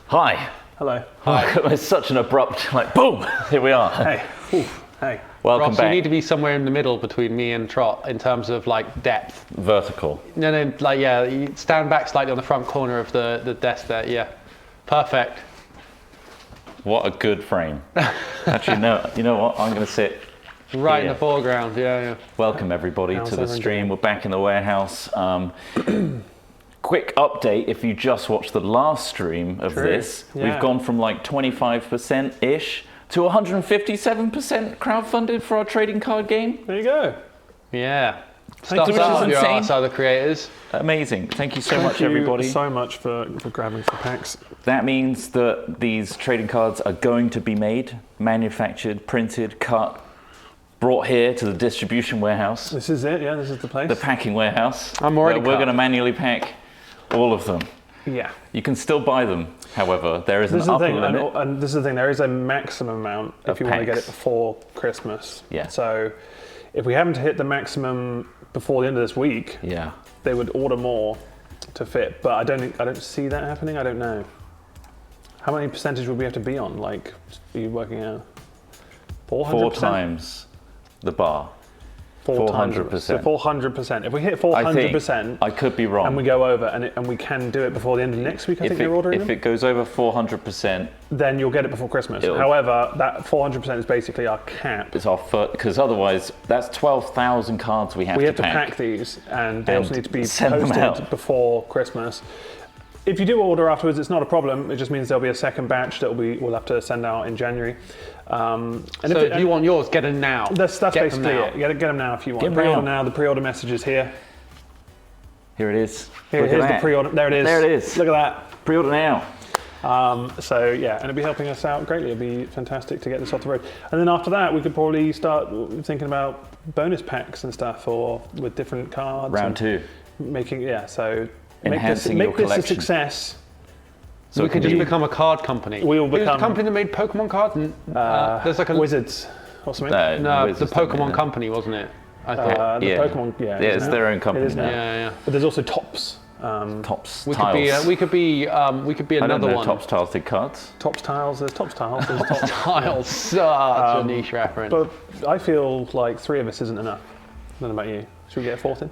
Hi. Hello. Hi. It's such an abrupt, boom, here we are. Hey. Oof. Hey. Welcome Ross, back. you need to be somewhere in the middle between me and Trot in terms of depth. Vertical. No, you stand back slightly on the front corner of the desk there, yeah. Perfect. What a good frame. Actually, no, you know what? I'm going to sit Right here. in the foreground, yeah. Welcome everybody How's to the everyone stream. doing? We're back in the warehouse. Quick update, if you just watched the last stream of this, Yeah. we've gone from 25%-ish to 157% crowdfunded for our trading card game. There you go. Yeah. Thank Stuff you. Which is out of your insane. arse, other creators. Amazing. Thank you so Thank much, you everybody. so much for grabbing some packs. That means that these trading cards are going to be made, manufactured, printed, cut, brought here to the distribution warehouse, This is it. Yeah, this is the place. the packing warehouse. I'm already where we're cut. going to manually pack all of them. Yeah. You can still buy them, however. There is This is an the upper thing, limit. and this is the thing. There is a maximum amount Of if you want to get packs. it before Christmas. Yeah. So, if we happen to hit the maximum before the end of this week, Yeah. they would order more to fit. But I don't see that happening. I don't know. How many percentage would we have to be on? Are you working out? 400%? 4 times the bar. 400%. So 400%. If we hit I think 400%, I could be wrong. and we go over, and we can do it before the end of next week, I think you're ordering if them, it goes over 400%, then you'll get it before Christmas. It'll- However, that 400% is basically our cap. it's our first, because otherwise that's 12,000 cards we have We to have to pack these, and they And also need to be send them posted out. before Christmas. If you do order afterwards, it's not a problem. It just means there'll be a second batch that we'll have to send out in January. And So if you want yours, get them now. that's Get them basically now. it. Get them now if you want. Get 'em Pre-order now. now. The pre-order message is here. Here it is. Here's Look at the that. pre-order. There it is. There it is. Look at that. Pre-order now. So yeah, and it'd be helping us out greatly. It'd be fantastic to get this off the road. And then after that, we could probably start thinking about bonus packs and stuff, or with different cards. Round and 2. Making so Enhancing make your this a collection. success. So We it could can just be- become a card company. We will Who's become- the company that made Pokemon cards? There's like a Wizards or something. no, Wizards the don't Pokemon do that. company, wasn't it? I thought. The Yeah. Pokemon, Yeah, isn't it's it? their own It company is now. now. Yeah. But there's also Tops. Tops We tiles. could be I don't another know one. Tops tiles did cards. Tops Tiles. There's Tops Tiles. There's Tops. Tiles, such a niche reference. But I feel like 3 of us isn't enough. I don't know about you. Should we get a 4th in?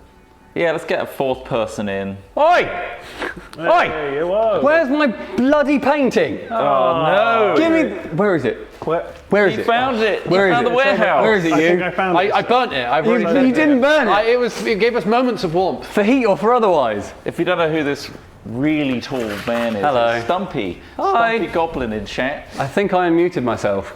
Yeah, let's get a 4th person in. Oi! Oi! Hey, whoa. Where's my bloody painting? Oh no! Give me. Where is it? Where is He it? found it. Where He is found it? the warehouse. Where is it, I think you? I found it. I burnt it. I've You, already you didn't burn it. It gave us moments of warmth. For heat or for otherwise? If you don't know who this really tall man is, Hello. it's Stumpy. Hi. Stumpy Goblin in chat. I think I unmuted myself.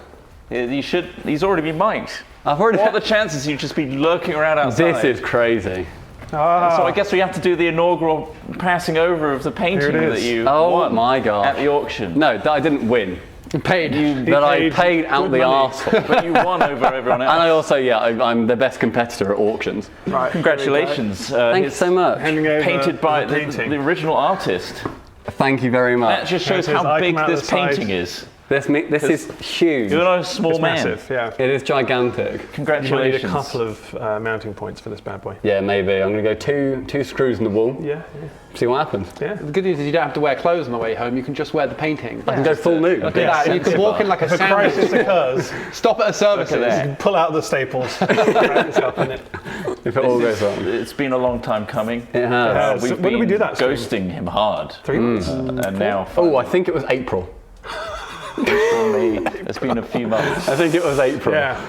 He's already been mic'd. I've already. What are the chances you'd just be lurking around outside? This is crazy. So I guess we have to do the inaugural passing over of the painting Here it that is. you Oh won my God. at the auction. No, that I didn't win. Paid. That I paid paid out good the money. arsehole. But you won over everyone else. And I also, I'm the best competitor at auctions. Right, Congratulations. Thank you It's so much. Handing over painted by the painting. the original artist. Thank you very That much. just shows There it is. how I big come out this the side. painting is. This is huge. You're not a small It's man. massive, yeah. It is gigantic. You might need a Congratulations. couple of mounting points for this bad boy. Yeah, maybe. I'm going to go two screws in the wall. Yeah, See what happens. yeah. The good news is you don't have to wear clothes on the way home. You can just wear the painting. I can go full nude. Look at that. And you can walk in like a If a sandwich. crisis occurs, Stop at a services. Look at that. you can pull out the staples, wrap yourself in it. If it all goes wrong. It's been a long time coming. It has. So We've when did we been do that stream? ghosting him hard. 3 months. And now, Oh, I think it was April. finally, it's been a few months. I think it was April. Yeah.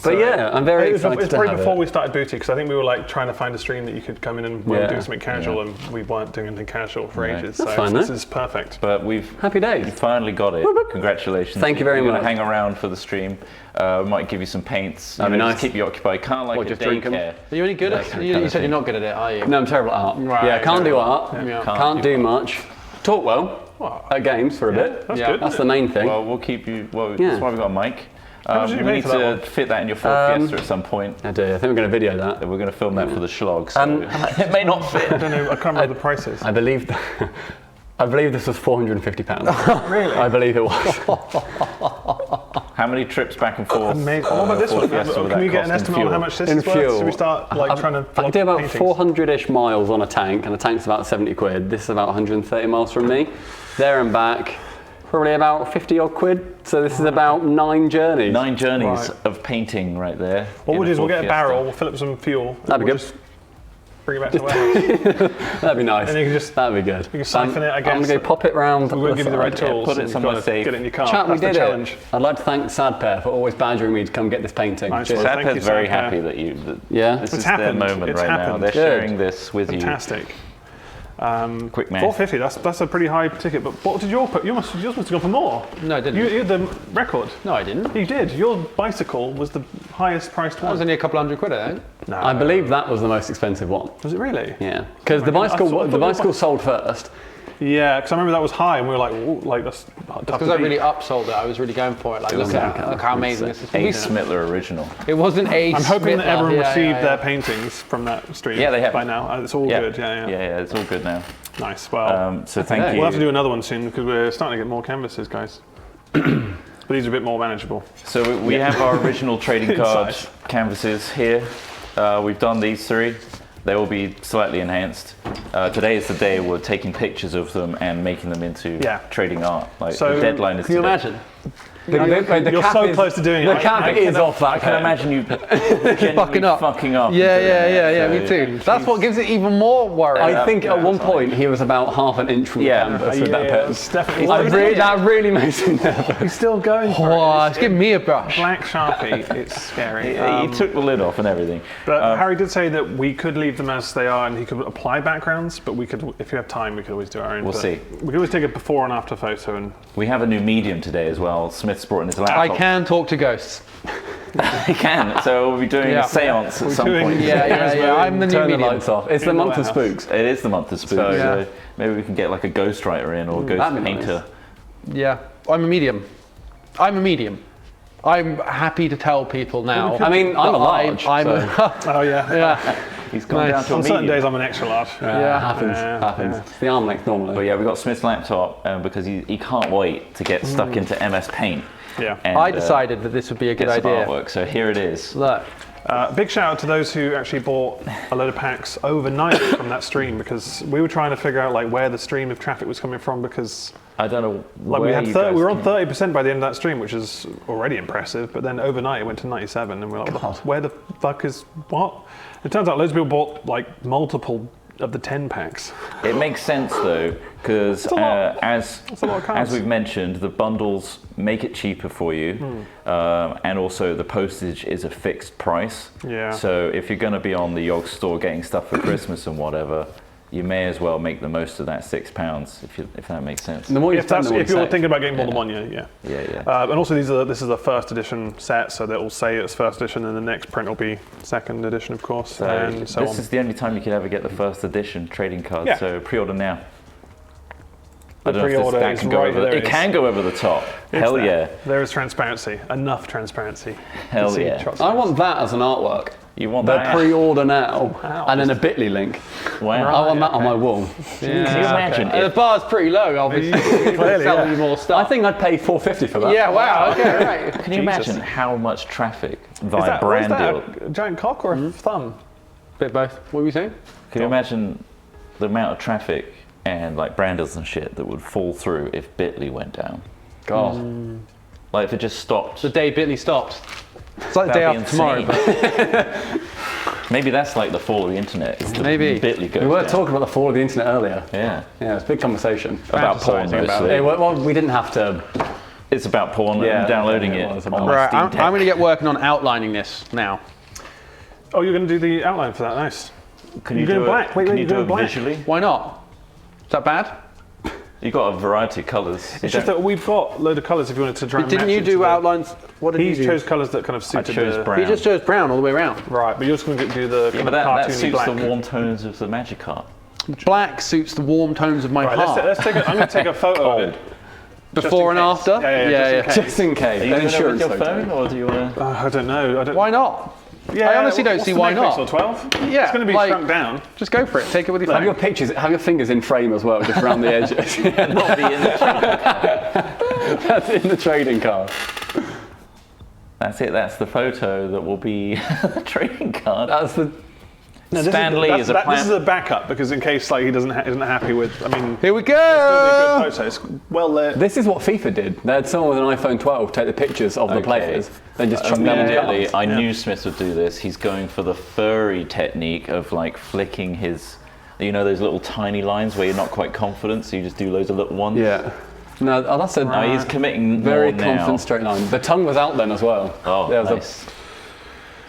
But yeah, I'm very excited It's to probably have before it. we started Booty, because I think we were like trying to find a stream that you could come in and we were Yeah. doing something casual, and we weren't doing anything casual for Right. ages. That's so fine, this though. is perfect. But we've Happy days. finally got it. Congratulations. Thank you very You're much. going to hang around for the stream. We might give you some paints. That'd be just nice. keep you occupied. Kind of like What, a just drink 'em? daycare. Are you any good at you said you're not good at it, are you? No, I'm terrible at art. Right, Yeah, can't do right. art. Yeah. Can't do much. Talk well at games for a bit. That's Yeah. good. That's the main thing. Well, we'll keep you. Well, Yeah. that's why we've got a mic. much did you We pay need for that to one? fit that in your Ford Fiesta at some point. I do. I think we're going to video that. We're going to film that for the schlog. So it may not I fit. don't know. I can't remember the prices. I believe I believe this was £450. Really? I believe it was. How many trips back and forth? Amazing. What about this Ford one? Fiesta would Can we that get an cost in estimate on fuel? how much this In is worth? fuel. Should we start trying to I do about paintings? 400-ish miles on a tank, and a tank's about 70 quid. This is about 130 miles from me. There and back, probably about 50 odd quid. So this is about 9 journeys. 9 journeys Right. of painting right there. What in we'll do is we'll Ford get a Fiesta. barrel, we'll fill up with some fuel. and That'd be we'll good. just bring it back to the warehouse. That'd be nice. And you can just- That'd be good. can siphon it, I I'm gonna guess. go pop it round. We won't give you the right side. tools. put it and somewhere you've got to safe. Get it in your car. Chat, we That's the did challenge. it. I'd like to thank Sadpair for always badgering me to come get this painting. Nice Cheers. one. Thank you, Sapper's very Sapper. happy that that Yeah. this It's is happened. their moment It's right now. happened. They're Good. sharing this with you. Fantastic. Quick math. 450. That's a pretty high ticket. But what did yours put? Yours must have gone for more. No, I didn't. You had the record. No, I didn't. You did. Your bicycle was the highest priced That was one. only a couple hundred quid, I think. No. I believe that was the most expensive one. Was it really? Yeah, because the I thought bicycle it was- sold first. Yeah, because I remember that was high, and we were like, "Ooh, like that's tough Because to I beat." really upsold it. I was really going for it. Like, was look like how amazing this is. A Smittler original. It wasn't a. I'm hoping that Smith, everyone yeah, received yeah, their yeah. paintings from that stream. Yeah, they have. by now. It's all Yeah. good. Yeah. It's all good now. Nice. Well, So thank Okay. you. we'll have to do another one soon because we're starting to get more canvases, guys. But these are a bit more manageable. So we have our original trading card Inside. canvases here. We've done these 3. They will be slightly enhanced. Today is the day we're taking pictures of them and making them into Yeah. trading art. Like So, the deadline is Can you today. imagine? You're so close to doing it. The I cap is cannot- off that. I can imagine you genuinely Fucking up. fucking up. Yeah, doing yeah, that, me so- too. That's what gives it even more worry. I think at one that's fine. point he was about half an inch from Yeah. the canvas with that Yeah, pen. it's definitely. That really makes me nervous. He's still going for Wow, it. it's giving me a brush. Black Sharpie. It's scary. He took the lid off and everything. But Harry did say that we could leave them as they are, and he could apply backgrounds. But we could, if you have time, we could always do our own. We'll But see. We could always take a before and after photo, and We have a new medium today as well. Smith's brought in his laptop. I can talk to ghosts. He can. So we'll be doing Yeah. a seance at some doing- point. Yeah. I'm the new Turn the medium. lights off. It's the In the month of warehouse. spooks. It is the month of spooks. So, yeah. So maybe we can get like a ghostwriter in or a ghost That'd be nice. painter. Yeah, I'm a medium. I'm a medium. I'm happy to tell people now. I mean, I'm a large. I'm so- oh yeah. yeah. He's gone Nice. down to a On certain medium. days, I'm an extra large. Yeah. happens. Yeah. It's the arm length normally. But yeah, we got Smith's laptop because he can't wait to get stuck into MS Paint. Yeah. And, I decided that this would be a get good some idea. artwork. So here it is. Look, Big shout out to those who actually bought a load of packs overnight from that stream, because we were trying to figure out like where the stream of traffic was coming from, because I don't know. like we where had you 30, guys we were on came- 30% by the end of that stream, which is already impressive. But then overnight it went to 97, and we're like, God. where the fuck is what? It turns out loads of people bought like multiple of the 10 packs. It makes sense though, because a lot. as a lot of cards. we've mentioned, the bundles make it cheaper for you, and also the postage is a fixed price. Yeah. So if you're going to be on the Yog store getting stuff for Christmas and whatever, you may as well make the most of that £6 if that makes sense. The more you If, spend, that's, the more if you you're save. thinking about getting more than one, yeah. Yeah. And also this is a first edition set, so they'll say it's first edition, and the next print will be second edition, of course, So and so this on. is the only time you could ever get the first edition trading card. Yeah. So pre-order now. I The don't know if pre-order that is can go right over. there. It can go over the top. Hell there. yeah. There is transparency, enough transparency. Hell to see yeah. Trot's I face. want that as an artwork. You want The that? pre-order now, Wow. and then a Bitly link. Wow. I want that on my wall. Can you imagine? the if- bar's pretty low, obviously. Clearly, Selling yeah. you more I stuff. think I'd pay $4.50 for that. Yeah, wow, okay, right. Can you Jesus. imagine how much traffic Is via that, what is brand deal? that, a giant cock or a thumb? Bit both. What were you saying? Can you imagine the amount of traffic and like brand deals and shit that would fall through if Bitly went down? God. Like if it just stopped. The day Bitly stopped. It's like the day That'd be after tomorrow. insane. Maybe that's like the fall of the internet. is the Maybe. Bitly goes We were down. talking about the fall of the internet earlier. Yeah. Yeah, it's a big conversation. About porn Fantasizing about mostly. Well, we didn't have to. It's about porn Yeah, and downloading yeah, it it was on about- my Right, Steam I'm Deck. going to get working on outlining this now. Oh, you're going to do the outline for that? Nice. Can you're do doing it- black. Wait, can wait, you you're do doing it black. visually? Why not? Is that bad? You got a variety of colours. It's just that we've got a load of colours if you wanted to try and Didn't match you it to do the- outlines? What did He you do? chose colours that kind of I suited chose the... brown. He just chose brown all the way around. Right, but you're just going to do the Yeah, kind but of that cartoony suits black. the warm tones of the Magikarp. Black suits the warm tones of my Right, heart. let's take I'm going to take a photo of it. Before and Just in case. after? Yeah, just in case. Just in case. Are you An doing it with insurance your photo. phone, or do you want to? I don't know. I don't. Why not? Yeah, I honestly don't what's see the why megapixel, not. 12? Yeah, It's going to be like- shrunk down. Just go for it. Take it with your Have your phone. pictures, have your fingers in frame as well, just around the edges. Not be in the That's in the trading card. That's it. That's the photo that will be the trading card. That's the. No, Stan Lee is a This is a backup because in case like he isn't happy with. I mean, Here we it's gonna be a go. good photo. It's well lit. This is what FIFA did. They had someone with an iPhone 12 take the pictures of the players, then just chuck them on Immediately, cards. I knew Smith would do this. He's going for the furry technique of like flicking his, you know, those little tiny lines where you're not quite confident, so you just do loads of little ones. Yeah. No, that's a No, he's committing very more now. confident straight line. The tongue was out then as well. Oh, There was nice.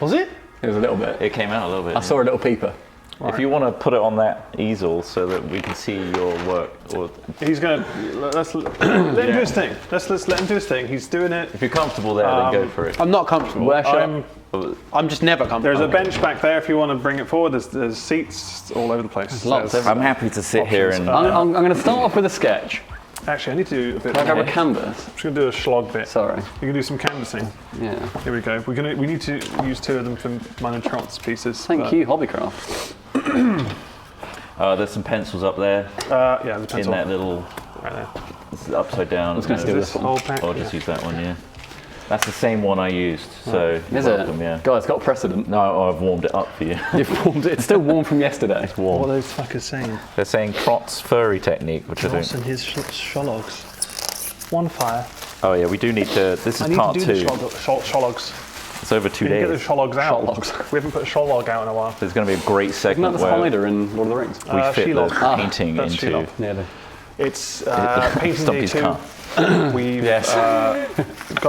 Was it? It was a little bit. It came out a little bit. I saw a little peeper. If you want to put it on that easel so that we can see your work, or He's gonna let him do his thing. Let's let him do his thing. He's doing it. if you're comfortable there, then go for it. I'm not comfortable. Where should I'm- I'm just never comfortable. There's a bench back there if you want to bring it forward. There's seats all over the place. lots There's- I'm happy to sit here and. I'm going to start off with a sketch. Actually, I need to do a bit. Can I grab I'm a canvas? just gonna do a slog bit. Sorry. You can do some canvassing. Yeah. Here we go. We need to use 2 of them for mine and Trot's pieces. Thank you, Hobbycraft. There's some pencils up there Yeah, the in pencil. that little Right there. this is upside down. I was going to do This this one. whole pack. I'll just use that one, yeah. That's the same one I used, so you're Is welcome, it? yeah. Guys, got precedent. No, I've warmed it up for you. You've warmed it. It's still warm from yesterday. What Warm. are those fuckers saying? They're saying Trot's furry technique, which I Ross don't. and his shologs. One fire. Oh yeah, we do need to. This I is need part to do 2. the shologs. It's over 2 We can get the days. shologs out. Shologs. We haven't put a sholog out in a while. There's going to be a great Isn't segment that the where spider in Lord of the Rings? we fit the Shelob. painting That's into. Shelob. Nearly. It's painting day Stumpy's 2. car. We've Yes. got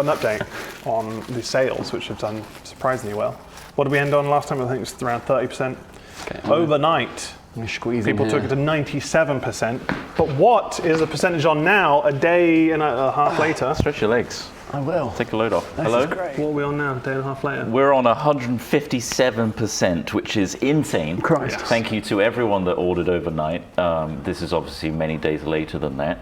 an update on the sales, which have done surprisingly well. What did we end on last time? I think it was around 30%. Okay, Overnight, I'm squeezing people here. took it to 97%. But what is the percentage on now, a day and a half later? Stretch your legs. I will. Take a load off. Hello. What are we on now, a day and a half later? We're on 157%, which is insane. Christ. Yes. Thank you to everyone that ordered overnight. This is obviously many days later than that.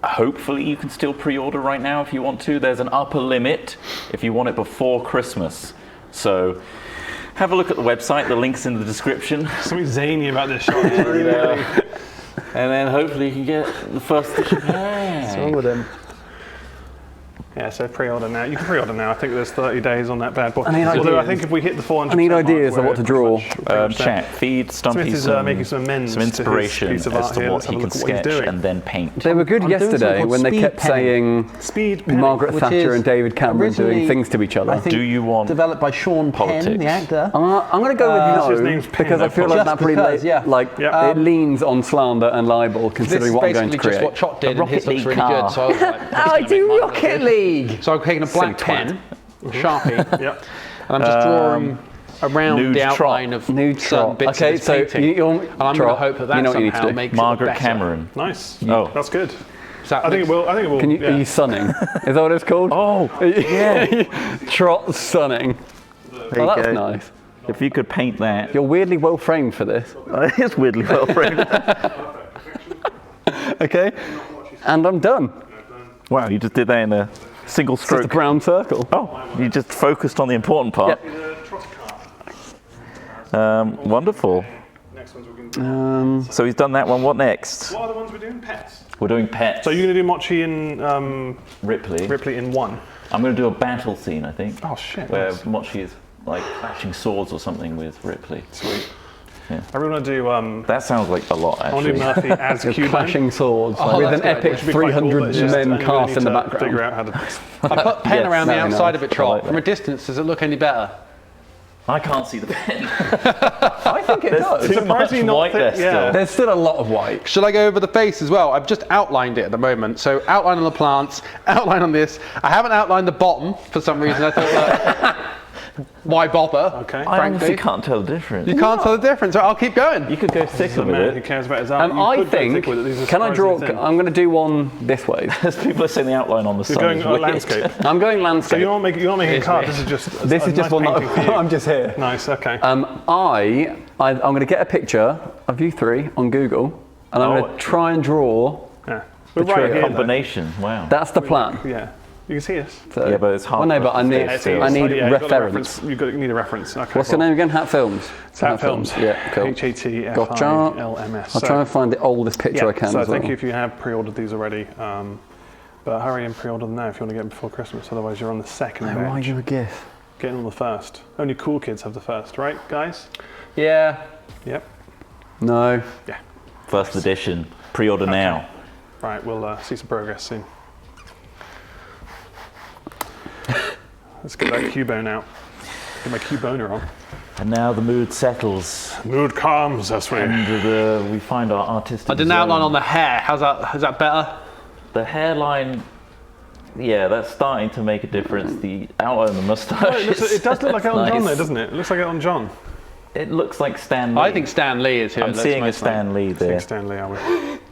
Hopefully you can still pre-order right now if you want to. There's an upper limit if you want it before Christmas. So have a look at the website. The link's in the description. Something zany about this shot. It's really, And then hopefully you can get the first edition. What's wrong with him? Yeah, so pre-order now. You can pre-order now. I think there's 30 days on that bad boy. I need Although I ideas. think if we hit the 400, I need ideas of what to draw. Chat, feed Smith Stumpy is making some amends some to his inspiration piece of as art to here. what Let's have he a can look at what he's sketch doing. and then paint. They were good I'm doing something yesterday called when they speed kept penning. saying Speed penning. Margaret Which Thatcher is and David Cameron doing originally, things to each other. I think, Do you want developed by Sean Penn, politics? the actor. I'm going to go with his no name's Penn, because I feel no like problem. that pretty Just because, yeah. like Yeah. it leans on slander and libel This considering is what I'm going basically to create. just what Trot did, and his Rocket looks League really car. good. So I was like, I'm just I gonna do make mine look Rocket good. League. So I'm taking a black Silly pen, Sharpie, Yep. and I'm just drawing around nude the Trot. outline of Nude certain Trot. bits Okay, of this so painting. you're and I'm going to Trot, hope that that you know what you need to somehow do. makes Margaret it look better. Cameron? Nice. Oh. That's good. That I think it will. I think it will. Can you, yeah. are you sunning? Is that what it's called? Oh, yeah. Trot sunning. there Oh, you that's go. nice. If you could paint that. You're weirdly well framed for this. It is weirdly well framed. Okay, and I'm done. Wow, you just did that in a single Just a stroke. brown circle. Oh, you just focused on the important part. Wonderful. Next ones we're going to So he's done that one. What next? What are the ones we're doing? Pets. We're doing pets. So you're going to do Mochi and Ripley. Ripley in one. I'm going to do a battle scene, I think. Oh shit. Where Nice. Mochi is like clashing swords or something with Ripley. Sweet. Yeah. I really want to do. That sounds like a lot, I want to do actually. Murphy as You're Cuban. clashing swords Oh, with an that's epic good. Which would be quite cool, 300 but it's just- men I really cast need in the to background. Figure out how to. I put pen Yes, around the very outside nice. of it, I Trot. like From a that. distance, does it look any better? I can't see the pen. I think it does. Too much Surprisingly not white there thick, yeah. still. There's still a lot of white. Should I go over the face as well? I've just outlined it at the moment. So outline on the plants, outline on this. I haven't outlined the bottom for some reason. I thought, why bother? Okay. I honestly Frankly, can't tell the difference. you can't tell the difference. Right, I'll keep going. You could go This is thicker a with man who it. cares about his art. You I could go think, thick with it. These are can I draw, surprisingly thin. I'm going to do one this way. As people are saying the outline on the You're sun going is on weird. landscape. I'm going So landscape. you're not making a card. This is just. This a is just nice one painting for you. I'm just here. Nice. Okay. I'm going to get a picture of you three on Google, and I'm Oh. going to try and draw. Yeah. We're trio. right here. though. Combination, wow. That's the plan. Yeah. You can see us. So, Yeah, but it's hard Well, no, for but us I to need, stay It's still. I need you've got a reference. You need a reference. Okay. What's your name again? Hat Films. Hat Films. Yeah, cool. HATFILMS. I'll try and find the oldest picture I can So as well. thank you if you have pre-ordered these already. But hurry and pre-order them now if you want to get them before Christmas. Otherwise, you're on the second batch. a gift? Getting on the first. Only cool kids have the first, right, guys? Yeah. Yep. No. Yeah. First edition. Pre-order now. Right, we'll see some progress soon. Let's get that Cubone out. Get my Cuboner on. And now the mood settles, Mood calms as we. and we find our artistic. I did an zone. outline on the hair. How's that? Is that better? The hairline. Yeah, that's starting to make a difference. The outline of the moustache. Oh, it does look like Elton John nice. there, doesn't it? It looks like Elton John. It looks like Stan Lee. I think Stan Lee is here. I'm seeing a Stan Lee there. Stanley, are we?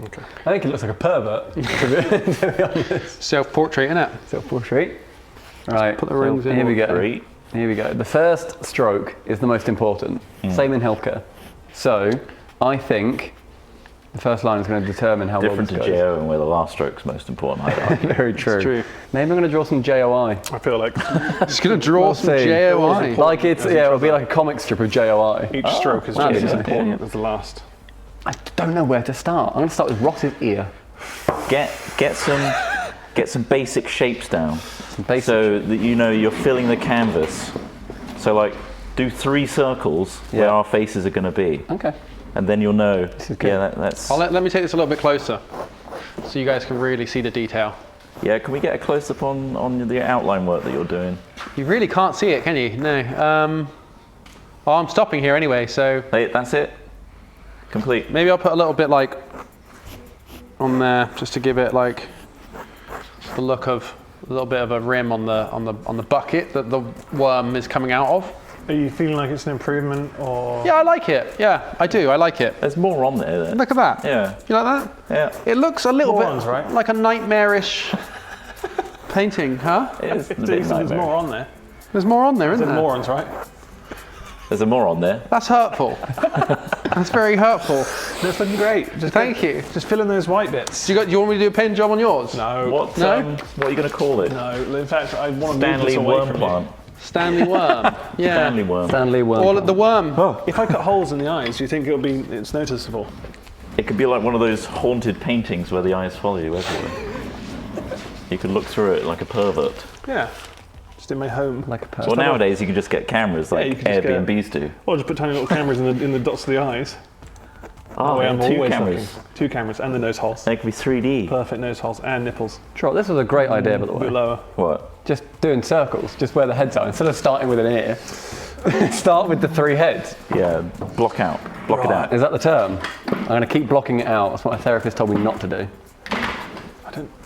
Okay. I think it looks like a pervert, to be honest. Self-portrait, innit? Self-portrait. Right, Put the rings in. Here we go. Three. Here we go. The first stroke is the most important. Same in healthcare. So, I think the first line is going to determine how Different to well this goes. JO and where the last stroke's most important. I'd argue. Very true. true. Maybe I'm going to draw some JOI. I feel like Just gonna draw some see. JOI. Like it's, yeah, it'll be like a comic strip of JOI. each stroke is that'd just be as nice. important as the last. I don't know where to start. I'm going to start with Ross's ear. Get some basic shapes down, Some basic so that you know you're filling the canvas. So like, do 3 circles where Yeah. our faces are going to be, Okay. and then you'll know. is good. Yeah, that's. Let me take this a little bit closer, so you guys can really see the detail. Yeah, can we get a close up on the outline work that you're doing? You really can't see it, can you? No. Oh, I'm stopping here anyway, so Hey, that's it. Complete. maybe I'll put a little bit like on there, just to give it like the look of a little bit of a rim on the bucket that the worm is coming out of. Are you feeling like it's an improvement, or? Yeah, I like it. Yeah, I do. I like it. There's more on there. Then. Look at that. Yeah. You like that? Yeah. It looks a little More bit ones, right? like a nightmarish painting, huh? It is a bit There's nightmarish. more on there. There's more on there, isn't There's there? morons, right? There's a more on there. That's hurtful. That's very hurtful. That's looking great. Just Thank you. Just fill in those white bits. Do you want me to do a paint job on yours? No. What? No? What are you going to call it? No. In fact, I want to move Stanley this away worm from plant. Stanley Worm. Yeah. Stanley worm. Stanley Worm. Or the worm. you. If I cut holes in the eyes, do you think it's noticeable? It could be like one of those haunted paintings where the eyes follow you everywhere. You could look through it like a pervert. Yeah. Just in my home. Like a pervert. Well, nowadays you can just get cameras like you can just get- Airbnbs do. Or just put tiny little cameras in the dots of the eyes. Oh, I'm 2 always cameras. looking. 2 cameras and the nose holes. They could be 3D. Perfect nose holes and nipples. Sure, this was a great idea, by the A bit way. lower. What? Just doing circles, just where the heads are. Instead of starting with an ear, start with the 3 heads. Yeah, block it out. Is that the term? I'm going to keep blocking it out. That's what my therapist told me not to do.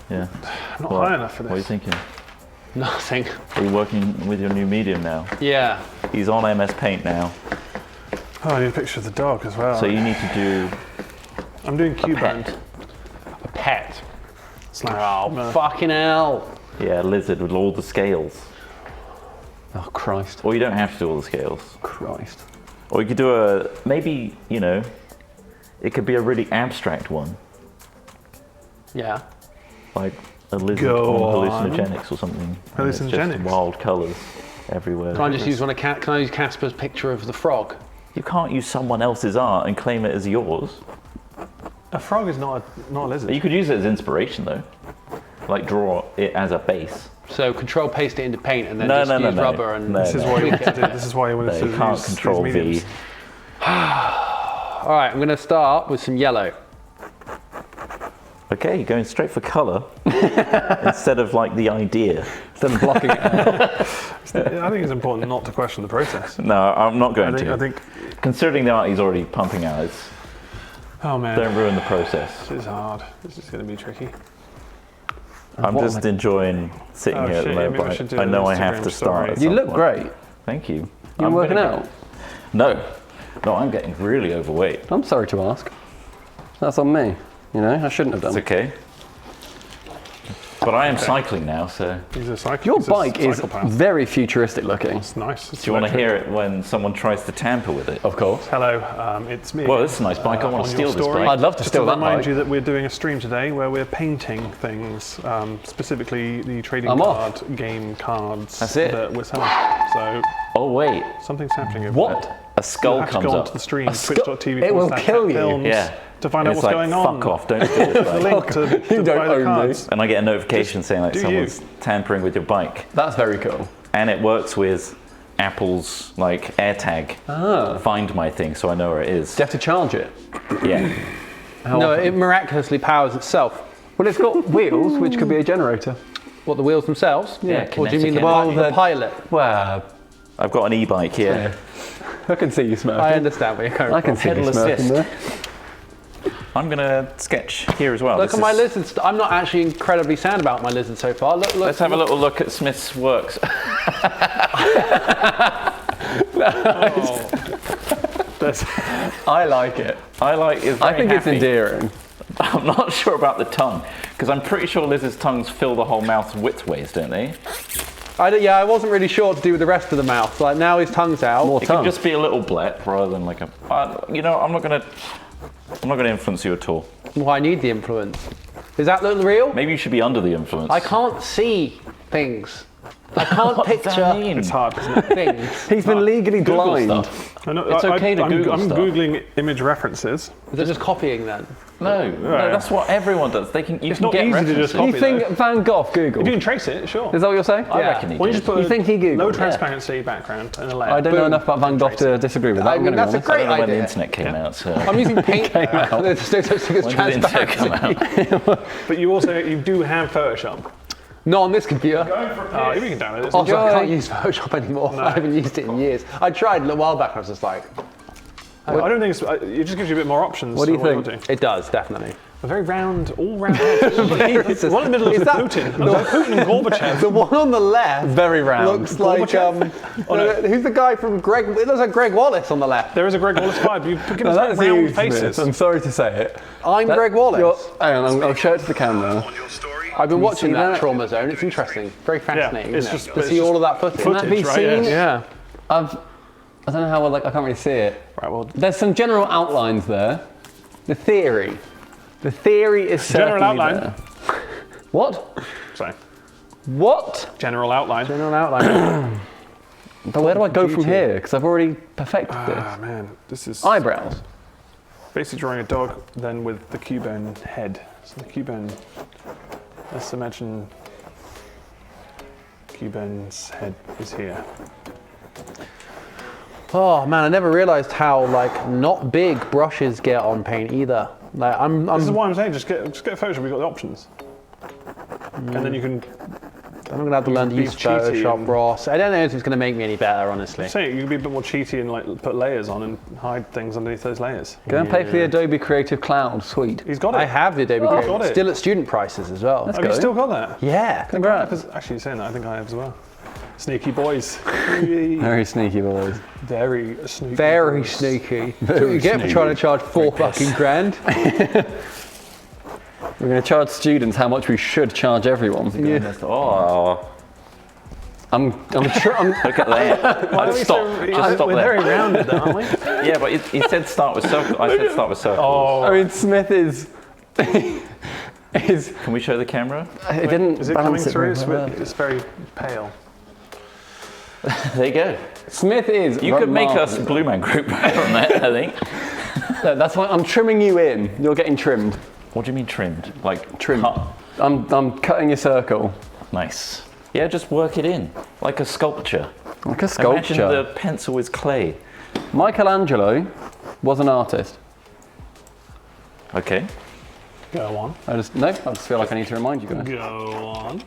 Yeah. I'm not What? high enough for What are you this. thinking? Nothing. Are you working with your new medium now? Yeah. He's on MS Paint now, Oh, I need a picture of the dog as well. so you need to do I'm doing Cubone. pet. A pet. Slash. Oh, fucking hell. Yeah, lizard with all the scales. Oh, Christ. Or you don't have to do all the scales. Christ. Or you could do maybe, it could be a really abstract one, Yeah. like a lizard Go on on. hallucinogenics or something. And it's just Hallucinogenics? wild colours everywhere. Can I just use Can I use Casper's picture of the frog? You can't use someone else's art and claim it as yours. A frog is not a lizard. You could use it as inspiration though. Like draw it as a base. So control paste it into paint and then No, just no, no, use no. rubber and. No, This is why you wanted to do. This is why you wanted No, to you can't use control these V. mediums. All right, I'm going to start with some yellow. Okay, you're going straight for colour instead of like the idea. Instead of blocking it out. I think it's important not to question the process. No, I'm not going to. I think. Considering the art he's already pumping out, Oh man, don't ruin the process. this is hard. This is going to be tricky. I'm What just enjoying sitting Oh, here at shit, the yeah, moment. maybe I should do I an know I have Instagram to start. story. at You some look point. great. Thank you. You I'm working gonna out? No, I'm getting really overweight. I'm sorry to ask. That's on me. You know, I shouldn't have It's done. okay. But I am cycling now, so He's a psych- Your he's a bike is psychopath. very futuristic looking. It's nice. It's do you want to electric. hear it when someone tries to tamper with it? Of course. Hello, it's me. Well, this is a nice bike. I on want to your steal this story. bike. I'd love to Just steal to that remind bike. you that we're doing a stream today where we're painting things, specifically the trading I'm card off. game cards That's it. that we're selling. So Oh wait, something's happening over What? there. a skull You'll have to comes go up. onto the stream, skull- twitch.tv it will kill you. films, Yeah. to find And out it's what's like, going on. fuck off, don't do The this. link to don't buy the own me. cards. And I get a notification saying like do someone's tampering with your bike. That's very cool. And it works with Apple's like AirTag Find My thing, so I know where it is. Do you have to charge it? Yeah. No, it miraculously powers itself. Well, it's got wheels, which could be a generator. What, the wheels themselves? Yeah, Or do you mean the, kinetic the pilot? Well, I've got an e-bike here. I can see you smirking. I understand where you're coming I can from. see you Pedal smirking assist. there. I'm gonna sketch here as well. Look This at my is- lizards. I'm not actually incredibly sad about my lizard so far. Look, Let's have a little look at Smith's works. I like it. I like. Is I think it's happy. endearing. I'm not sure about the tongue because I'm pretty sure lizards' tongues fill the whole mouth widthways, don't they? Yeah, I wasn't really sure what to do with the rest of the mouth. Like now his tongue's out. More It tongue. can just be a little blep rather than like a. You know, I'm not gonna influence you at all. Well, I need the influence. Is that look real? Maybe you should be under the influence. I can't see things. I can't What does that picture mean? It's hard, isn't it? things. He's been legally Google blind. stuff. I know, It's okay to Google I'm stuff. Googling image references. Is it just copying then? No, that's what everyone does. They can. You can not get easy to references. just copy. You think Van Gogh Googled? If you can trace it, sure. Is that what you're saying? I Yeah. reckon he Well, you did. just put You think he Googled? low Yeah. transparency background and a layer. I don't know Boom. enough about Van Gogh to disagree with that. I I'm mean, gonna be that's a honest. I don't know when the idea. internet came out. So. I'm using paint. There's no such thing as When did the internet transparency. come out? But you do have Photoshop. Not on this computer. Oh, you can download it. Also, I Enjoy. can't use Photoshop anymore. I haven't used it in years. I tried a little while back. I was just like, I don't think it just gives you a bit more options. What do you for think? you're doing. it does definitely. A very round, all round. The one in the middle Is looks that- like Putin. Like Putin and Gorbachev. The one on the left Very round. looks like who's the guy from Greg? It looks like Greg Wallace on the left. There is a Greg Wallace vibe. You pick No, up that's round you, faces. Smith. I'm sorry to say it. I'm Greg Wallace. Hang on, I'll show it to the camera. I've been watching see that that? Trauma Zone. It's interesting. Very fascinating. it's isn't just- it? to it's see just all of that footage. Can that be right, seen? yeah. Yeah. I don't know how well, I can't really see it. Right, well, There's some general outlines there. The theory is General certainly outline. there. What? sorry. What? General outline. General outline. But where do I go from here? Because I've already perfected Ah, this. man. This is Eyebrows. basically drawing a dog, then with the Cubone head. So the Cubone, let's imagine Cubone's head is here. Oh man, I never realised how like not big brushes get on paint either. Like This is why I'm saying just get a Photoshop. We've got the options, and then you can I'm gonna have to learn to be use cheaty Photoshop, and- Ross. I don't know if it's gonna make me any better, honestly. say you can be a bit more cheaty and like put layers on and hide things underneath those layers. Go and pay for the Adobe Creative Cloud suite. He's got it. I have the Adobe Creative. got it. Still at student prices as well. Have you go. still got that? Yeah. Congrats. Because actually, saying that, I think I have as well. Sneaky boys. Very Very sneaky boys. sneaky. Very boys. sneaky. That's what you get for trying to charge $4 fucking grand. We're going to charge students how much we should charge everyone. Oh, I'm look at that. I'd stop. Just stop We're there. very rounded, though, aren't we? Yeah, but he said start with circle. I said start with circles. Oh, I mean, Smith is. Can we show the camera? It didn't is it coming balance through? very well. It's very pale. There you go. Smith is. You could make us remarkable. Blue Man Group from that, I think. No, that's why I'm trimming you in. You're getting trimmed. What do you mean trimmed? Like Trimmed. cut? I'm cutting your circle. Nice. Yeah, just work it in like a sculpture. Like a sculpture. Imagine the pencil is clay. Michelangelo was an artist. Okay. Go on. I just feel like I need to remind you guys. Go on.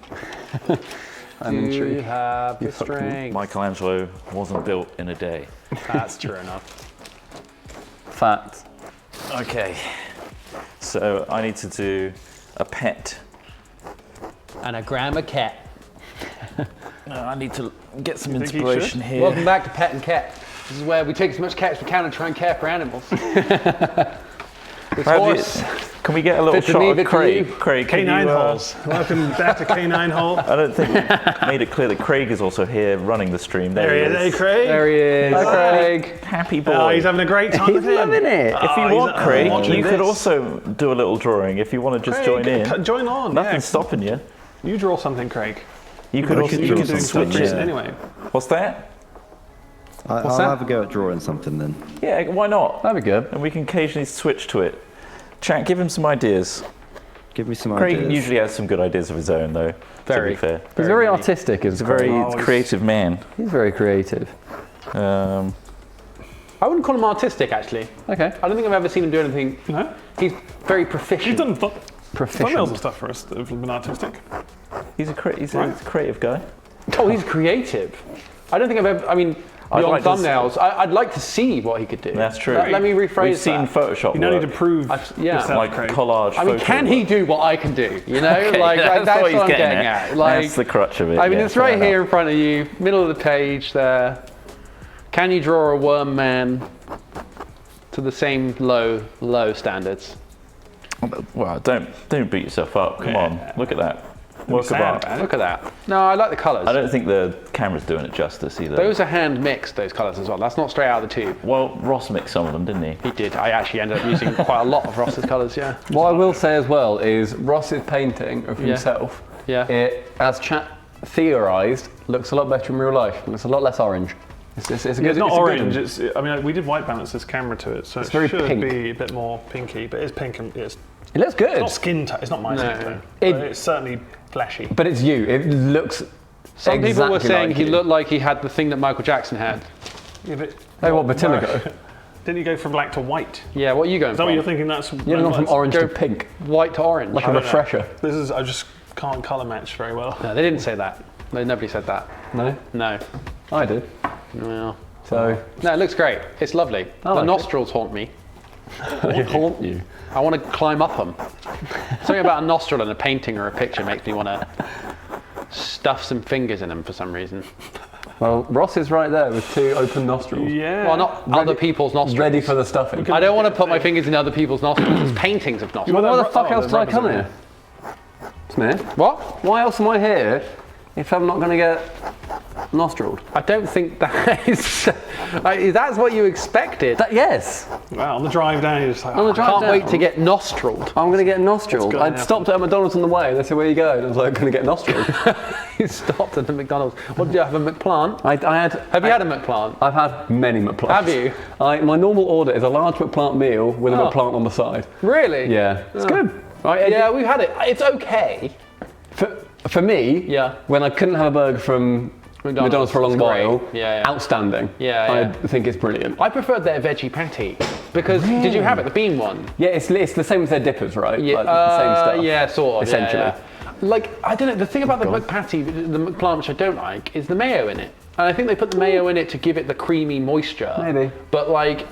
I'm You intrigued. have the strength. Michelangelo wasn't built in a day. That's true enough. Fact. Okay. So I need to do a pet. And a grandma cat. I need to get some think he inspiration here. Welcome back to Pet and Cat. This is where we take as much cat as we can and try and care for animals. This horse. Can we get a little Fit for shot me, of fit for Craig? you. Craig, can K9 you, holes. Welcome back to K9 hole. I don't think we made it clear that Craig is also here running the stream. There he is. Hey, Craig. There he is. Hi, Craig. Happy boy. Oh, he's having a great time. He's loving it. If you Oh, want, he's Craig, watching you could this. also do a little drawing if you want to just Craig, join in. Join on. Nothing's Yeah. stopping you. You draw something, Craig. You could also You draw can do something. switches Yeah. anyway. What's that? I'll that? have a go at drawing something then. Yeah, why not? That'd be good. And we can occasionally switch to it. Chat, give him some ideas. Give me some Craig ideas. usually has some good ideas of his own, though. Very. To be fair, He's very artistic. he's a very creative man. He's very creative. Um, I wouldn't call him artistic, actually. Okay. I don't think I've ever seen him do anything. No? He's very proficient. He's done Proficient. thumbnails and stuff for us that have been artistic. he's a creative guy. Oh, he's creative. I don't think I've ever. I mean, beyond like to thumbnails, I'd like to see what he could do. That's true. Let me rephrase We've seen that. Photoshop You don't need work, to prove yeah. yourself, like Craig. collage. I mean, photo can he work. do what I can do? You know, Okay, that's what he's what I'm getting getting at. Like, that's the crutch of it. I mean, yeah, it's right fair here enough. in front of you, middle of the page there. Can you draw a worm man to the same low standards? Well, don't beat yourself up. Come on, look at that. Work of sad art. about it. Look at that. No, I like the colours. I don't think the camera's doing it justice either. Those are hand mixed, those colours as well. That's not straight out of the tube. Well, Ross mixed some of them, didn't he? He did. I actually ended up using quite a lot of Ross's colours, yeah. What I will say as well is Ross's painting of himself, Yeah. it, as chat theorised, looks a lot better in real life. It's a lot less orange. It's a Yeah, good, it's not a good orange. one. It's. I mean, we did white balance this camera to it, so it very should pink. be a bit more pinky. But it's pink and it's It looks good, not skin tone. It's not my No. skin tone. It- But it's certainly flashy. but it's you. It looks. Some people were exactly saying like he you. looked like he had the thing that Michael Jackson had. Yeah, but Oh, what, Vitiligo? Didn't you go from black to white? Yeah, what are you going Is that for? what you're thinking? That's You're not from orange Go- to pink, White to orange. like a don't know. refresher. This is. I just can't color match very well. No, they didn't say that. No, nobody said that. No, No. I did. Well, So no, it looks great. It's lovely. I The like it. nostrils haunt me. they haunt you. I want to climb up them. Something about a nostril in a painting or a picture makes me want to stuff some fingers in them for some reason. Well, Ross is right there with 2 open nostrils, Yeah. Well, not other people's nostrils. ready for the stuffing. I don't want to put my fingers in other people's nostrils. It's paintings of nostrils. Why the Oh, fuck else the did I rubbers come in here? Smith? What? Why else am I here if I'm not going to get nostrilled? I don't think that is. That's what you expected. Yes, Wow. On the drive down, you're just like. on the "Oh, drive Can't down. wait to get nostrilled. I'm going to get nostrilled. gonna I'd happen. stopped at McDonald's on the way and they said, where you going? I was like, going to get nostrilled. You stopped at the McDonald's. What did you have? A McPlant? Have You had a McPlant? I've had many McPlants. Have you? My normal order is a large McPlant meal with a Oh. McPlant on the side. Really? Yeah, it's good. Right, Yeah, we've had it. It's okay. For me, Yeah. when I couldn't have a burger from McDonald's for a long it's great. while, Yeah, yeah. outstanding. Yeah, I yeah. think it's brilliant. I preferred their veggie patty because did you have it, the bean one? Yeah, it's the same as their dippers, right? Yeah, Like, the same stuff. yeah, sort of. Essentially. Yeah, yeah. Like I don't know. The thing about the McPatty, the McPlant, which I don't like, is the mayo in it. And I think they put the mayo in it to give it the creamy moisture. Maybe. But like,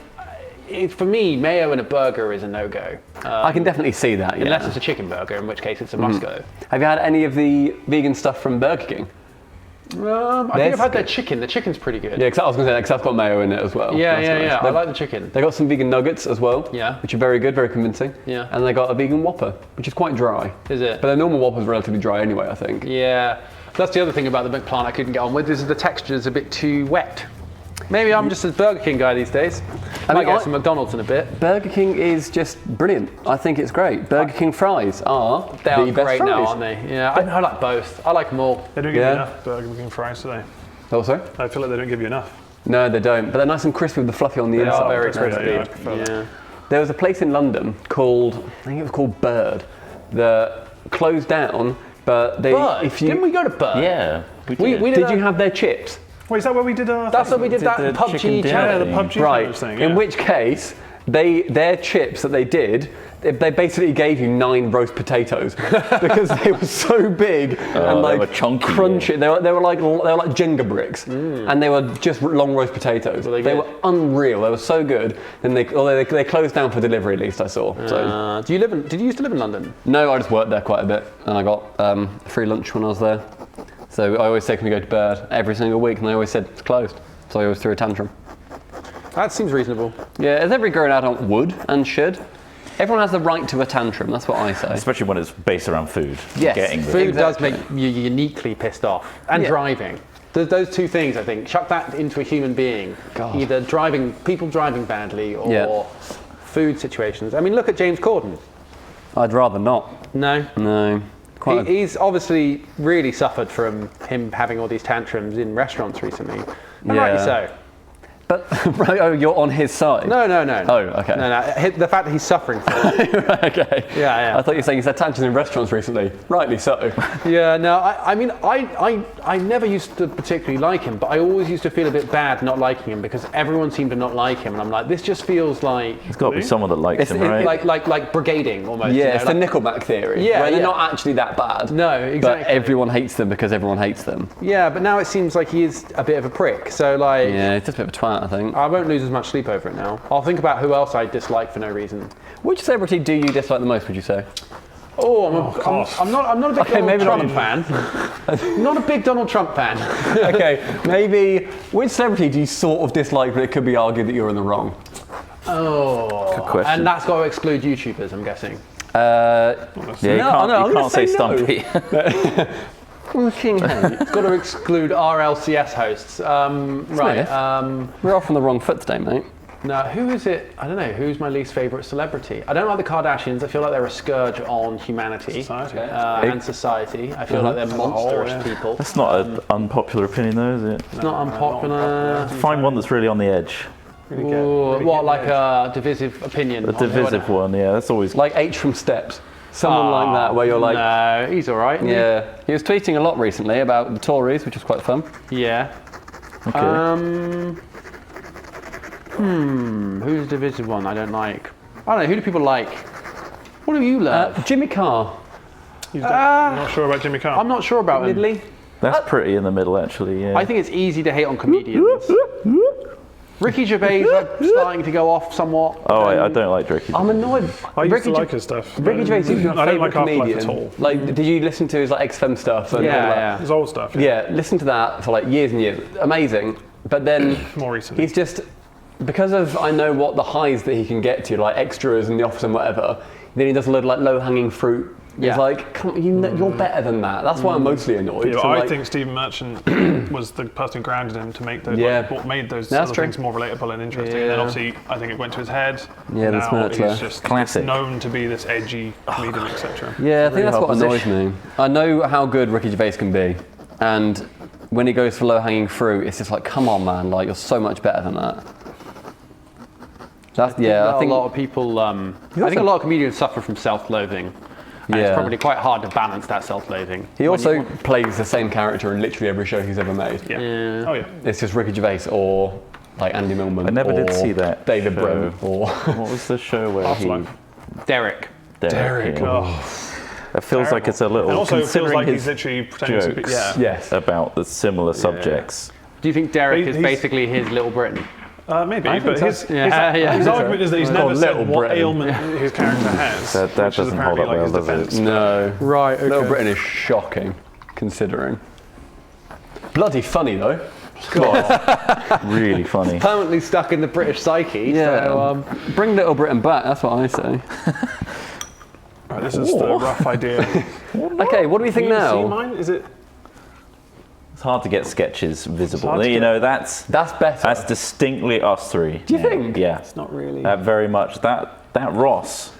for me, mayo in a burger is a no-go. I can definitely see that, yeah. Unless it's a chicken burger, in which case it's a must-go. Have you had any of the vegan stuff from Burger King? I think I've That's had their good. chicken. The chicken's pretty good. Yeah, because I was going to say that, because that's got mayo in it as well. yeah, That's yeah, nice. yeah. I They've- like the chicken. They got some vegan nuggets as well, Yeah. which are very good, very convincing. Yeah. And they got a vegan Whopper, which is quite dry. Is it? But their normal Whopper's relatively dry anyway, I think. Yeah, that's the other thing about the McPlant I couldn't get on with is the texture's a bit too wet. Maybe I'm just a Burger King guy these days. I might mean, get some McDonald's in a bit. Burger King is just brilliant. I think it's great. Burger King fries are They are the best great fries. now, aren't they? Yeah, I like both. I like them all. They don't give Yeah. you enough Burger King fries, do they? Also? I feel like they don't give you enough. No, they don't. But they're nice and crispy with the fluffy on the They inside. are very That's really crispy. good. I prefer that. Yeah. There was a place in London called, I think it was called Bird, that closed down, but they, Bird? if you, Didn't we go to Bird? Yeah, we did. We did you have their chips? Wait, is that where we did our? That's what we did Did that the PUBG chicken dinner challenge. Yeah, the PUBG Right. challenge thing. In yeah. which case, their chips that they did, they basically gave you 9 roast potatoes because they were so big and they like were chunky, crunchy. They were like Jenga bricks, and they were just long roast potatoes. they They good? were unreal. They were so good. And they closed down for delivery at least. I saw. So Did you used to live in London? no, I just worked there quite a bit, and I got free lunch when I was there. So I always take them to go to Bird every single week, and they always said it's closed. So I always threw a tantrum. That seems reasonable. Yeah, as every grown adult would and should. Everyone has the right to a tantrum, that's what I say. Especially when it's based around food. Yes. Getting the Food Exactly. does make you uniquely pissed off, and Yeah. driving. Those two things, I think, chuck that into a human being. God. Either people driving badly, or Yeah. food situations. I mean, look at James Corden. I'd rather not. No. No. Quite He's obviously really suffered from him having all these tantrums in restaurants recently. And rightly Yeah. so. But right, oh, you're on his side. No. Oh, okay. No. The fact that he's suffering from it. Okay. Yeah. I thought you were saying he's had tangents in restaurants recently. Rightly so. Yeah, no, I mean, I never used to particularly like him, but I always used to feel a bit bad not liking him because everyone seemed to not like him, and I'm like, this just feels like There's got to be someone that likes him, right? like brigading almost. Yeah, you know, it's the Nickelback theory. Yeah, where they're yeah. not actually that bad. No, exactly. But everyone hates them because everyone hates them. Yeah, but now it seems like he is a bit of a prick. So like, Yeah, it's just a bit of a twat, I think. I won't lose as much sleep over it now. I'll think about who else I dislike for no reason. Which celebrity do you dislike the most, would you say? I'm not a big Okay, Donald maybe not Trump fan. Not a big Donald Trump fan. Okay, maybe which celebrity do you sort of dislike, but it could be argued that you're in the wrong? Oh, Good question. and that's got to exclude YouTubers, I'm guessing. Yeah, you I'm can't gonna say say no. Stumpy. It's got to exclude RLCS hosts. Right. Smith. We're off on the wrong foot today, mate. Now, who is it? I don't know. Who's my least favourite celebrity? I don't like the Kardashians. I feel like they're a scourge on humanity Society. and society. I feel like they're monstrous people. That's not an unpopular opinion, though, is it? It's not unpopular. Find one that's really on the edge. Ooh, what, like a divisive opinion? A divisive one, yeah. That's always Like H from Steps. Someone like that, where you're like, no, he's all right. yeah. He was tweeting a lot recently about the Tories, which was quite fun. Yeah. okay. Who's the divisive one I don't like? I don't know. Who do people like? What do you love? Jimmy Carr. I'm not sure about Jimmy Carr. I'm not sure about him. Ridley. That's pretty in the middle, actually. Yeah. I think it's easy to hate on comedians. Ricky Gervais is starting to go off somewhat. Oh, I don't like Ricky. I'm annoyed. I used Ricky to Ge- like his stuff. Ricky Gervais is my I don't favourite like Afterlife comedian. at all. Like, did you listen to his like XFM stuff? And all that? His old stuff. Yeah, listen to that for like years and years. Amazing. But then More recently. he's just, because of I know what the highs that he can get to, like extras in the office and whatever, then he does a load of like low-hanging fruit. Yeah. It's like, come on, you're better than that. That's why I'm mostly annoyed. Yeah, So, I like, think Stephen Merchant was the person who grounded him to make those, Yeah. what made those That's other true. things more relatable and interesting. And then obviously, I think it went to his head. Yeah, the now Smirtler. he's just Classic. known to be this edgy comedian, etc. Yeah, I think that's hard what annoys position. me. I know how good Ricky Gervais can be, and when he goes for low-hanging fruit, it's just like, come on, man, like you're so much better than that. That's I think a lot of people. I think a lot of comedians suffer from self-loathing. And Yeah. it's probably quite hard to balance that self-loathing. he also plays the same character in literally every show he's ever made. Yeah. Oh yeah. It's just Ricky Gervais or like Andy Millman. I never or did see that David show. Brin or What was the show where Afterlife. Derek. Derek? Yeah. Oh, It feels like it's a little. and also it feels considering like he's his literally pretending to be. jokes Yeah. yes. about the similar subjects. Do you think Derek is He's- basically his Little Britain? Maybe, think but so. his Yeah. argument is that he's never Called said Little what Britain. ailment his character has. That which is doesn't hold apparently up like well, his does it? defense. No. Right. Okay. Little Britain is shocking, considering. Bloody funny though. Really funny. Permanently stuck in the British psyche. Yeah. So, Bring Little Britain back. That's what I say. Right, this is the rough idea. Okay, what do we think Can you see now? mine? Is it? It's hard to get sketches visible. hard to You get- know, that's That's better. distinctly us three. Do you think? Yeah. It's not really. That very much. That Ross.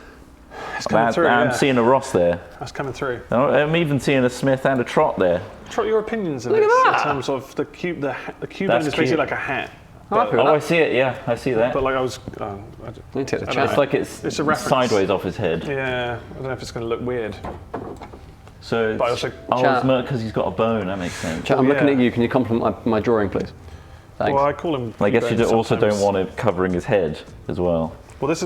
It's coming through. I'm Yeah. seeing a Ross there. That's coming through. I'm even seeing a Smith and a Trott there. Trot your opinions of Look this at in that. terms of the cube. The cube That's is basically cute. like a hat. happy with Oh, that. I see it. Yeah, I see that. But like I was. Let me take the I don't chat. It's like it's It's a reference. sideways off his head. Yeah, I don't know if it's going to look weird. So, But also- Chat. because he's got a bone. That makes sense. Chat, I'm looking yeah. at you. Can you compliment my drawing, please? Thanks. Well, I call him. I guess you Cubone also don't sometimes. want it covering his head as well. Well, this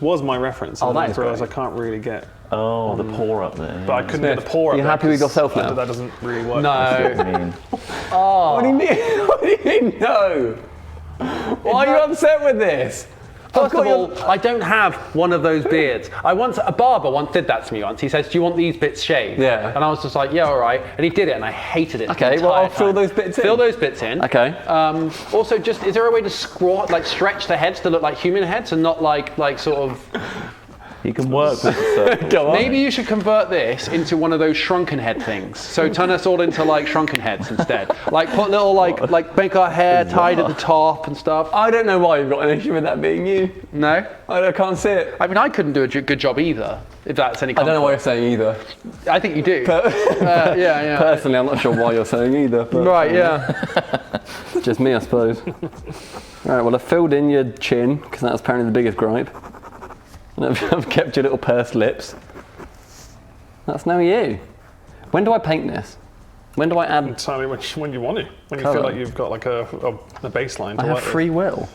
was my reference. Oh, and that I is realised I great. can't really get. Oh, the paw up there. But I couldn't get the paw up. you there happy with 'cause yourself now? That doesn't really work. I No. mean, What do you mean? What do you mean no? Why are you upset with this? First of all, I don't have one of those beards. A barber once did that to me once. He says, "Do you want these bits shaved?" Yeah. And I was just like, "Yeah, all right." And he did it, and I hated it. the Okay, well, I'll entire fill time. those bits in. Fill those bits in. Okay. Also, is there a way to squat, like stretch the heads to look like human heads and not like sort of You can work with the circle. Go on. Maybe you should convert this into one of those shrunken head things. So turn us all into like shrunken heads instead. Like put little like make our hair tied at the top and stuff. I don't know why you've got an issue with that being you. No? I can't see it. I mean, I couldn't do a good job either, if that's any I comfort. don't know why you're saying either. I think you do. Yeah. Personally, I'm not sure why you're saying either. But Right, yeah. it's just me, I suppose. Right, well, I've filled in your chin, because that's apparently the biggest gripe. And I've kept your little pursed lips. That's now you. When do I paint this? When do I add... Entirely when you want to. When you Colour. feel like you've got like a baseline to I have work free will.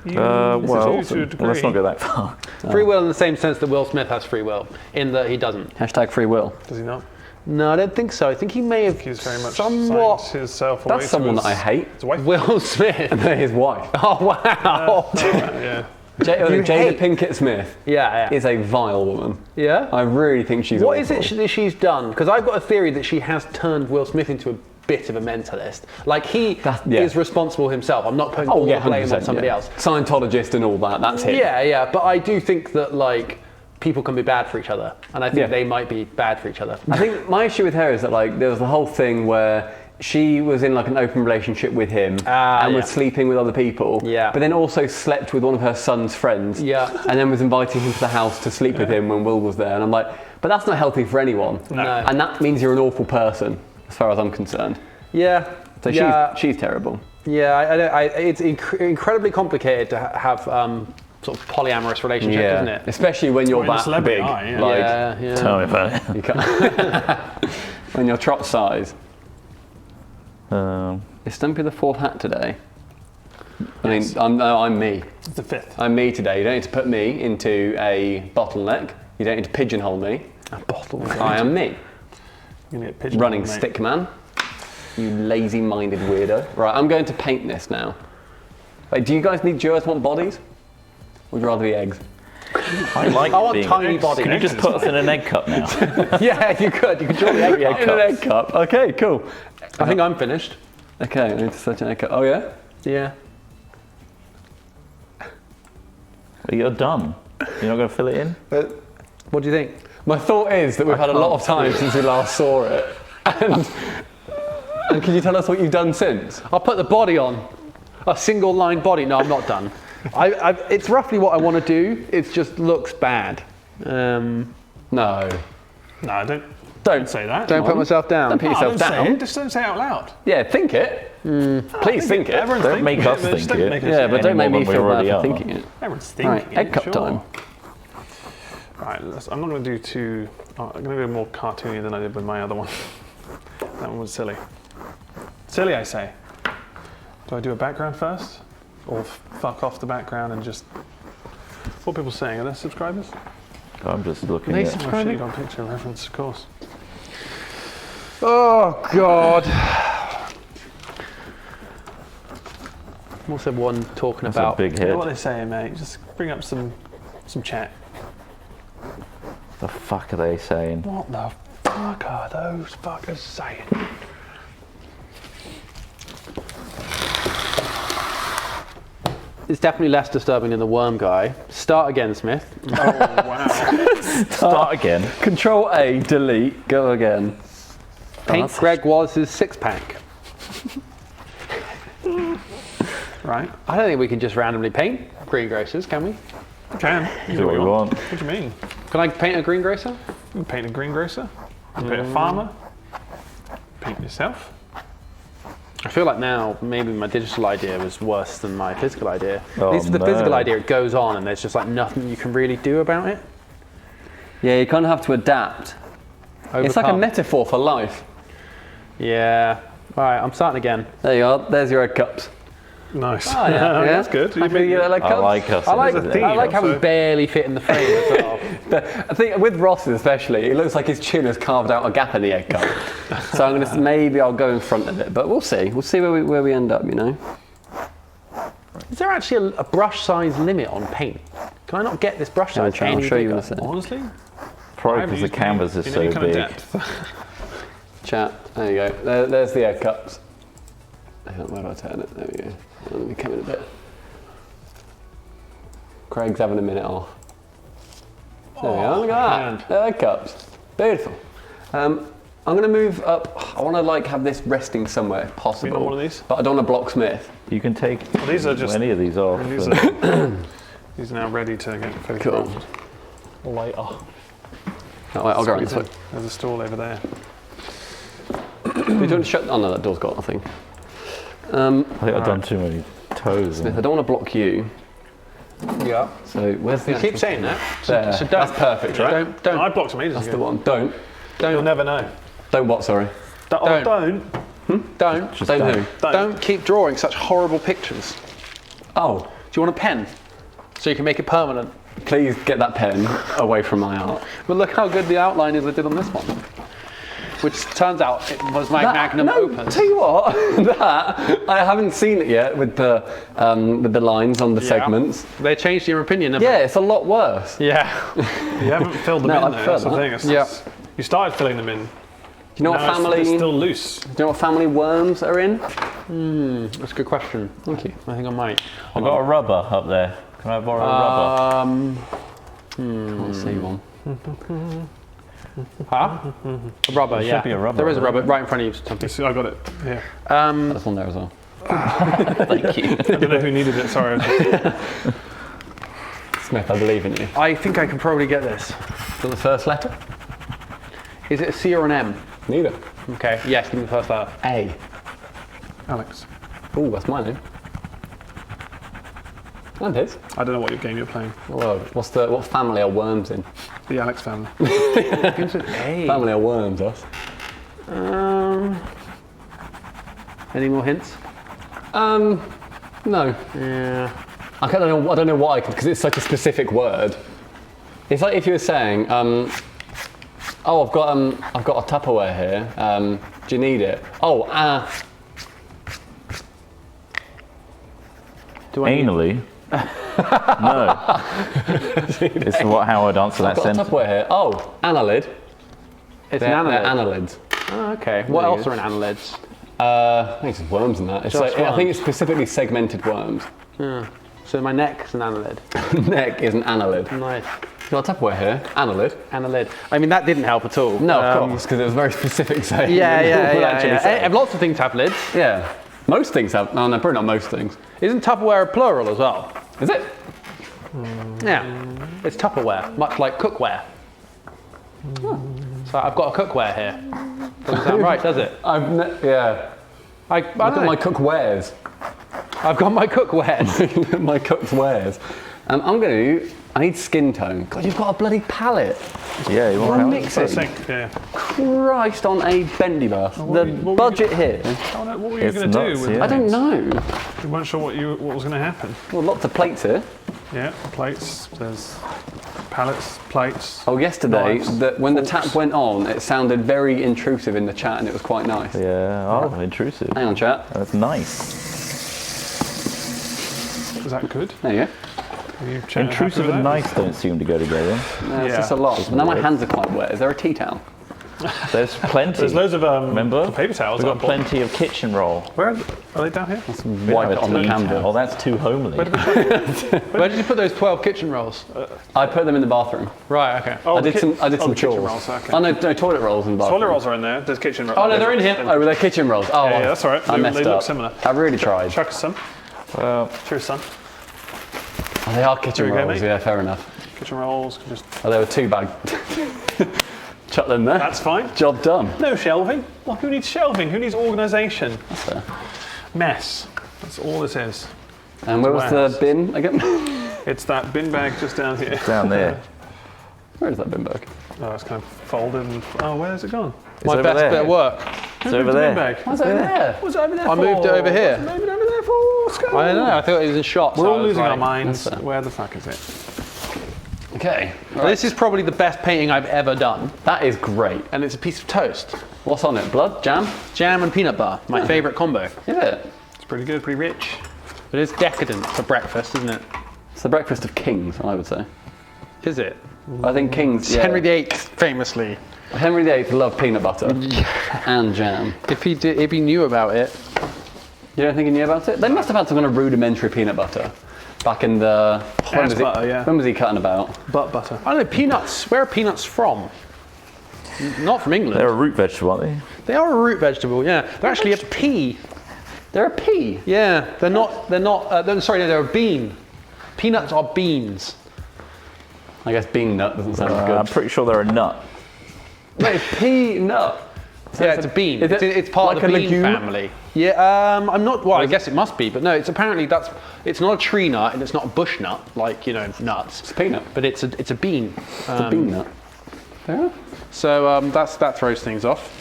with. Well, to a degree. let's not go that far. Free will in the same sense that Will Smith has free will, in that he doesn't. Hashtag free will. Does he not? No, I don't think so. I think he may have He's very much somewhat... signed himself away That's someone to that I hate. his wife. Will Smith. His wife. Oh, wow. Yeah. You Jada hate- Pinkett Smith Yeah. is a vile woman. Yeah? I really think she's What awful. is it that she's done? Because I've got a theory that she has turned Will Smith into a bit of a mentalist. Like he yeah. is responsible himself. I'm not putting all the blame on 100%, somebody yeah. else. Scientologist and all that, that's him. Yeah. But I do think that like people can be bad for each other, and I think Yeah. they might be bad for each other. I think my issue with her is that like there was the whole thing where she was in like an open relationship with him and was sleeping with other people. Yeah. But then also slept with one of her son's friends. Yeah. And then was inviting him to the house to sleep with him when Will was there. And I'm like, but that's not healthy for anyone. No. And that means you're an awful person, as far as I'm concerned. Yeah. So yeah. she's terrible. Yeah. It's incredibly complicated to have sort of polyamorous relationship, isn't it? Especially when you're When you're that celebrity, big. yeah. Like, Yeah. Tell me about it. you can't. When you're trot size. Is Stumpy the fourth hat today? I mean, I'm me. It's the fifth. I'm me today. You don't need to put me into a bottleneck. You don't need to pigeonhole me. A bottleneck. I am me. You're gonna get pigeonholed, Running mate. stick man. You lazy-minded weirdo. Right, I'm going to paint this now. Wait, do you guys want bodies? Or would you rather be eggs? I like I want being tiny eggs. bodies. Can you just put us in an egg cup now? Yeah, you could. You could draw the egg cup. In an egg cup. Okay, cool. I think I'm finished. Okay, I need to search an egg cup. Oh yeah? Yeah. Well, you're done. You're not going to fill it in? What do you think? My thought is that we've had a lot of time since we last saw it. And can you tell us what you've done since? I'll put the body on. A single line body. No, I'm not done. It's roughly what I want to do. It just looks bad. No. No, don't say that. Don't put myself down. Don't put yourself don't say down. it. Just don't say it out loud. Yeah, think it. Please think it. Everyone's Don't make thinking us it, just think don't it. make us Yeah, but don't make Anymore me than we feel bad already for are. thinking it. Everyone's thinking Right, egg it, cup sure. time. Right, I'm not going to do too... I'm going to go more cartoony than I did with my other one. That one was silly. Silly, I say. Do I do a background first? Or fuck off the background and just... What are people saying? Are there subscribers? I'm just looking They at subscribe? Oh shit, you got a picture reference, of course. Oh God. I'm also one talking That's a about. big You know head. what they say, mate? Just bring up some chat. The fuck are they saying? What the fuck are those fuckers saying? It's definitely less disturbing than the worm guy. Start again, Smith. Oh wow. Start again. Control A, delete, go again. Paint Greg Wallace's six-pack. Right. I don't think we can just randomly paint greengrocers, can we? You can. You Do what you want. What do you mean? Can I paint a greengrocer? You can paint a greengrocer. You can paint a farmer. Paint yourself. I feel like now maybe my digital idea was worse than my physical idea. Oh, At least the no. physical idea, it goes on and there's just like nothing you can really do about it. Yeah, you kind of have to adapt. It's like a Overcome. metaphor for life. Yeah. All right, I'm starting again. There you are. There's your egg cups. Nice. Oh, yeah. That's good. Happy with your egg I cups? like us. I like, There's a theme, I like how we so- barely fit in the frame as well. I think with Ross's especially, it looks like his chin has carved out a gap in the egg cup. So I'm gonna maybe I'll go in front of it, but we'll see. We'll see where we end up. You know. Is there actually a brush size limit on paint? Can I not get this brush size I'll any show you in bigger? a second. Honestly, Probably I haven't because the used canvas is in so any kind of big. depth. Chat. There you go. There's the egg cups. Hang on, where do I turn it? There we go. Let me come in a bit. Craig's having a minute off. There we are. Look at that. There are cups. Beautiful. I'm going to move up. I want to like have this resting somewhere if possible. You want one of these? But I don't want to block Smith. You can take These are just. any of these off. These but- are, these are now ready to get photographed later. Oh, wait, I'll go around this way. There's a stall over there. We don't shut. Oh no, that door's got nothing. I think I've done too many toes. Smith, I don't want to block you. Yeah. So where's the? You keep actual- saying that. There. So don't. That's perfect, right? Don't. I blocked some ages That's ago. the one. Don't. You'll never know. Don't what? Sorry. Oh, Don't. don't. Don't. Don't who? Don't keep drawing such horrible pictures. Oh, Do you want a pen? So you can make it permanent. please get that pen away from my art. But look how good the outline is I did on this one. Which turns out it was my magnum no, opus. tell you what, that I haven't seen it yet with the lines on the Yeah. segments. They changed your opinion of Yeah, it. it's a lot worse. Yeah. You haven't filled them No, in I've though. filled That's the that. thing. It's, Yeah. You started filling them in. Do you know what Now family? it's still loose. Do you know what family worms are in? That's a good question. Thank you. I think I might. I've got a rubber up there. Can I borrow a rubber? I'll see one. Huh? A rubber, yeah. be a rubber, There is a right? rubber right in front of you. Something. You see, I got it. Yeah. That's one there as well. Thank you. I don't know who needed it. Sorry. Smith, I believe in you. I think I can probably get this. For the first letter? Is it a C or an M? Neither. Okay. Yes, give me the first letter. A. Alex. Ooh, that's my name. And his. I don't know what game you're playing. Well, what family are worms in? The Alex family. Begins with A. Family are worms, us. Any more hints? No. Yeah. I don't know why, because it's such a specific word. It's like if you were saying, oh, I've got a Tupperware here. Do you need it? Oh, Do I need- Anally? No. It's how I'd answer that I've got a sentence. Tupperware here. Oh, annelid. It's They're an annelid. annelids. Oh, okay. What There you else go. are in annelids? I think it's worms in that. It's Just like, I think worms. it's specifically segmented worms. So my neck's an annelid. Neck is an annelid. Nice. Got a Tupperware here. Annelid. Annelid. I mean, that didn't help at all. No, of course, because it was very specific saying. Yeah, yeah, What yeah. actually yeah. said. And lots of things have lids. Yeah. Most things have. No, probably not most things. Isn't Tupperware a plural as well? Is it? Yeah. It's Tupperware, much like cookware. So I've got a cookware here. Doesn't sound right, does it? Yeah. I Look don't at know. my cookwares. I've got my cookware. My cook's wares. I need skin tone. God, you've got a bloody palette. Yeah, you What want a to mixing. Think, yeah. Christ on a bendy bus. what The were you budget here. Oh, no, what were you It's going to do? nuts, With yeah. I don't know. You weren't sure what was going to happen. Well, lots of plates here. Yeah, plates. There's pallets, plates. Oh, yesterday, Knives, when the forks. tap went on, it sounded very intrusive in the chat and it was quite nice. Yeah. Oh, intrusive. Hang on, chat. That's nice. Is that good? There you go. Are you chatting Intrusive happy and with that? nice don't seem to go together. No, it's Yeah. just a lot. Now my weird. hands are quite wet. Is there a tea towel? There's plenty. There's loads of Remember? paper towels. We've got I bought. plenty of kitchen roll. Where are they down here? Wipe it on the Tea canvas. towel. That's too homely. Where did you put those 12 kitchen rolls? I put them in the bathroom. Right, okay. Oh, I did some the kitchen chores. rolls. Okay. Oh no, toilet rolls in the bathroom. Toilet rolls are in there. There's kitchen rolls. Oh, no, they're in here. Oh, were they kitchen rolls? Oh, Yeah, that's all right. I They- messed they look up. similar. I really tried. Chuck us some. Well, Cheers, son. Oh, they are kitchen There you go, rolls. mate. Yeah, fair enough. Kitchen rolls. Just Oh, they were 2 bag. Chuck them there. that's fine. Job done. No shelving. Well, who needs shelving? Who needs organisation? That's fair. Mess. That's all this is. And where was warehouse. the bin again? It's that bin bag just down here. down there. Where is that bin bag? Oh, it's kind of folded. And, oh, where's it gone? My over best there. bit of work. It's over The bin there. bag. What's over there? What's it over there I for? moved it over here. What's it moved over there for? What's going I don't on? know, I thought it was in shots. We're so all I was losing like- our minds. That's fair. Where the fuck is it? Okay. Well, this is probably the best painting I've ever done. That is great. And it's a piece of toast. What's on it? Blood? Jam? Jam and peanut butter, my favourite combo. Yeah. It's pretty good, pretty rich. But it's decadent for breakfast, isn't it? It's the breakfast of kings, I would say. Is it? I think kings. Yeah. Henry VIII, famously. Henry VIII loved peanut butter and jam. If he knew about it, You don't think he knew about it? They must have had some kind of rudimentary peanut butter. Back in the Ass butter, yeah. when was he cutting about? Butt butter. I don't know, peanuts. Where are peanuts from? Not from England. They're a root vegetable, aren't they? They are a root vegetable, yeah. They're actually a pea. They're a pea. Yeah, they're not, sorry, no, they're a bean. Peanuts are beans. I guess bean nut doesn't sound I'm good. pretty sure they're a nut. Wait, pea nut. Yeah, it's a bean. Is it It's part like of the a bean legume? family. Yeah, I'm not, well, I guess it must be, but no, it's apparently it's not a tree nut and it's not a bush nut, like, nuts. It's a peanut. But it's a bean. It's a bean nut. Fair enough. So that throws things off.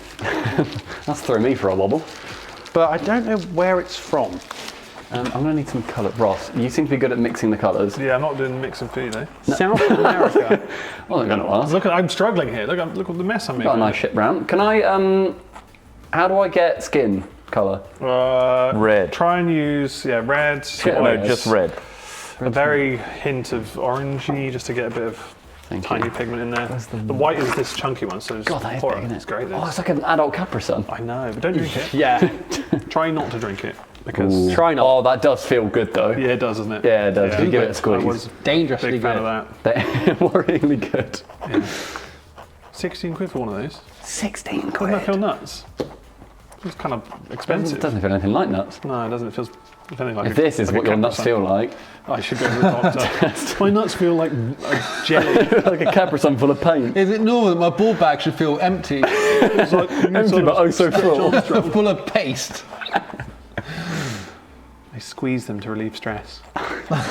That's throwing me for a wobble. But I don't know where it's from. I'm gonna need some colour. Ross, you seem to be good at mixing the colours. Yeah, I'm not doing mix and food though. South America. Well, I'm gonna ask. Look, I'm struggling here. Look at the mess I'm Got a making. nice shit brown. Can I? How do I get skin colour? Red. Try and use red, No, white, just red. a very hint of orangey just to get a bit of Thank tiny you. pigment in there. The white is this chunky one, so God, that is pour big, isn't it? It's great. Oh, it's like an adult Capri Sun. I know, but don't drink it. Yeah. Try not to drink it because Try not. Oh, that does feel good though. yeah, it does, doesn't it? Yeah, it does. You give it a I squeeze. was a Dangerously big fan good. of that. They're worryingly good. 16 quid for one of those. 16 Doesn't that feel nuts? It's kind of expensive. It doesn't feel anything like nuts. No, it doesn't. It feels if anything like If this is like a what your Capri nuts Sun. feel like, I should go to the doctor. My nuts feel like a jelly. like a Capri Sun full of paint. Is it normal that my ball bag should feel empty, It's like Empty but oh so full. full of paste? I squeeze them to relieve stress.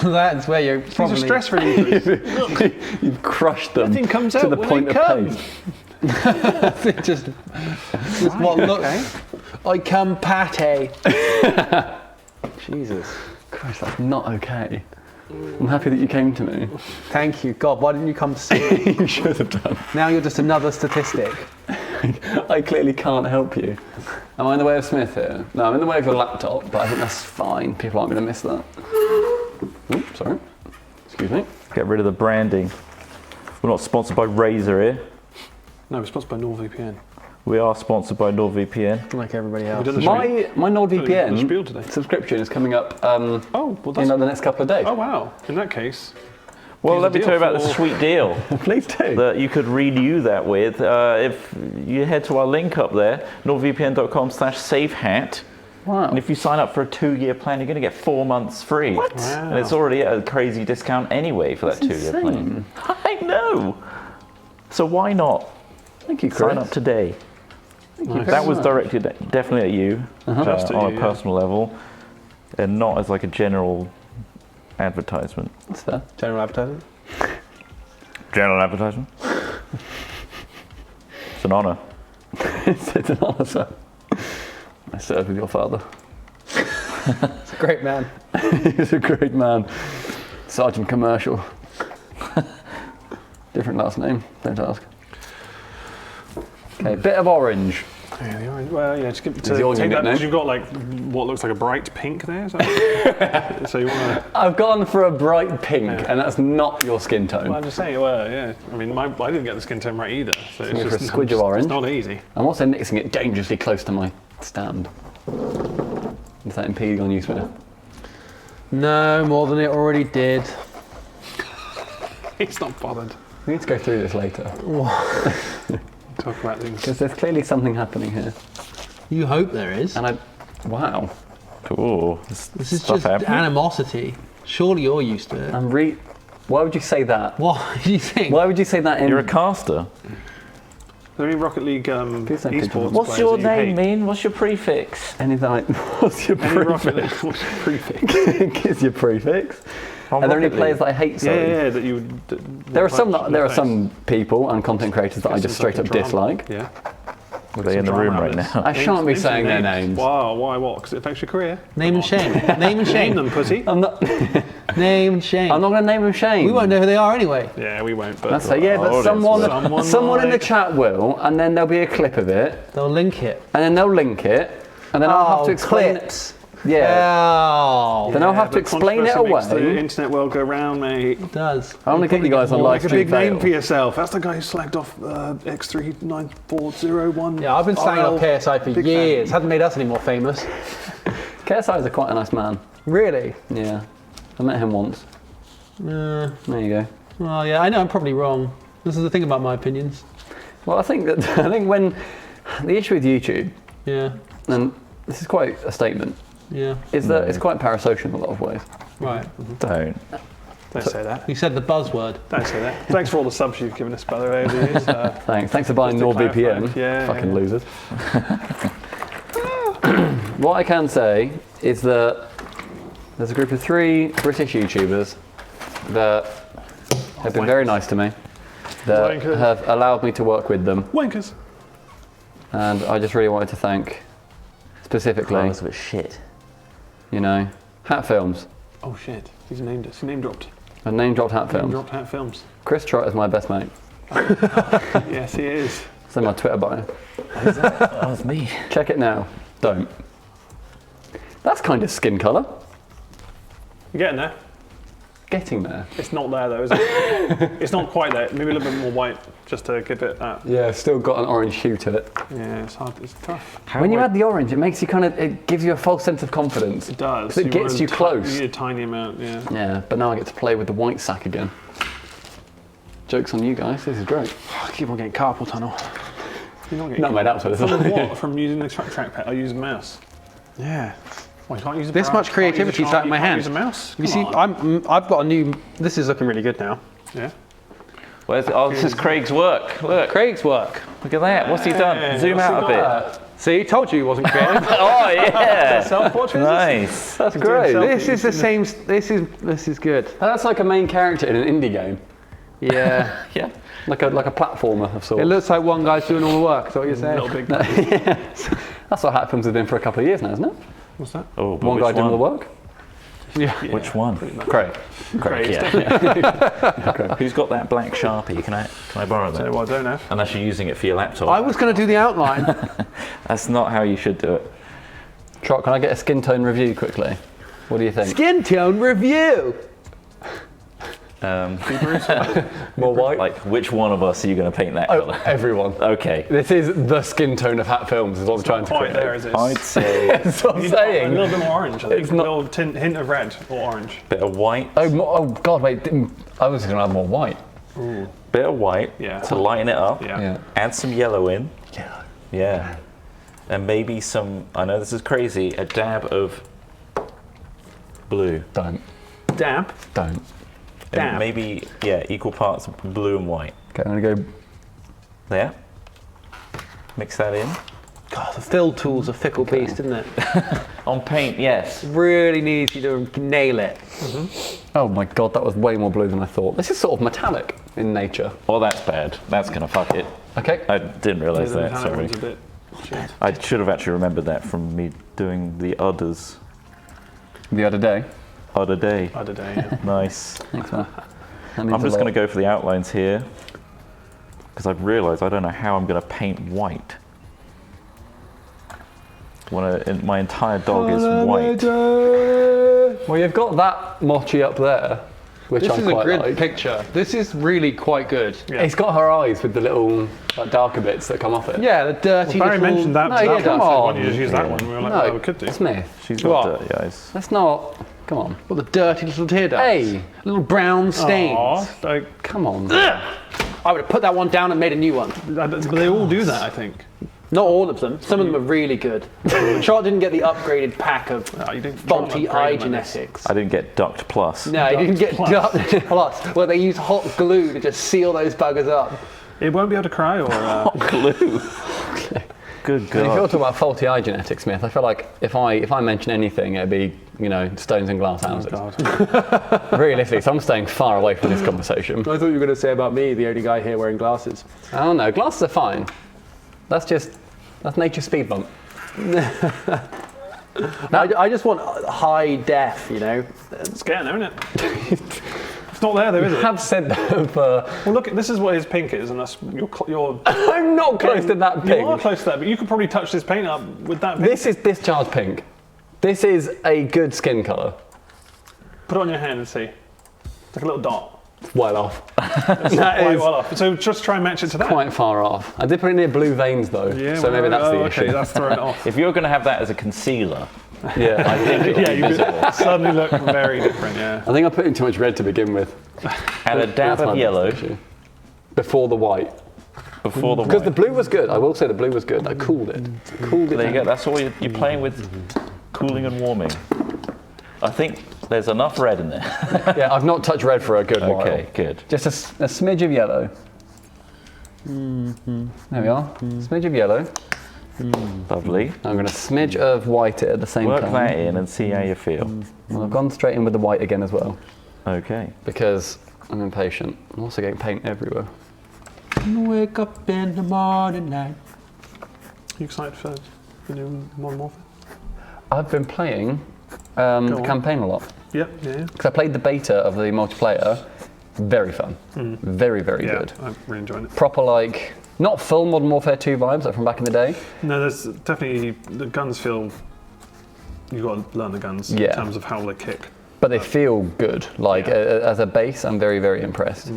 That's where you're These probably. are stress relievers. You've crushed them Nothing comes to out the when point they of come. paste. just what looks. I come pate. Jesus. Christ, that's not okay. I'm happy that you came to me. Thank you, God. Why didn't you come to see me? You should have done. Now you're just another statistic. I clearly can't help you. Am I in the way of Smith here? No, I'm in the way of your laptop, but I think that's fine. People aren't going to miss that. Oops, sorry. Excuse me. Get rid of the branding. We're not sponsored by Razer here. No, we're sponsored by NordVPN. We are sponsored by NordVPN. Like everybody We else. did the spiel. My the spiel today. NordVPN subscription is coming up Oh, well, in that's. like the next couple of days. Oh, wow. In that case, Well, Here's let the me tell you deal about the for- sweet deal Please do. that you could renew that with. If you head to our link up there, nordvpn.com/safehat, Wow. and if you sign up for a 2-year plan, you're going to get 4 months free. Wow. And it's already at a crazy discount anyway for that 2-year plan. I know. So why not Thank you, Chris. sign up today? That was directed definitely at you Just at on you, a yeah. personal level, and not as like a general advertisement. That's fair. General advertising. General advertisement. It's an honour. It's an honour, sir. I served with your father. It's a great man. He's a great man. Sergeant Commercial. Different last name, don't ask. Okay, bit of orange. yeah, the orange. Well, yeah, just give, Is your take that nickname? because you've got like what looks like a bright pink there. So, so you want to. I've gone for a bright pink, and that's not your skin tone. Well, I'm just saying. Well, yeah. I mean, I didn't get the skin tone right either. So it's Going for a just squidge of orange. It's not easy. I'm also mixing it dangerously close to my stand. Is that impeding on you, Smith? No, more than it already did. He's not bothered. We need to go through this later, Talk about things. because there's clearly something happening here. You hope there is. And wow, Ooh, This is stuff just happening. animosity. Surely you're used to it. why would you say that? What do you think? Why would you say that in... You're a caster. Are there any Rocket League Please don't pitch esports us. What's players your that you name hate? mean? What's your prefix? Anything like... What's your Any Rocket prefix? League what's your prefix? Gives your prefix. On Are there any Rocket players League? that I hate? Yeah, Sorry. yeah, that you would. There are some people and content creators that I just straight up Drama. dislike. Yeah. Are they in the room right now? I shan't be Names- saying their names. names. Wow, why? What? Because it affects your career. Name and shame. Name and Name shame. them, pussy. I'm not. Name and shame. I'm not going to name them shame. We won't know who they are anyway. Yeah, we won't. But That's it. Yeah, but Audience someone in the might. chat will, and then there'll be a clip of it, They'll link it. and then they'll link it, and then I'll have to explain clips. it. Yeah. Oh, Then I'll have to but explain it controversy makes the away. internet world go round, mate. it does. I want to get you guys on live Make a stream big name fail. for yourself. That's the guy who slagged off X39401. Yeah, I've been slagging off KSI for Big years. Hasn't made us any more famous. KSI is quite a nice man. Really? Yeah. I met him once. Uh, There you go. well, yeah, I know I'm probably wrong. This is the thing about my opinions. Well, I think when the issue with YouTube, Yeah, and this is quite a statement, yeah, is that it's quite parasocial in a lot of ways. right. Don't. Don't say that. You said the buzzword. Don't say that. Thanks for all the subs you've given us, by the way, over the years. Thanks for buying Just to NordVPN. clarify. Yeah, Fucking yeah. losers. What I can say is that there's a group of 3 British YouTubers that have been very nice to me, that Wankers. have allowed me to work with them, Wankers. and I just really wanted to thank specifically, That's a bit shit. you know, Hat Films. Oh shit, he's named us. He name dropped. I name dropped Hat Name Films. dropped Hat Films. Chris Trott is my best mate. Yes, he is. It's in my Twitter bio. That was me. Check it now. Don't. That's kind of skin colour. You're getting there. Getting there. It's not there though, is it? It's not quite there. Maybe a little bit more white, just to give it that. Yeah, still got an orange hue to it. Yeah, it's hard. It's tough. When you add the orange, it makes you it gives you a false sense of confidence. It does. 'Cause it gets want you a close. You need a tiny amount. Yeah. Yeah, but now I get to play with the white sack again. Joke's on you guys, this is great. I keep on getting carpal tunnel. You're not getting Not made up for this. From what? From using the trackpad? I use a mouse. Yeah. Well, you can't use a This brush, much can't use a creativity's Sharpie, out in my you can't hand. Use a mouse. You see, I've got a new. This is looking really good now. Yeah. Oh, this is Craig's work. Look. Craig's work. Look at that. What's he done? Zoom what's he out a got? bit. See, told you he wasn't creative. Oh, yeah. Self-portrait. Nice. That's great. selfie. This is the same. This is good. That's like a main character in an indie game. Yeah. Yeah. Like a platformer of sorts. It looks like one guy's doing all the work. Is that what you're saying? Little big. That's what Hat Films has been for a couple of years now, isn't it? What's that? Oh, but One which guy doing all the one? work. Yeah. Which one? Craig. Craig, Yeah. Who's got that black Sharpie? Can I borrow that? Well, I don't know. Unless you're using it for your laptop. I was going to do the outline. That's not how you should do it. Trot, can I get a skin tone review quickly? What do you think? Skin tone review. More white? Like, which one of us are you going to paint that Oh, colour? everyone. Okay. This is the skin tone of Hat Films, is what I'm trying to Quite create. there, is it? I'd say a That's what I'm A saying. little bit more orange. I think. It's A not- little hint of red or orange. bit of white. Oh God, wait. I was going to add more white. Bit of white Yeah. to lighten it up. Yeah. Yeah. Add some yellow in. Yellow. Yeah. And maybe some, I know this is crazy, a dab of blue. Don't. Dab. Don't. And Dab. maybe, yeah, equal parts blue and white. Okay, I'm going to go. There. Mix that in. God, the fill tool's a fickle beast, isn't it? On paint, yes. Really needs you to nail it. Oh my God, that was way more blue than I thought. This is sort of metallic in nature. Well, that's bad. That's going to fuck it. Okay. I didn't realise The that, metallic sorry. one's a bit shit. I should have actually remembered that from me doing the others. The other day. Other day. Other day. Yeah. Nice. Thanks, man. That means I'm just a lot. going to go for the outlines here because I've realised I don't know how I'm going to paint white. My entire dog is white. Well, you've got that mochi up there, which This I is a quite good like. picture. This is really quite good. Yeah. It's got her eyes with the little darker bits that come off it. Yeah, the dirty Barry little... mentioned that. No, that yeah, one, come so on. Why don't you just use that one? We were like, No, well, we could do. Smith. She's got What? dirty eyes. That's not. Come on. Well, the dirty little tear ducts. Hey. Little brown stains. Aw, like, Come on. I would have put that one down and made a new one. but they all do that, I think. Not all of them. Some of them are really good. Charlotte didn't get the upgraded pack of No, you didn't faulty eye upgrade them like this. genetics. I didn't get Duct Plus. No, he didn't get Plus. Duct Plus, where they use hot glue to just seal those buggers up. It won't be able to cry or. Glue. Good And if you're God. talking about faulty eye genetics, Smith, I feel like if I mention anything, it'd be, stones and glass houses. Realistically, so I'm staying far away from this conversation. I thought you were going to say about me, the only guy here wearing glasses. I don't know. Glasses are fine. That's nature's speed bump. I just want high def, It's getting there, isn't it? It's not there, though, is I it? have said that for. Well, look, this is what his pink is, and that's you're I'm not close to that You are pink. close to that, but you could probably touch this paint up with that pink. This is discharge pink. This is a good skin colour. Put it on your hand and see. It's like a little dot. Well off. Quite well off. So just try and match it to that. Quite far off. I did put it near blue veins though, Yeah, so maybe that's the okay, issue. that's throwing it off. If you're going to have that as a concealer, Yeah. I think it'll Yeah, be you visible. suddenly look very different. Yeah. I think I put in too much red to begin with. And a dab That's my of yellow biggest issue. Before the white. before the Because white. the blue was good. I will say the blue was good. I cooled it. Cooled it There you go. down. That's all you're playing with, cooling and warming. I think there's enough red in there. Yeah, I've not touched red for a good while. Okay, good. Just a smidge of yellow. There we are. Smidge of yellow. Lovely. I'm going to smidge of white it at the same Work time. that in and see how you feel. Well, I've gone straight in with the white again as well Okay. because I'm impatient. I'm also getting paint everywhere. Wake up in the morning light. You excited for the new Modern Warfare? I've been playing the on. campaign a lot Yep. Yeah. because I played the beta of the multiplayer. Very fun. Very, very Yeah. good. I'm really enjoying it. Proper like, not full Modern Warfare 2 vibes like from back in the day. No, there's definitely the guns feel. You got to learn the guns Yeah. in terms of how they kick. But they feel good. Like as a base, I'm very, very impressed.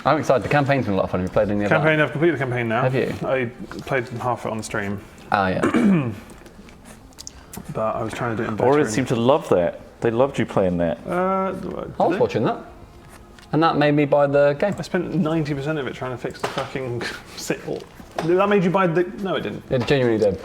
I'm excited. The campaign's been a lot of fun. Have you played any of that? Campaign. I've completed the campaign now. Have you? I played half it on stream, Ah, yeah. but I was trying to do it in better. Audience seem to love that. They loved you playing that. I was watching that. And that made me buy the game. I spent 90% of it trying to fix the fucking signal. That made you buy the? No, it didn't. It genuinely did.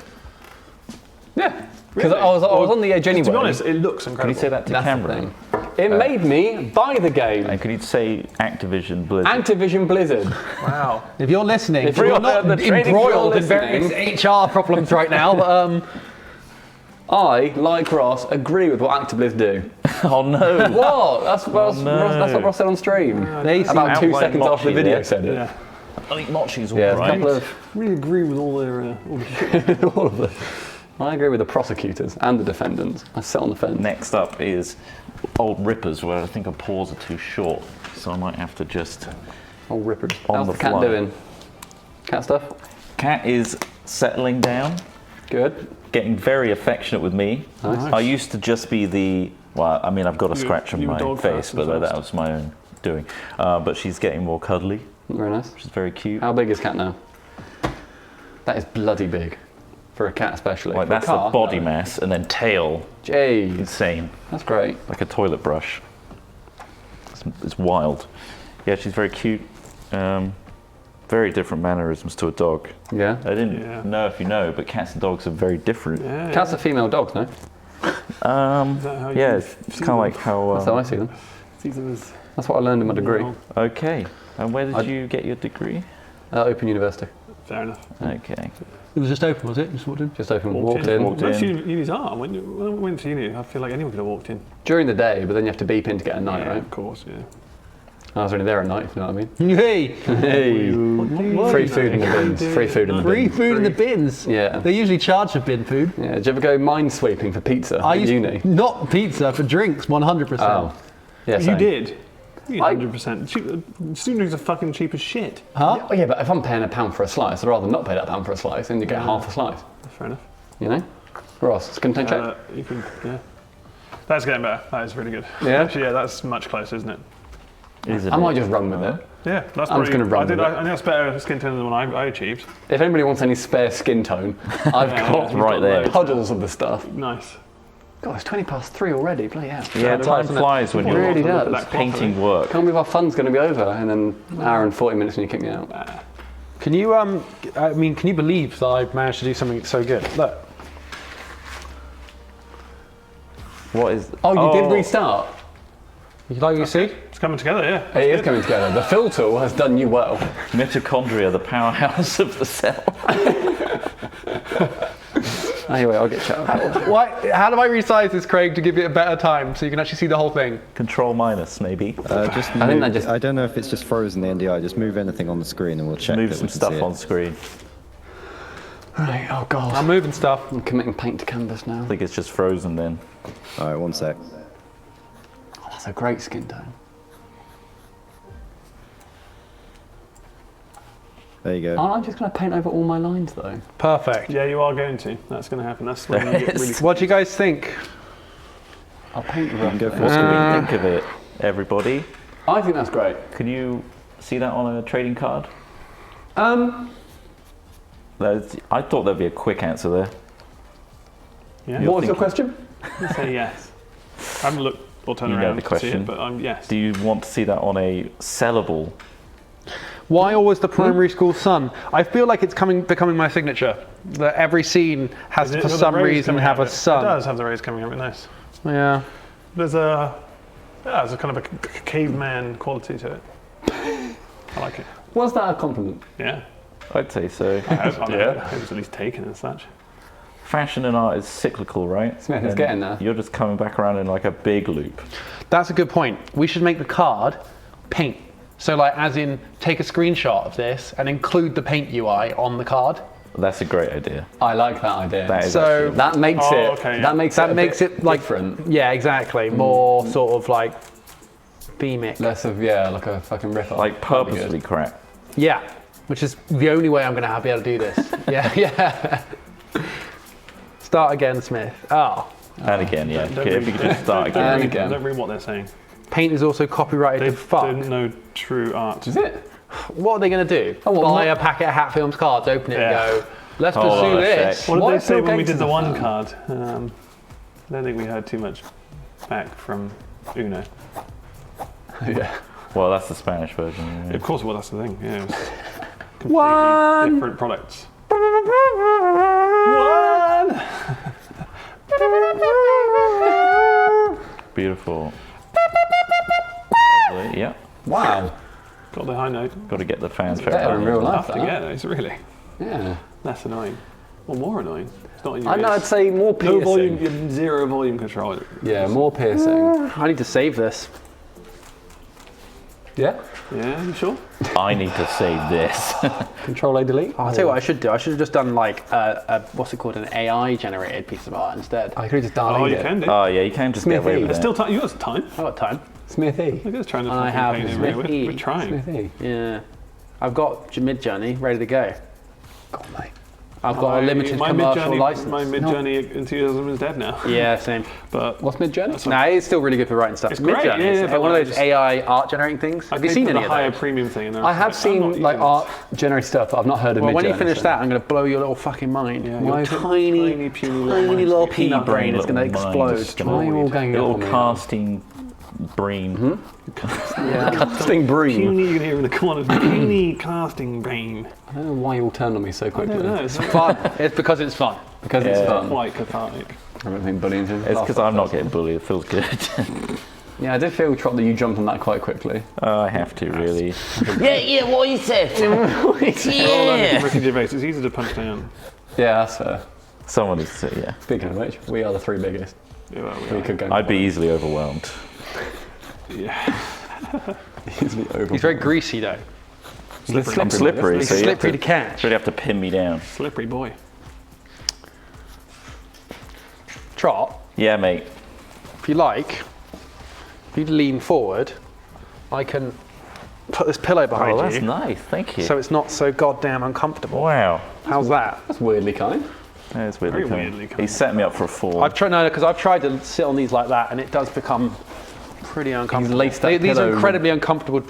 Yeah. Because Really? I was on the edge anyway. To be honest, it looks Can incredible. you say that to That's the camera? thing. It made me buy the game. And can you say Activision Blizzard? Activision Blizzard. Wow. If you're listening, If you're you're not the trading embroiled in floor various listening. HR problems right now, but I, like Ross, agree with what Actibliz do. Oh no. What? That's what Ross said on stream. they seem About 2 Outline seconds after the Mochi video there. said it. Yeah. I think Mochi's all Yeah, there's a right. couple of Really agree with all their. all of them. I agree with the prosecutors and the defendants. I sit on the fence. Next up is Old Rippers, where I think our paws are too short, so I might have to just. Oh, rippers. On How's the the cat fly. doing? Cat stuff? Cat is settling down, Good. getting very affectionate with me. Nice. I used to just be the. Well, I mean, I've got a scratch on you were my dog face, first but and that first. was my own doing. But she's getting more cuddly, Very nice. which is very cute. How big is cat now? That is bloody big. For a cat especially. Like For a that's car, the body no. mass, and then tail, Jeez. insane, That's great. like a toilet brush. It's wild. Yeah, she's very cute. Very different mannerisms to a dog. Yeah. I didn't Yeah. know if you know, but cats and dogs are very different. Yeah. Cats are female dogs, no? Is that how Yeah, you it's kind of like how. That's how I see them. see them as? That's what I learned in my degree. Okay. And where did you get your degree? Open University. Fair enough. Okay. it was just open, was it? Just walked in. Just open, Walked walked in. in. Walked Most in. unis are. When I went to uni, I feel like anyone could have walked in. During the day, but then you have to beep in to get a night, Yeah, right? of course, yeah. I was only there at night, if you know what I mean. Hey, Hey. Free food in the bins. Free food in the free bins. food in the bins. Yeah. They usually charge for bin food. Yeah. Did you ever go mine sweeping for pizza I at used uni? not pizza for drinks, 100%. Oh. Yeah, You same. did. You I- 100%. Student drinks are fucking cheap as shit. Huh? Oh, yeah, but if I'm paying £1 for a slice, I'd rather not pay that £1 for a slice and you get half a slice. Fair enough. You know? Ross, contain check. You can, yeah. That's getting better. That is really good. Yeah? Actually, yeah, that's much closer, isn't it? Isn't I might it? just run with it. Yeah, that's I'm just probably. gonna run I, did, with it. I think that's better skin tone than the one I achieved. If anybody wants any spare skin tone, I've got right there. puddles of the stuff. Nice. God, it's 3:20 already. Bloody hell. Yeah, time flies when It you're really does. That painting work. Can't believe our fun's going to be over in an hour and 40 minutes when you kick me out. Can you, I mean, can you believe that I've managed to do something so good? Look, What is? Oh, you did restart? you like what you see? It's coming together, yeah. It is coming together. The fill tool has done you well. Mitochondria, the powerhouse of the cell. Anyway, I'll get chat. Why, how do I resize this, Craig, to give it a better time so you can actually see the whole thing? Control minus, maybe. Just I think move- that just- I don't know if it's just frozen the NDI. Just move anything on the screen and we'll check. Move that some we can stuff see on it. screen. Right, oh God. I'm moving stuff. I'm committing paint to canvas now. I think it's just frozen then. All right, 1 sec. Oh, that's a great skin tone. There you go. Aren't I just going to paint over all my lines though? Perfect. Yeah, you are going to. That's going to happen. That's when you get really. What do you guys think? I'll paint rough. Go for What it. do we think of it, everybody? I think that's great. Can you see that on a trading card? Um, I thought there'd be a quick answer there. Yeah. You're What was your thinking- question? Say yes. I haven't looked or turned You know around the to see question. it, but yes. Do you want to see that on a sellable? Why always the primary school sun? I feel like it's becoming my signature. That every scene has Is it for got the some rays reason coming have out a of it? sun. It does have the rays coming out. Nice. Yeah. There's a kind of a caveman quality to it. I like it. Was that a compliment? Yeah. I'd say so. I hope it was at least taken as such. Fashion and art is cyclical, right? Smith, it's And getting there. You're just coming back around in like a big loop. That's a good point. We should make the card paint. So like as in take a screenshot of this and include the paint UI on the card. That's a great idea. I like that idea. That is So- actually- that makes Oh, it. okay, yeah. That makes That it. a makes bit it like different. Yeah, exactly. More sort of like themic. Less of like a fucking rip off. like purposely crap. Yeah. Which is the only way I'm gonna be able to do this. Yeah, yeah. Start again, Smith. Oh. And again, yeah. Don't Okay, if you could just start again. And read, again. Don't read what they're saying. Paint is also copyrighted They to fuck. don't know true art. Is it? What are they going to do? Oh, well, Buy what- a packet of Hat Films cards, open it Yeah. and go, let's Hold pursue on a this. sec. What did Why they are say Bill when we Gates did the a one fan? card? I don't think we heard too much back from Uno. Yeah. Well, that's the Spanish version. yeah. Of course, well, that's the thing. Yeah, it was completely One. different products. Beautiful. Lovely, yeah. Wow. Got the high note. Got to get the fanfare. better in on. real life. Tough to get. It's really Yeah. less annoying. Or more annoying. It's not in your I know. ears. I'd say more No piercing. volume, you have zero volume control. Yeah, more piercing. I need to save this. Yeah. Yeah, you sure? I need to save this. Control A delete. I'll tell you what I should do. I should have just done like what's it called, an AI generated piece of art instead. I could just Oh, delete you it. can do. Oh yeah, you can just get away Smithy. with There's it. still time. You got some time. I've got time. Smithy. Look at us trying to I fucking have paint it. Smithy. We're trying. Smithy. Yeah. I've got Mid Journey ready to go. God, mate. I've got a limited commercial license. My Midjourney enthusiasm is dead now. Yeah, same. But What's mid-journey? No, it's still really good for writing stuff. It's great, Midjourney yeah, is yeah, but one of like those just- AI art generating things. Have you paid seen for any the of higher those? premium thing? And I have seen like art generated stuff, but I've not heard of Well, when you Midjourney, finish so- that, I'm going to blow your little fucking mind. Yeah, Your your tiny, puny tiny little peanut brain brain is going to little mind explode. just Why are you all going Little up on me? casting brain. Yeah. Casting broom. puny, you can hear in the corner, puny casting brain. I don't know why you all turned on me so I quickly. don't know. It's Fun. It's because it's fun. Because it's Yeah. fun. quite cathartic. I don't think bullying's in. It's because I'm not getting bullied. It feels good. Yeah, I did feel, Trot, that you jumped on that quite quickly. I have to really. Yeah, what you said. Yeah. Ricky Gervais, it's easy to punch down. Yeah, that's fair. Someone needs to. Yeah. Speaking of which, we are the three biggest. Yeah, well, We could go. I'd be easily overwhelmed. yeah. easily over. He's very greasy though. I'm slippery, He's so you have slippery to to catch. really have to pin me down. Slippery boy. Trot, Yeah, mate. if you like, if you lean forward, I can put this pillow behind Oh, that's you, nice. Thank you. so it's not so goddamn uncomfortable. Wow. How's that? That's weirdly kind. That's weirdly Very cool. weirdly cool. He's setting me up for a fall. I've tried because I've tried to sit on these like that, and it does become pretty uncomfortable. laced that These are pillow- incredibly uncomfortable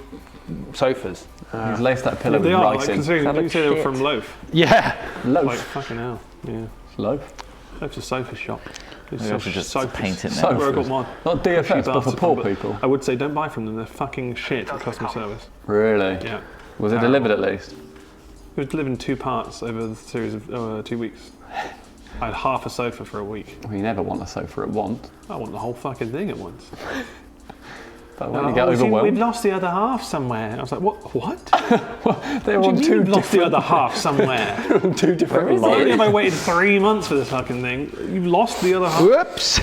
sofas. He's laced that pillow They with are, like, writing. considering Sound you like say they were shit. from Loaf. Yeah. Like, Loaf. fucking hell. Yeah. Loaf. Loaf's a sofa shop. It's Maybe I should just sofas. paint it now. Sofas. Where I got my Not DFS, but for bastards poor from, people. I would say don't buy from them. They're fucking shit at customer service. Really? Yeah. Was it delivered at least? It was delivered in 2 parts over the series of 2 weeks. I had half a sofa for a week. Well, you never want a sofa at once. I want the whole fucking thing at once. But when you get we've overwhelmed, lost the other half somewhere. I was like, what? What? they're What on do you two mean we've lost the different, other half somewhere? on two different Not only lines. have I waited 3 months for this fucking thing, you've lost the other half. Whoops.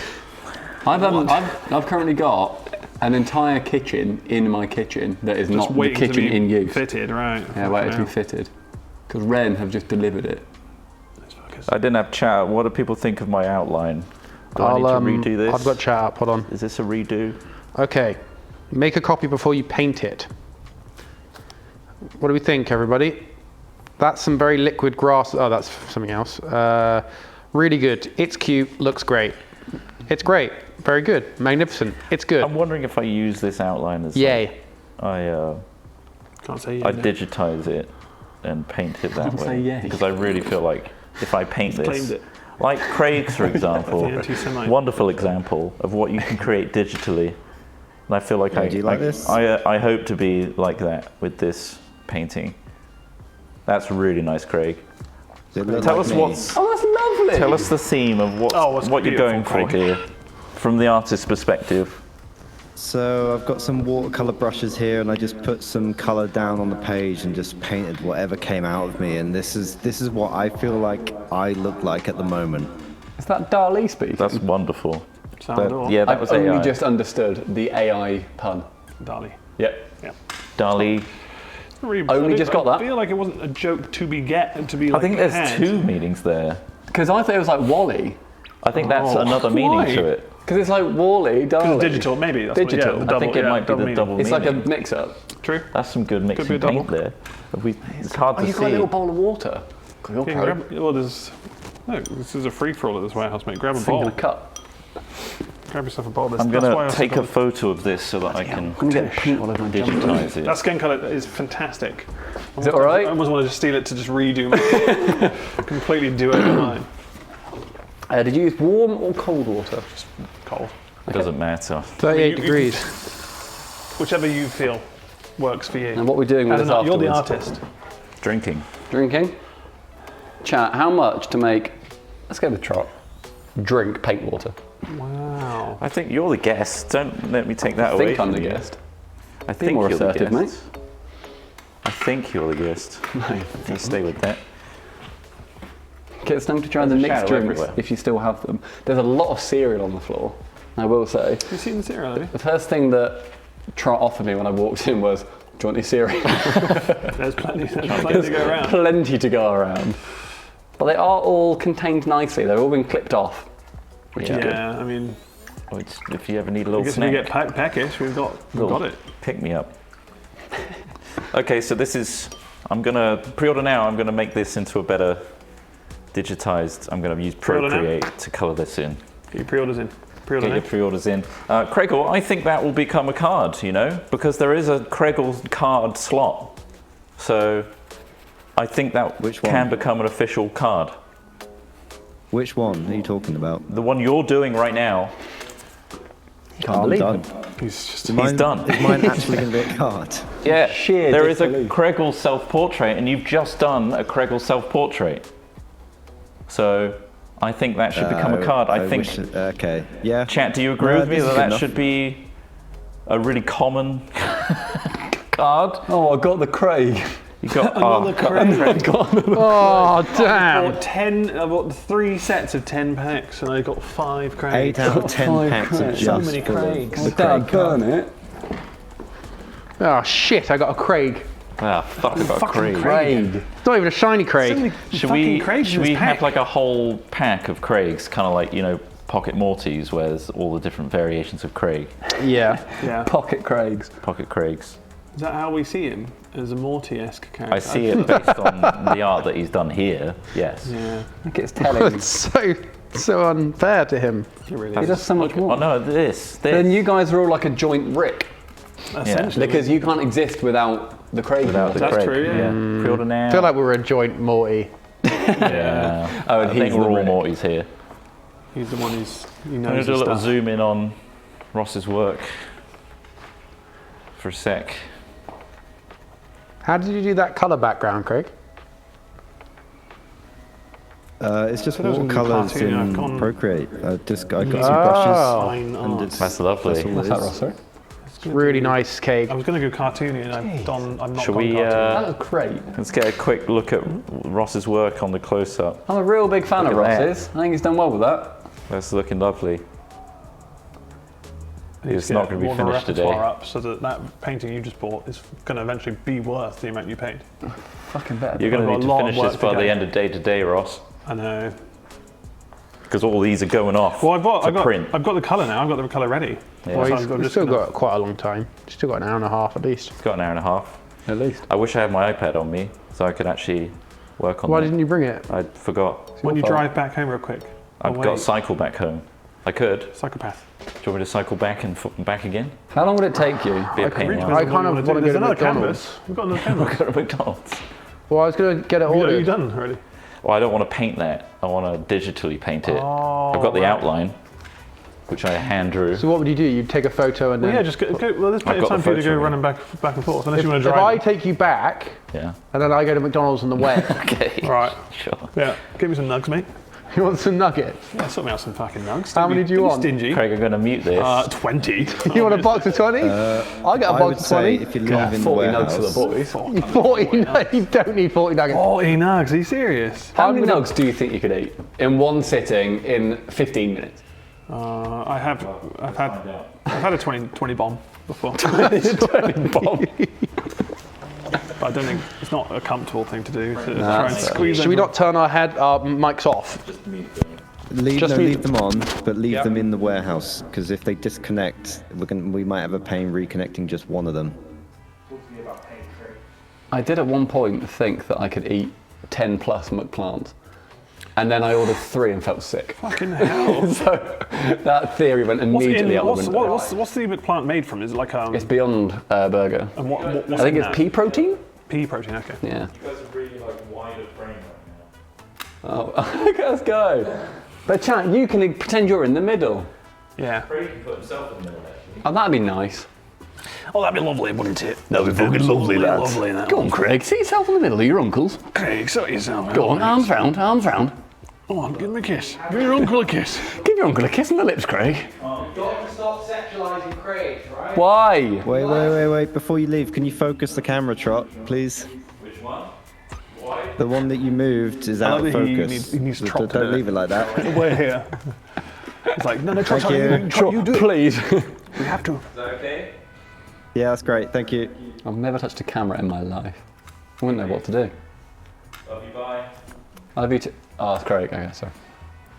I've currently got an entire kitchen in my kitchen that is Just not the waiting to kitchen be in use. fitted, right? Yeah, waiting to be Fucking fitted. Because Ren have just delivered it. hell. Those fuckers. I didn't have chat. What do people think of my outline? Do I need to redo this? I've got chat up. Hold on. Is this a redo? Okay. Make a copy before you paint it. What do we think, everybody? That's some very liquid grass. Oh, that's something else. Really good. It's cute. Looks great. It's great. Very good. Magnificent. It's good. I'm wondering if I use this outline as Yay. I Can't say I yeah. digitize it and paint it that Say way yay. because I really feel like if I paint this, Claimed it. Like Craig's, for example. The anti-Semite. Wonderful example of what you can create digitally. And I feel like do you like this? I hope to be like that with this painting. That's really nice, Craig. Does it look Tell like us me? what's. Oh, that's lovely. Tell us the theme of what's what you're beautiful, going for Craig. here, from the artist's perspective. So I've got some watercolor brushes here, and I just put some color down on the page and just painted whatever came out of me. And this is what I feel like I look like at the moment. Is that Dali speaking? That's wonderful. Salvador. Yeah, that I've was only AI. just understood the AI pun. Dali. Yep. Yeah. Dali. Really, Only just got that. I feel like it wasn't a joke to be like I think there's had. two meanings there. Because I thought it was like Wally. I think that's Oh, another why? meaning to it. Because it's like Wally, Dali. Digital, maybe. That's Digital. What, yeah, I think it yeah, might be the meaning. double It's like a meaning. mix-up. True. That's some good be a mixing double. paint there. It's hard Oh, to you've got a little see. bowl of water. You're Yeah, pro. well, there's. No, this is a free for all at this warehouse, mate. Grab a Thinking bowl. of cup. Grab yourself a bowl. I'm That's why I gonna also take a got- photo of this so that I can I'm going to get paint all over my jumper. digitize it. That skin colour is fantastic. Is it all right? I almost want to just steal it to just redo my. completely do it mine. Did you use warm or cold water? Cold. It doesn't matter. 38 You- degrees. Whichever you feel works for you. And what we're doing with As this an, you're the afterwards? artist. Drinking. Drinking. Chat, how much to make, let's go with trot, drink paint water? Wow. I think you're the guest. Don't let me take that I away think I'm from the you. guest. I think more you're the assertive, guest. I think you're the guest. You stay with that. Get time to try the There's a mixed shadow drinks everywhere. if you still have them. There's a lot of cereal on the floor, I will say. Have you seen the cereal, have you? The first thing that Trot offered me when I walked in was, do you want any cereal? There's plenty to go around. Plenty to go around. But they are all contained nicely. They've all been clipped off, which is good. Yeah, I mean, Oh, if you ever need a I little guess if snack, we get peckish, we've got it. pick me up. Okay, so this is. I'm gonna pre-order now. I'm gonna make this into a better digitized. I'm gonna use Pre-order now? Procreate to color this in. Get your pre-orders in. Pre-order Get your now. pre-orders in. Craigle, I think that will become a card, you know, because there is a Craigle card slot. So I think that Which one? can become an official card. Which one are you talking about? The one you're doing right now, Can't I'm believe done. it. He's just. he's done. Is mine actually going to be a card? Yeah, Sheer there is a disbelief. Craigle self-portrait, and you've just done a Craigle self-portrait. So I think that should become a card. I think. wish- okay. Yeah. Chat, do you agree No, with me this is that good that enough. should be a really common card? Oh, I got the Craig. You got Another Craig. Oh, damn. I bought 3 sets of 10 packs, and I got 5 Craigs. 8 out of 10 5 packs of Craigs. just So many full of Craigs. the Dad, Craig card. burn it. Oh, shit, I got a Craig. Ah, fuck about Craig. Craig. It's not even a shiny Craig. Should we have like a whole pack of Craigs, kind of like, you know, Pocket Mortys, where there's all the different variations of Craig, Yeah. Yeah. Pocket Craigs. Pocket Craigs. Is that how we see him? As a Morty-esque character? I see it based on the art that he's done here. Yes. Yeah, I think it's telling. It's so unfair to him. it really He is. does so much Oh more. no, this. Then you guys are all like a joint Rick, Essentially. because you can't exist without the Craig. Without the That's Craig. true, yeah. Pre-order now. I feel like we were a joint Morty. Yeah. Oh, and I think he's we're the all Rick. Mortys here. He's the one he I'm going to knows do a his little stuff. zoom in on Ross's work for a sec. How did you do that colour background, Craig? It's just Those are new watercolors cartoon, I've in gone- Procreate. I got some brushes. Fine And art. it's, That's lovely. that's all What's it that, is. Ross? Sorry? Really nice cake. I was going to go cartoony, and I'm not Shall gone we, cartoony. That was great. Let's get a quick look at Ross's work on the close-up. I'm a real big fan of Look at that. Ross's. I think he's done well with that. That's looking lovely. I need it's to not get gonna be more of a finished today. repertoire up so that painting you just bought is going to eventually be worth the amount you paid. Fucking better. You're going I've to got need a to lot of finish work this to by go. the end of day to day, Ross, I know. because all these are going off Well, to print. I've got the colour now. I've got the colour ready. Yeah. Well, So you've I'm just still gonna- got quite a long time. Still got an hour and a half at least. It's got an hour and a half. At least. I wish I had my iPad on me so I could actually work on Why that. didn't you bring it? I forgot. When you fault. drive back home real quick. I've Oh, got to wait. cycle back home. I could. Psychopath. Do you want me to cycle back and back again? How long would it take you? Be a pain in the I ass. kind of want to go There's to another McDonald's. canvas. We've got another canvas. Go to McDonald's. Well, I was going to get it Are you ordered. done already? Well, I don't want to paint that. I want to digitally paint it. I've got the outline, which I hand drew. So what would you do? You'd take a photo and then. Well, yeah, just go. Well, there's plenty I've of got time the for you to photo, go yeah. running back and forth, unless you want If to I drive. take you back Yeah. and then I go to McDonald's on the way, Okay. Right. Sure. Yeah, give me some nugs, mate. you want some nuggets? Yeah, sort me out some fucking nugs. How many do you want? Stingy. Craig, I'm going to mute this. 20. You want a box of 20? I got a I would box of say 20. if you live in the 40 nugs for the warehouse, boys. 40. No, you don't need 40 nuggets. 40 nugs, are you serious? How many nugs do you think you could eat in one sitting in 15 minutes? I've had a 20 bomb before. Bomb. But I don't think it's not a comfortable thing to do to try and squeeze. Should we over. not turn our mics off? leave, Just no, mute leave them on, but leave them in the warehouse, because if they disconnect, we might have a pain reconnecting just one of them. I did at one point think that I could eat 10 plus McPlants. And then I ordered 3 and felt sick. Fucking hell. So that theory went immediately out the window. What's the McPlant made from? Is it like It's Beyond Burger. and what's I think in it's that? pea protein? Pea protein. Okay. Yeah. You guys are really wide of brain right now. Oh, let's go. But chat, you can pretend you're in the middle. Yeah. Craig can put himself in the middle, actually. Oh, that'd be nice. Oh, that'd be lovely, wouldn't it? That'd be fucking lovely, lads. Lovely, that. Go on, Craig. Sit yourself in the middle of your uncles. Craig, sort yourself. Go on, arms round, arms round. Oh, I'm giving him a kiss. Give your uncle a kiss. Give your uncle a kiss on the lips, Craig. Got to stop sexualising Craig, right? Why? Wait, before you leave, can you focus the camera, Trot, please? Which one? The one that you moved is I out like of that he focus. needs Trot to Don't do leave it like that. We're here. It's like, no, Trot, Thank you. Trot, you do it. Please. We have to. Is that okay? Yeah, that's great, thank you. I've never touched a camera in my life. I wouldn't know what to do. Love you, bye. I love you too. Oh, that's Craig. Okay, sorry.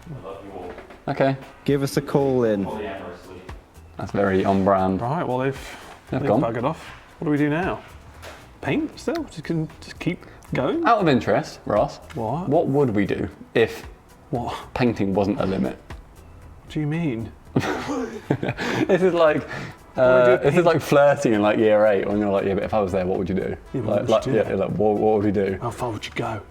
I love you all. Okay, Give us a call in. Polyamorously. that's very on brand. Right, well, they've gone. buggered off. What do we do now? Paint still? Just keep going? Out of interest, Ross, What? what would we do if What painting wasn't a limit? do you mean? This is like do with this is like flirting in like year 8 when you're like, yeah, but if I was there, what would you do? Yeah, what would you do? Yeah, like what would we do? How far would you go?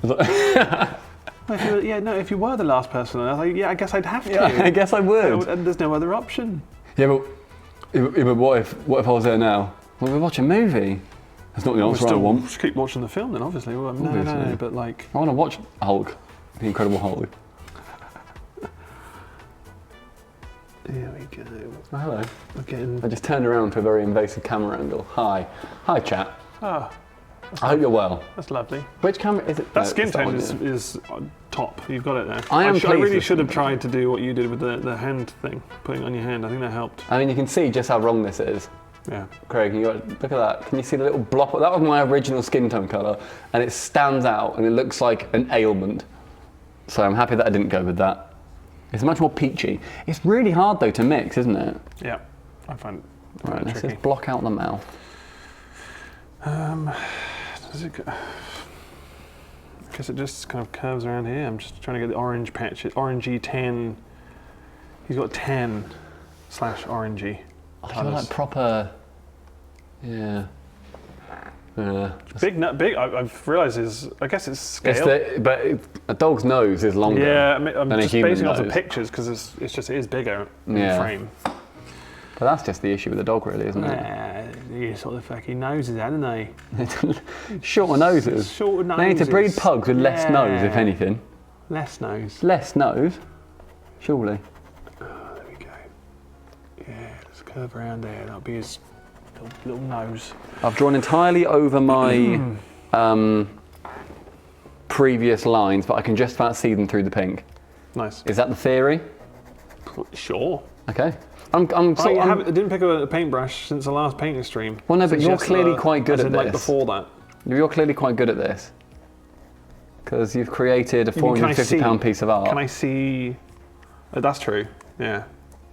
Well, if you were the last person, I was like, yeah, I guess I'd have to. Yeah, I guess I would. And there's no other option. Yeah, but what if I was there now? Well, we watch a movie. That's not the We'll answer I still want. just keep watching the film then, obviously. Well, no, Obviously. but like, I want to watch Hulk, the Incredible Hulk. here we go. Oh, hello. We're getting. I just turned around to a very invasive camera angle. Hi, chat. Ah, I hope you're well. that's lovely. Which camera is it? That No, skin it's tone one, is, yeah. is top. You've got it there. I am I pleased really with should have skin tried to do what you did with the hand thing, putting it on your hand. I think that helped. I mean, you can see just how wrong this is. Yeah. Craig, look at that. Can you see the little blop? That was my original skin tone colour, and it stands out, and it looks like an ailment. So I'm happy that I didn't go with that. It's much more peachy. It's really hard though to mix, isn't it? Yeah. I find it Right, let's tricky. just block out the mouth. Does it go? I guess it just kind of curves around here. I'm just trying to get the orange patch. Orangey 10. He's got 10/orangey. I feel like proper. Yeah. Yeah. Big. I've realised is. I guess it's scale. A dog's nose is longer. Yeah, I mean, I'm than a just human basing off the nose. pictures because it is bigger in Yeah. the frame. But that's just the issue with the dog, really, isn't it? Yeah, sort of fucking noses, hadn't they? Shorter noses. Shorter They need to breed noses. pugs with less nose, if Yeah. anything. Less nose. Less nose, surely. There we go. Yeah, let's curve around there. That'll be his little nose. I've drawn entirely over my previous lines, but I can just about see them through the pink. Nice. Is that the theory? Sure. Okay. I didn't pick up a paintbrush since the last painting stream. Well, no, but Since you're yesterday, clearly quite good as at in, like this. before that. You're clearly quite good at this. Because you've created a You mean, can I £450 see- piece of art. Can I see? That's true. Yeah.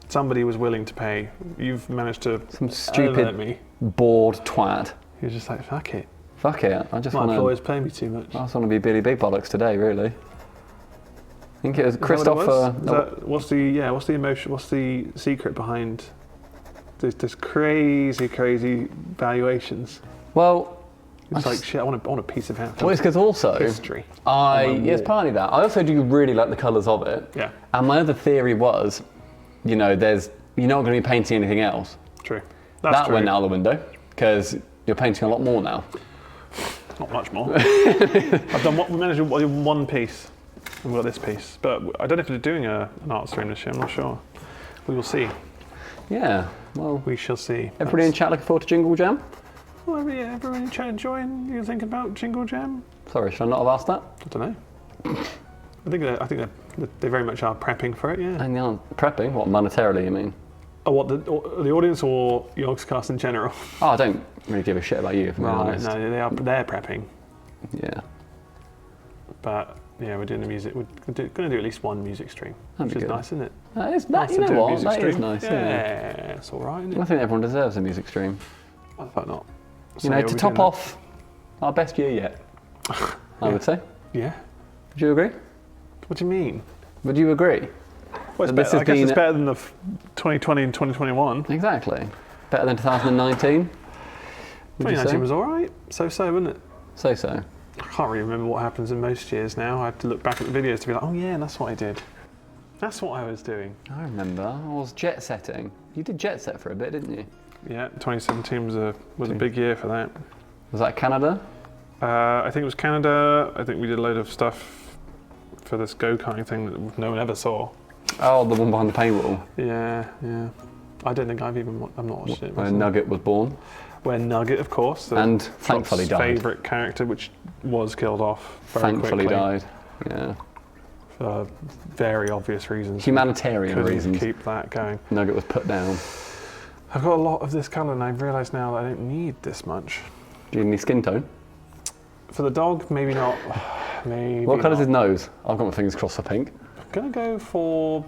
Somebody was willing to pay. You've managed to Some alert stupid me. bored twat. You're just like, fuck it. Fuck it. I just My want employer's to. paying me too much. I just want to be Billy Big Bollocks today, really. I think it was Is that what it was? Christopher. What's the emotion? What's the secret behind this crazy valuations? Well, It's like shit. I want a piece of Well, it's because also history. it's partly that. I also do really like the colours of it. Yeah. And my other theory was, you're not going to be painting anything else. True. That's That true. went out the window because you're painting a lot more now. Not much more. We managed to do one piece. We've got this piece, but I don't know if they're doing an art stream this year. I'm not sure. We will see. Yeah. Well, We shall see. everybody in chat looking forward to Jingle Jam? Well, yeah, everyone in chat enjoying. You thinking about Jingle Jam? Sorry, should I not have asked that? I don't know. I think they very much are prepping for it. Yeah. And yeah, prepping? What, monetarily, you mean? What the audience or Yogscast in general? Oh, I don't really give a shit about you, if I'm being honest. No, they're prepping. Yeah. But yeah, we're doing the music. We're going to do at least one music stream, That'd which be is good. nice, isn't it? That is, Nice you to know do a what? music That is stream. nice, Yeah, yeah. it's all right, isn't I it? think everyone deserves a music stream. I thought not. You know, to top off our best year yet, I would say. Yeah. Would you agree? What do you mean? Would you agree? Well, This has I guess it's been- better than the 2020 and 2021. Exactly. Better than 2019? Would you 2019 say? was all right. So, wasn't it? So. I can't really remember what happens in most years now. I have to look back at the videos to be like, oh yeah, that's what I did. That's what I was doing. I remember. I was jet setting. You did jet set for a bit, didn't you? Yeah, 2017 was a big year for that. Was that Canada? I think it was Canada. I think we did a load of stuff for this go-karting thing that no one ever saw. Oh, the one behind the paywall, Yeah. I don't think I'm not watched it. where myself. Nugget was born. Where Nugget, of course, And thankfully died. favourite character, which was killed off very Thankfully quickly died. Yeah. for very obvious reasons. Humanitarian Couldn't reasons. keep that going. Nugget was put down. I've got a lot of this colour, and I've realised now that I don't need this much. Do you need any skin tone? For the dog, maybe not. Maybe. What colour's not. his nose? I've got my fingers crossed for pink. I'm gonna go for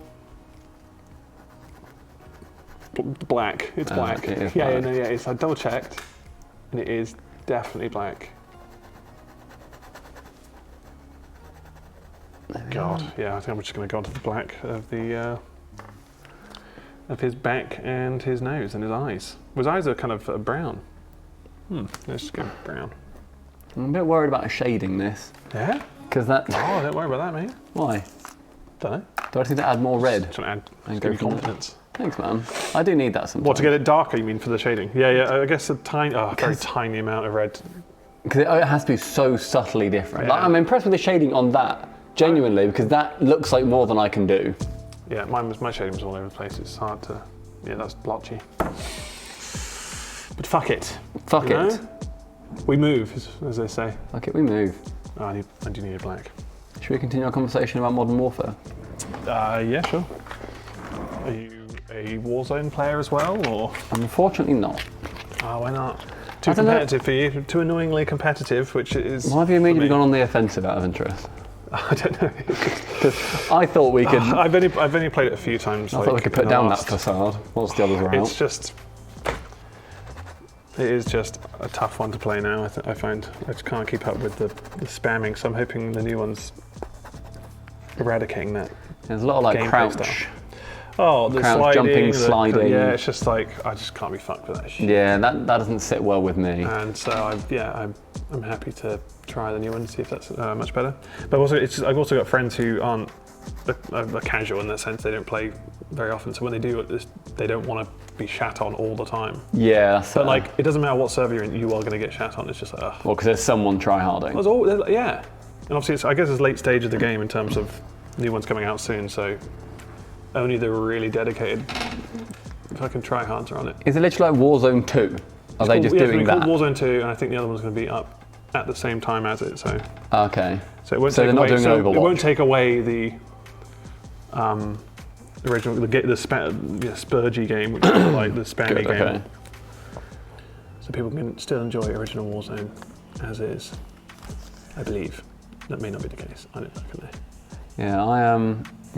black. It's black. it is Yeah, black. it's. I double checked, and it is definitely black. God, yeah, I think I'm just gonna go onto the black of the of his back and his nose and his eyes. His eyes are kind of brown. Let's just go brown. I'm a bit worried about shading this. Yeah. Because that. Oh, don't worry about that, mate. Why? Don't know. Do I just need to add more red? Just want to add. And Just go give you from there. confidence. Thanks, man. I do need that sometimes. What, to get it darker, you mean, for the shading? Yeah, I guess a very tiny amount of red. Because it has to be so subtly different. Yeah. Like, I'm impressed with the shading on that, genuinely, because that looks like more than I can do. Yeah, my shading was all over the place. It's hard to. Yeah, that's blotchy. But fuck it. Fuck you it. know? We move, as they say. Fuck it, we move. Oh, I do need a black. Should we continue our conversation about Modern Warfare? Yeah, sure. Are you a Warzone player as well, or? Unfortunately not. Oh, why not? Too I don't know. competitive for you. Too annoyingly competitive, which it is. Why have you immediately for me. gone on the offensive out of interest? I don't know. Because I thought we could. I've only played it a few times. I thought we could put in the down last- that facade whilst the others were It's out. just. It is just a tough one to play now. I find I just can't keep up with the spamming. So I'm hoping the new one's eradicating that. There's a lot of like gameplay crouch. stuff. Oh, the Crouch, sliding, jumping, the- sliding. Yeah, it's just like I just can't be fucked with that shit. Yeah, that doesn't sit well with me. And so I'm happy to try the new one and see if that's much better. But also, I've also got friends who aren't are casual in that sense. They don't play very often. So when they do, they don't want to be shat on all the time. Yeah, that's But like, it doesn't matter what server you're in, you are going to get shat on. It's just like, ugh. well, because there's someone try-harding. Yeah. And obviously, I guess it's late stage of the game in terms of new ones coming out soon. So only the really dedicated fucking tryhards are on it. Is it literally like Warzone 2? Are they just doing it's that? called Warzone 2, and I think the other one's going to be up at the same time as it. So Okay. it won't So take they're not away. doing So Overwatch? it won't take away the original, Spurgy game, which is like the spammy Good, game. okay. So people can still enjoy original Warzone as is. I believe that may not be the case. I don't know. Can they?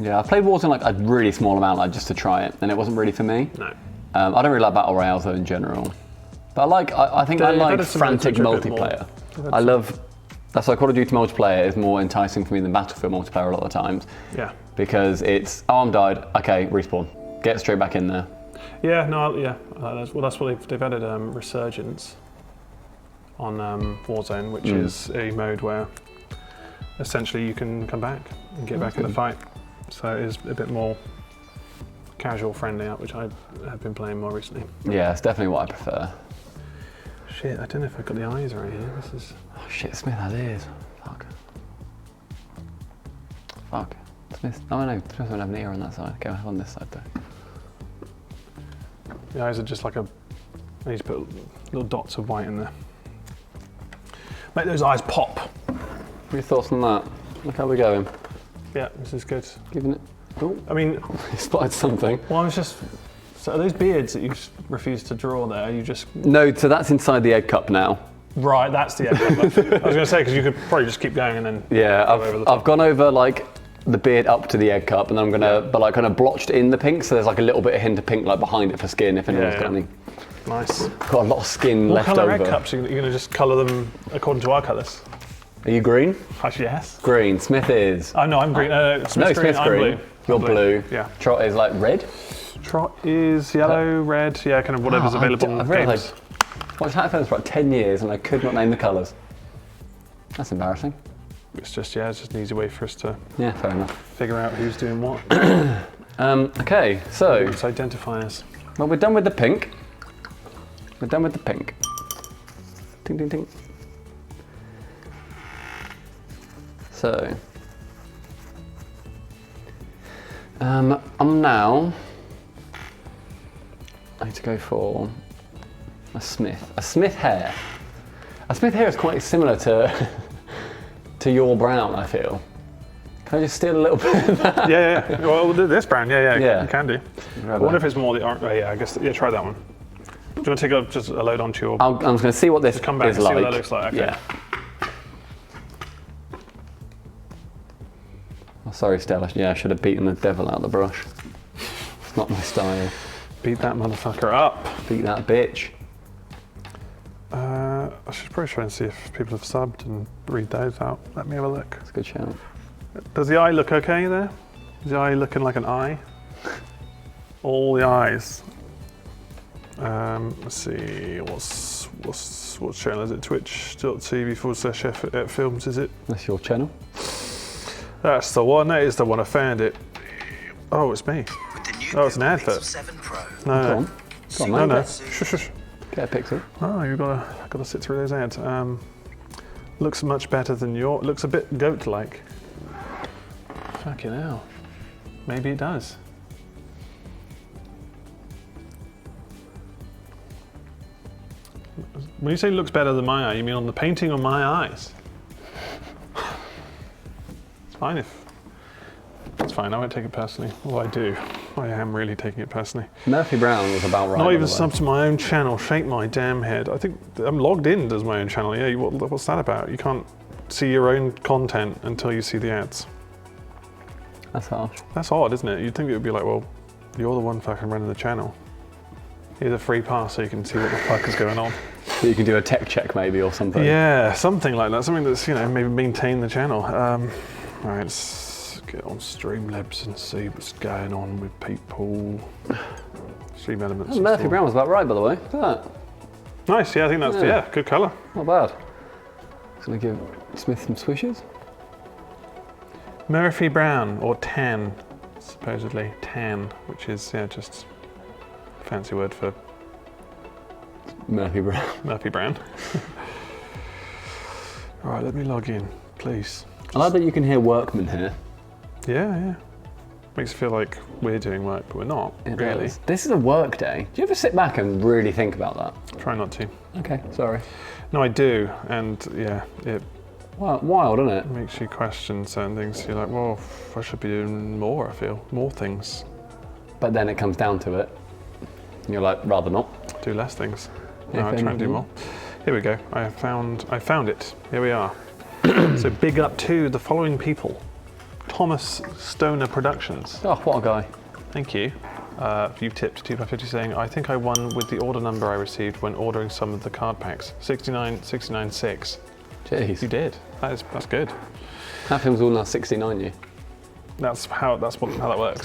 Yeah, I played Warzone like a really small amount, like just to try it, and it wasn't really for me. No. I don't really like battle royales though in general, but I think I They've like added some frantic modes which are a bit more- multiplayer. they've added I some- love. That's why Call of Duty multiplayer is more enticing for me than Battlefield multiplayer a lot of the times, Yeah. because it's I'm died, okay, respawn, get straight back in there. Yeah. No. Yeah. That's what they've added. Resurgence. on Warzone, which is a mode where essentially you can come back and get back in the fight. So it is a bit more casual friendly out, which I have been playing more recently. Yeah, it's definitely what I prefer. Shit, I don't know if I've got the eyes right here. This is. Oh shit, Smith has ears. Fuck. Smith. Oh no, Smith won't have an ear on that side. Okay, we'll have on this side though. The eyes are just like I need to put little dots of white in there. Make those eyes pop. What are your thoughts on that? Look how we're going. Yeah, this is good. Giving it. Oh, I mean, you spotted something. well, I was just. So are those beards that you refused to draw there? Are you just. No, so that's inside the egg cup now. Right, that's the egg cup. I was going to say, because you could probably just keep going and then. Yeah, go over the top. I've gone over like the beard up to the egg cup, and then I'm gonna, but like kind of blotched in the pink, so there's like a little bit of hint of pink like behind it for skin. If anyone's got any, Nice. got a lot of skin What left colour over. egg cups? You're going to just colour them according to our colours? Are you green? Actually, yes. Green. Smith is. Oh, no, I'm green. Smith's No, green, Smith's I'm green. blue. You're I'm blue. Yeah. Trot is like red. Trot is yellow, red, yeah, kind of whatever's available in I've games. realised I've watched Hat Films for about 10 years and I could not name the colours. That's embarrassing. It's just an easy way for us to Yeah, fair enough. figure out who's doing what. Okay, so It's identifiers. well, we're done with the pink. We're done with the pink. Ding, ding, ding. So, I'm now. I need to go for a Smith. A Smith hair. A Smith hair is quite similar to to your brown, I feel. Can I just steal a little bit of that? Yeah. Well, this brand, Yeah. you can do. I wonder if it's more the orange. Oh, yeah, I guess. Yeah, try that one. Do you want to take just a load onto your. I'm just going to see what this come back is and see like. what that looks like. Okay. Yeah. Oh, sorry, Stella. Yeah, I should have beaten the devil out of the brush. It's not my style. Beat that motherfucker up. Beat that bitch. I should probably try and see if people have subbed and read those out. Let me have a look. That's a good shout. Does the eye look okay there? Is the eye looking like an eye? All the eyes. Let's see. What channel is it? Twitch.tv/F-Films, is it? That's your channel. That's the one. That is the one. I found it. Oh, it's me. Oh, it's an advert. Go on. Go on, No. mate. Shush. Get a pixel. Oh, you've got to sit through those ads. Looks much better than your. Looks a bit goat-like. Fucking hell. Maybe it does. When you say looks better than my eye, you mean on the painting or my eyes? It's fine if. It's fine. I won't take it personally. Well, I do. I am really taking it personally. Murphy Brown was about right. Not by even the way. sub to my own channel. Shake my damn head. I think I'm logged in as my own channel. Yeah, what's that about? You can't see your own content until you see the ads. That's harsh. That's odd, isn't it? You'd think it would be like, well, you're the one fucking running the channel. Here's a free pass so you can see what the fuck is going on. So you can do a tech check maybe or something. Yeah, something like that. Something that's, maybe maintain the channel. Right, let's get on Streamlabs and see what's going on with people. Stream Elements. Oh, Murphy Brown was about right, by the way. Look at that. Nice, yeah, I think that's, good colour. Not bad. Just gonna give Smith some swishes. Murphy Brown, or tan, supposedly. Tan, which is, just a fancy word for Murphy Brown. Murphy Brown. All right, let me log in, please. I like that you can hear workmen here. Yeah. Makes it feel like we're doing work, but we're not, It really. does. This is a work day. Do you ever sit back and really think about that? Try not to. Okay, sorry. No, I do, and it Wild, isn't it? makes you question certain things. You're like, well, I should be doing more, I feel. More things. But then it comes down to it. And you're like, rather not. Do less things. Yeah, No, I fair try and do enough. more. Here we go. I found it. Here we are. So big up to the following people. Thomas Stoner Productions. Oh, what a guy. Thank you. You tipped 2x50 saying, I think I won with the order number I received when ordering some of the card packs. 696. Jeez. You did. That's good. That film's all now 69 you. That's how that works. How that works.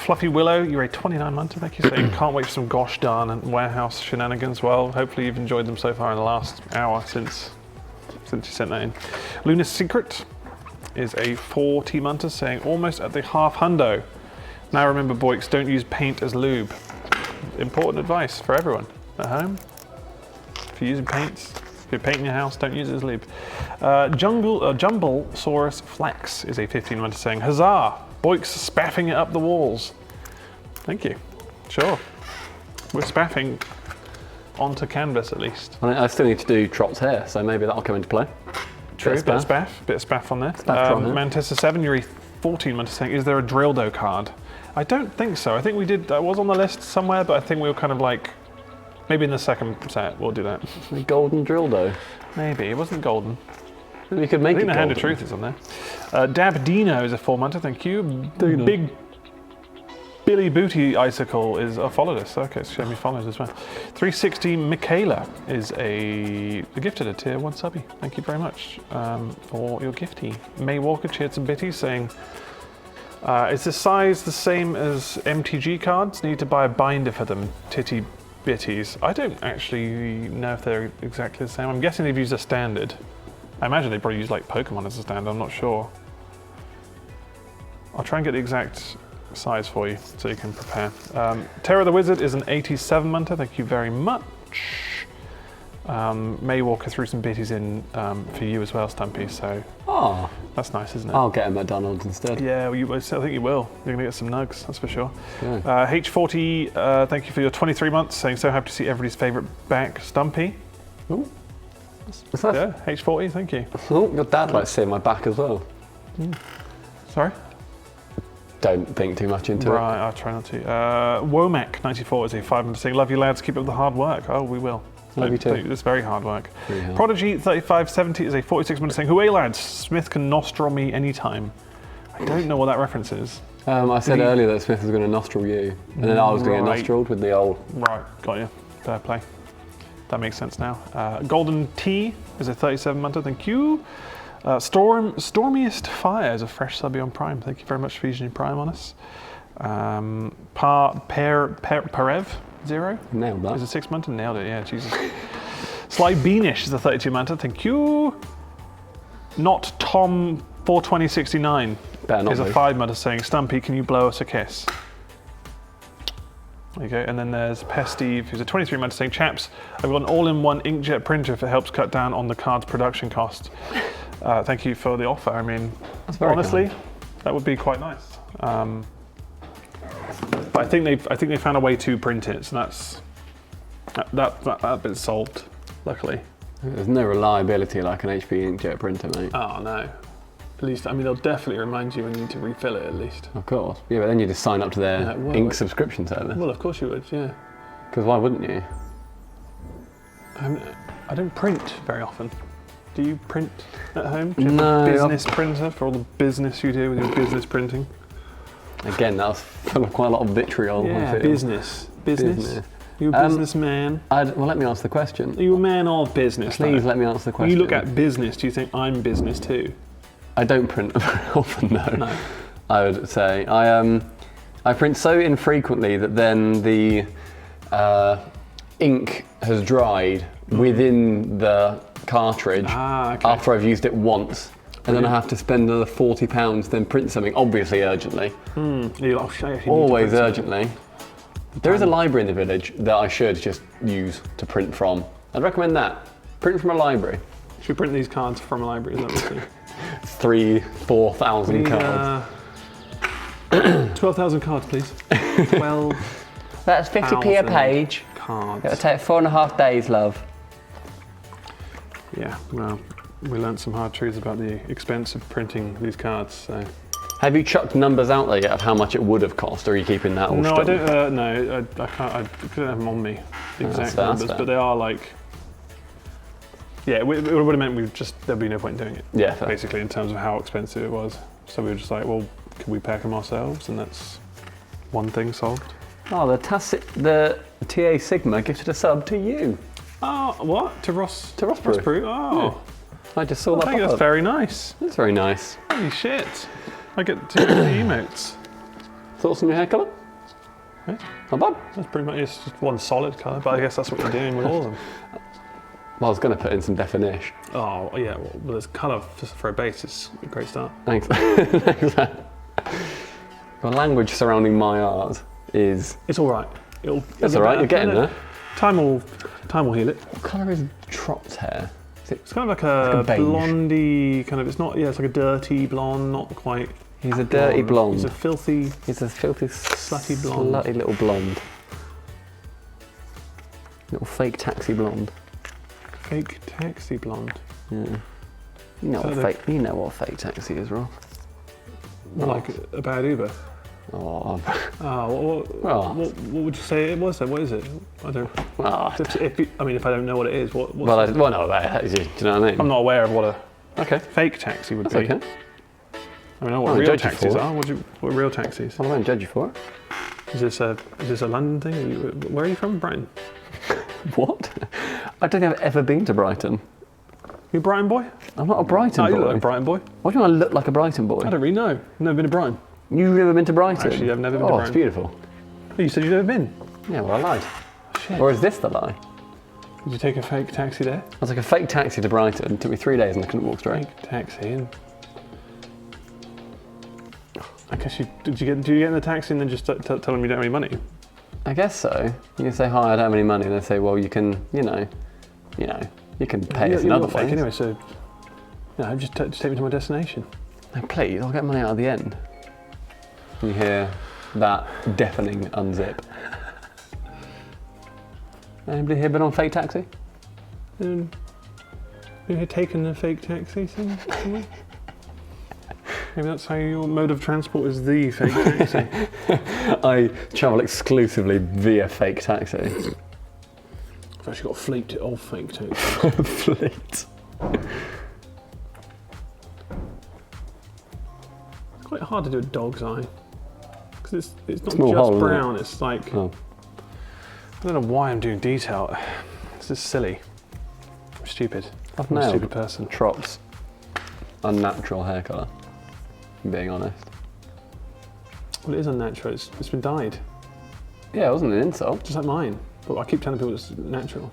Fluffy Willow, you're a 29 month, thank you. So you can't wait for some gosh darn and warehouse shenanigans. Well, hopefully you've enjoyed them so far in the last hour since you sent that in. Luna's Secret is a 40 month saying almost at the half hundo. Now remember, boys, don't use paint as lube. Important advice for everyone at home. If you're using paints, if you're painting your house, don't use it as lube. Jumblesaurus Flex is a 15 month saying, huzzah! Boyk's spaffing it up the walls. Thank you. Sure. We're spaffing onto canvas at least. I still need to do Trot's hair, so maybe that'll come into play. True, bit of spaff on there. Mantissa 7, you're a 14 month saying, is there a Drildo card? I don't think so. I think we did, that was on the list somewhere, but I think we were kind of like, maybe in the second set we'll do that. A golden Drildo. Maybe, it wasn't golden. We could make I think it the Hand golden. of Truth is on there. Dab Dino is a 4 month, thank you. Big Billy Booty Icicle is followed us. Okay, so show me followers as well. 360 Michaela is a gifted a tier 1 subby. Thank you very much for your gifty. May Walker cheered some bitties saying, is the size the same as MTG cards? Need to buy a binder for them, titty bitties. I don't actually know if they're exactly the same. I'm guessing they've used a standard. I imagine they probably use like Pokemon as a standard, I'm not sure. I'll try and get the exact size for you so you can prepare. Terra the Wizard is an 87 month, thank you very much. May Walker threw some bitties in for you as well, Stumpy, so Oh, that's nice, isn't it? I'll get a McDonald's instead. Yeah, well, I think you will. You're going to get some nugs, that's for sure. Good. H40, thank you for your 23 months, saying so happy to see everybody's favourite back, Stumpy. Ooh. What's that? Yeah, H40, thank you. Oh, your dad likes seeing my back as well. Sorry? Don't think too much into it. Right, I'll try not to. Womack94 is a 5 month saying, love you lads, keep up the hard work. Oh, we will. Love you too. It's very hard work. Very hard. Prodigy3570 is a 46 month saying, hooray lads, Smith can nostril me anytime. I don't know what that reference is. I said he- earlier that Smith was going to nostril you, and then I was going to get Right. nostrilled with the old. Right, got you. Fair play. That makes sense now. Golden T is a 37 month, thank you. Stormiest Fire is a fresh subby on Prime. Thank you very much for using Prime on us. Parev 0 Nailed is a that. 6 month and nailed it. Yeah, Jesus. Sly Beanish is a 32 month. Thank you. Not Tom 42069 Better not is a be. 5 month saying, Stumpy, can you blow us a kiss? There you go. And then there's Pesteve, who's a 23 month saying, chaps, I've got an all-in-one inkjet printer if it helps cut down on the card's production cost. Thank you for the offer. I mean, very honestly, that would be quite nice. But I think they found a way to print it, so that bit's solved, luckily. There's no reliability like an HP inkjet printer, mate. Oh no. At least, I mean, they'll definitely remind you when you need to refill it at least. Of course. Yeah, but then you just sign up to their Yeah, well, ink like- subscription service. Well, of course you would, yeah. Because why wouldn't you? I don't print very often. Do you print at home? Do you have No, a business printer for all the business you do with your business printing? Again, that was full of quite a lot of vitriol. I Yeah, feel. business. Business. Business. You a businessman? Well, let me answer the question. Are you a man of business? Please though? let me answer the When question. you look at business, do you think I'm business too? I don't print very often, no. No. I would say. I print so infrequently that then the ink has dried within the cartridge Ah, okay. after I've used it once. And then I have to spend another £40 then print something, obviously urgently. You're like, "Oh, shit, I actually need to Always print something." urgently. There is a library in the village that I should just use to print from. I'd recommend that. Print from a librry. Should we print these cards from a library? Is that what we'll do? 3,000-4,000 cards. 12,000 cards, please. 12 That's 50p a 1,000 page. cards. It'll take 4.5 days, love. Yeah, well, we learnt some hard truths about the expense of printing these cards. So. Have you chucked numbers out there yet of how much it would have cost, or are you keeping that all No, I stuck? don't. No, I can't. I couldn't have them on me. The That's exact fair, that's numbers, fair. but they are like. Yeah, it would have meant there'd be no point in doing it. Yeah, fair. Basically, in terms of how expensive it was. So we were just like, well, can we pack them ourselves? And that's one thing solved. Oh, the TA Sigma gifted a sub to you. Oh, what? To Ross? To Ross Brew. Oh, I just saw I that think pop that's up. very nice. That's very nice. Holy shit. I get to use the emotes. Thoughts on your hair colour? Yeah. Not bad. That's pretty much it's just one solid colour, but I guess that's what you're doing with all of them. Well, I was going to put in some definition. Oh yeah, well there's colour for a base. It's a great start. Thanks. Thanks. The language surrounding my art is. It's all right. That's all right. You're getting there. Time will heal it. What colour is Trot's hair? Is it? It's kind of like a a beige. blondie kind of. It's not. Yeah, it's like a dirty blonde, not quite. He's a dirty blonde. He's a filthy. He's a filthy, Slutty blonde. slutty little blonde. Little fake taxi blonde. Fake taxi blonde. Yeah. You know So what the- fake. You know what fake taxi is, Ross. Like a bad Uber. Oh, What would you say it was then? What is it? I don't. well, If I don't know what it is, what's well, no, that is, do you know what I mean? I'm not aware of what a Okay, fake taxi would that's be. okay. I mean, I know I what won't real judge you taxis for it. are. What are real taxis? Well, I won't judge you for it. Is this a London thing? Where are you from? Brighton? What? I don't think I've ever been to Brighton. You a Brighton boy? I'm not a Brighton No, you boy. look like a Brighton boy. Why do you want to look like a Brighton boy? I don't really know. Never been to Brighton. You've never been to Brighton? Actually, I've never been to Oh, it's Brighton. beautiful. Oh, you said you'd never been. Yeah, well, I lied. Shit. Or is this the lie? Did you take a fake taxi there? I was like a fake taxi to Brighton. It took me 3 days and I couldn't walk straight. Fake taxi and. I guess do you get in the taxi and then just tell them you don't have any money? I guess so. You can say, hi, I don't have any money. And they say, well, you can, you can pay us in You're other not fake ways. anyway, so. No, just take me to my destination. No, please, I'll get money out at the end. You hear that deafening unzip. Anybody here been on fake taxi? You had taken a fake taxi somewhere? Maybe that's how your mode of transport is the fake taxi. I travel exclusively via fake taxi. I've actually got a fleet of fake taxis. Fleet. It's quite hard to do a dog's eye. Because it's not Small just hole, isn't it? brown, it's like. Oh. I don't know why I'm doing detail. This is silly. I'm stupid. I've I'm a nailed stupid person. Trot's unnatural hair colour, I'm being honest. Well, it is unnatural. It's been dyed, Yeah, it wasn't an insult. just like mine. But I keep telling people it's natural.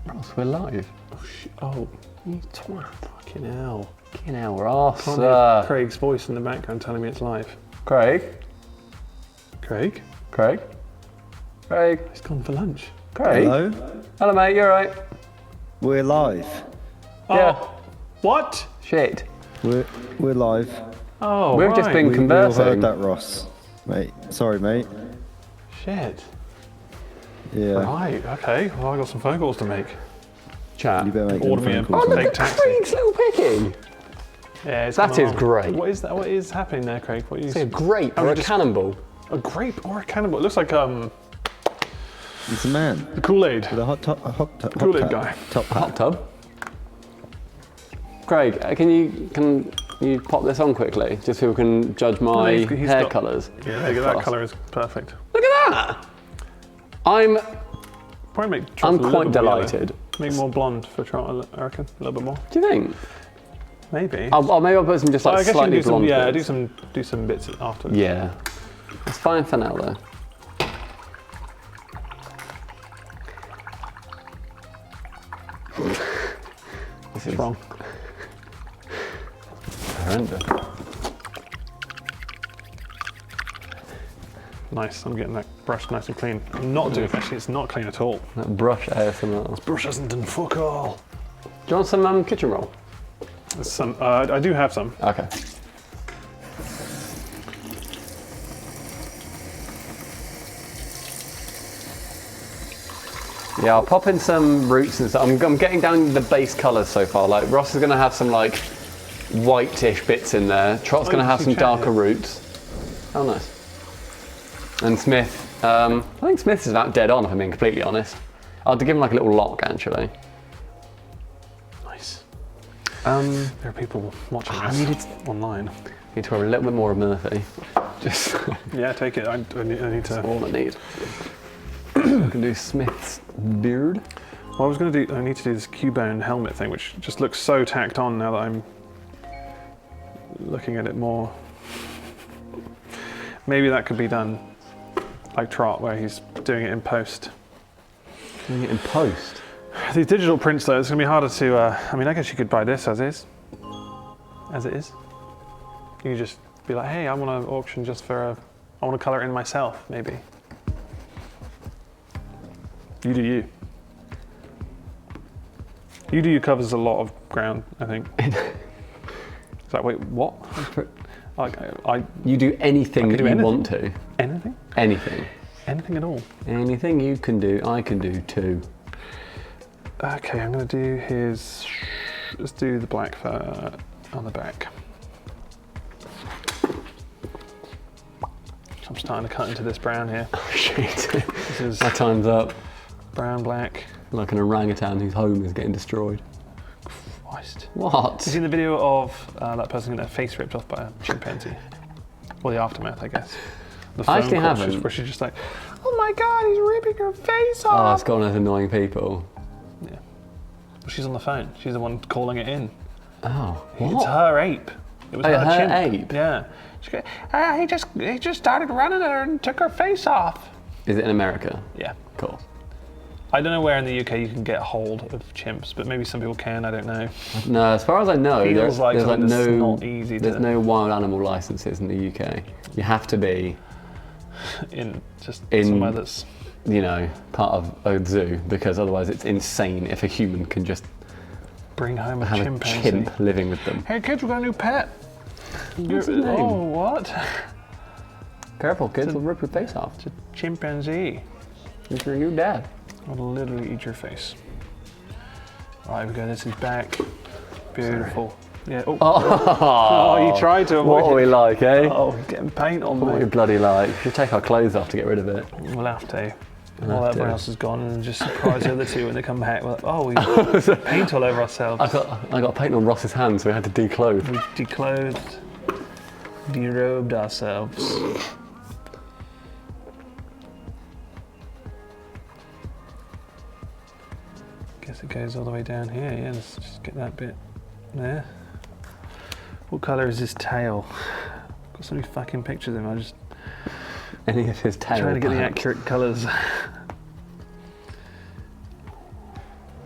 Ross, we're live. Oh, You twat. fucking hell. Fucking hell, Ross. Can't hear Craig's voice in the background telling me it's live. Craig? Craig? Craig? Craig? He's gone for lunch. Craig? Hello? Hello, mate, you alright? We're live. Yeah. Oh, what? Shit. We're live. Oh, We've just been We all conversing. heard that, Ross. Mate, sorry, mate. Shit. Yeah. Right, okay. Well, I got some phone calls to make. Chat. You better make Order them me a phone calls, fake mate. Look at taxi. Craig's little picking. Yeah, it's That gone is on. great. What is that? What is happening there, Craig? What is Is it a grape Oh, or a just- cannonball? a grape or a cannibal? It looks like He's a man the Kool-Aid. with a hot top. Kool-Aid guy. Top hat. Hot tub. Craig, can you pop this on quickly, just so we can judge my he's hair got- colours? Yeah, look at that colour is perfect. Look at that! I'm Probably make Trot a little quite more yellow. delighted. Make more blonde for Trot, I reckon. A little bit more. Do you think? Maybe. Maybe I'll put some just I like guess you can slightly do some, blonde. yeah, bits. do some bits afterwards. Yeah. It's fine for now though. This is Wrong. horrendous. Nice. I'm getting that brush nice and clean. I'm not doing actually. It's not clean at all. That brush ASMR. Brush hasn't done fuck all. Do you want some kitchen roll? There's some. I do have some. Okay. Yeah, I'll pop in some roots and stuff. I'm getting down the base colours so far. Like Ross is going to have some like whitish bits in there. Trot's going to you have can some check darker it. roots. Oh, nice. And Smith, I think Smith's is about dead on if I'm being completely honest. I'll give him like a little lock actually. Nice. There are people watching us online. Need to wear a little bit more of Murphy. Just Yeah, take it. I need to. all I need. I can do Smith's beard. Well, I was going to do. I need to do this Cubone helmet thing, which just looks so tacked on now that I'm looking at it more. Maybe that could be done like Trot, where he's doing it in post. Doing it in post. These digital prints, though, it's going to be harder to. I mean, I guess you could buy this as is. As it is. You could just be like, hey, I want to auction just for I want to colour it in myself, maybe. You do you. You do you covers a lot of ground, I think. It's like, wait, what? You do anything that do you anything. want to. Anything? Anything. Anything at all. Anything you can do, I can do too. Okay, I'm going to do his. Let's do the black fur on the back. I'm starting to cut into this brown here. Oh shit. This is My time's up. brown, black. Like an orangutan whose home is getting destroyed. Christ. What? You seen the video of that person getting their face ripped off by a chimpanzee? Well, the aftermath, I guess. The phone actually call, haven't. where she's just like, oh my god, he's ripping her face Oh, off. it's got one of those annoying people. Yeah. Well, she's on the phone. She's the one calling it in. Oh, It's what? her ape. It was Oh, her her chimp. ape? Yeah. She go, he just started running at her and took her face off. Is it in America? Yeah. Cool. I don't know where in the UK you can get hold of chimps, but maybe some people can. I don't know. No, as far as I know, Feels like there's like something that's no, not easy there's to- no wild animal licenses in the UK. You have to be, In just In- somewhere that's. you know, part of a zoo, because otherwise it's insane if a human can just Bring home a have a chimpanzee. chimp living with them. Hey kids, we got a new pet. What's his name? Oh, what? Careful, kids, will rip your face off. It's a chimpanzee. It's your new dad. It'll literally eat your face. Right, we go. This is back. Beautiful. Yeah. Oh. Oh, he tried to avoid What are we it. like, eh? Oh, he's getting paint on What are we me. bloody like? We should take our clothes off to get rid of it. We'll have to. We'll All have everyone to. else is gone, and just surprise the other two when they come back. We're like, oh, we got paint all over ourselves. I got paint on Ross's hands, so we had to declothe. We declothed, derobed ourselves. Guess it goes all the way down here. Yeah, let's just get that bit there. What colour is his tail? Got so many fucking pictures of him. I'm just Any of his tail. trying to get the perhaps. accurate colours.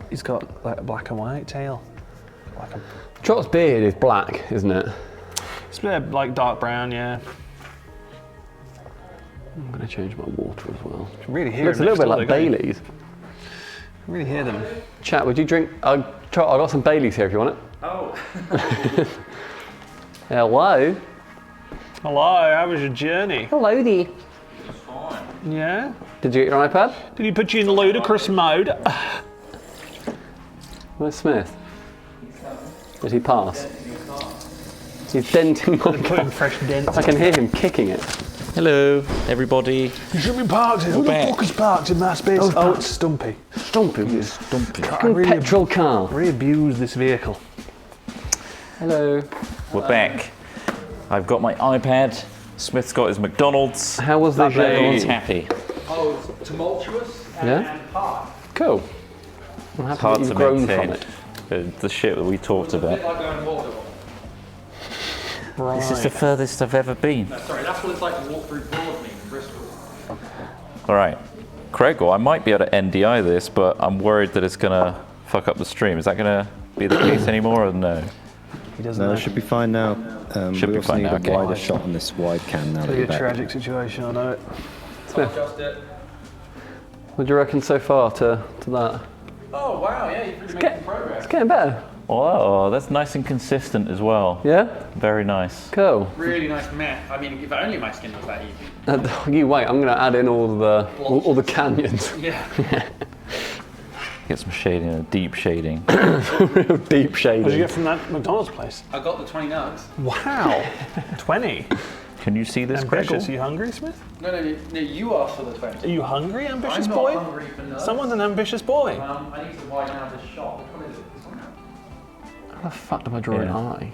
He's got like a black and white tail. Like a, Trot's beard is black, isn't it? it's a bit like dark brown, yeah. I'm going to change my water as well. You can really hear Looks a him little bit next like door, don't you? Bailey's. You can really hear them. Chat, would you drink? Trot, I got some Bailey's here if you want it. Oh. Hello. Hello, how was your journey? Hello there. Yeah? Did you get your iPad? Did he put you in ludicrous mode? Where's Smith? Did he pass? He's denting my Putting fresh dents. I can hear him kicking it. Hello, everybody. You should be parked here. Who the back. fuck is parked in that space? Oh, it's Stumpy. Stumpy. Stumpy. I really, Petrol car. really abuse this vehicle. Hello. We're back. I've got my iPad. Smith's got his McDonald's. How was the Everyone's journey? happy. Oh, it's tumultuous Yeah? and hard. Cool. I'm happy Hard that to you've grown maintain. from it. The shit that we talked A bit about. like going water. Right. This is the furthest I've ever been. Sorry, that's what it's like to walk through Broadmead in Bristol. All right, Craig, well, I might be able to NDI this, but I'm worried that it's gonna fuck up the stream. Is that gonna be the case anymore, or no? He doesn't No, know. it should be fine now. Should we be also fine need now, a okay. wider shot on this wide cam now that It'll be you're a back. tragic situation, I know it. Adjust it. What do you reckon so far to that? Oh wow, yeah, you've really making progress. It's getting better. Oh, that's nice and consistent as well. Yeah? Very nice. Cool. Really nice matte. I mean, if only my skin was that easy. You wait, I'm going to add in all the canyons. Yeah. Get some shading, a deep shading. Real deep shading. What did you get from that McDonald's place? I got the 20 nugs. Wow. 20. Can you see this, Craig? Ambitious. Are you hungry, Smith? No, you asked for the 20. Are you hungry, ambitious I'm not boy? hungry for nugs. Someone's an ambitious boy. I need to widen out this shot. Which one is it? This one? How the fuck do I draw an Yeah. eye?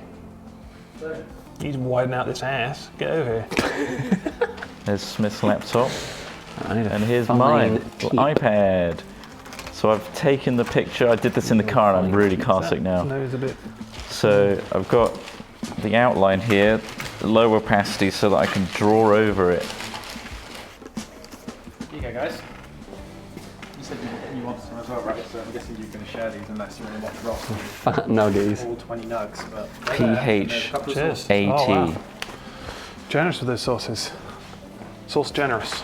You need to widen out this ass. Get over here. There's Smith's laptop, I need a and here's fine mine, tip. iPad. So I've taken the picture. I did this in the car, and I'm really car sick now. Nose a bit. So I've got the outline here. low opacity so that I can draw over it. Here you go, guys. You said you want some as well, right? So I'm guessing you're going to share these unless you want to watch Ross. Fat nuggies. All 20 nugs, but PHAT. Oh, wow. Generous with those sauces. Sauce generous.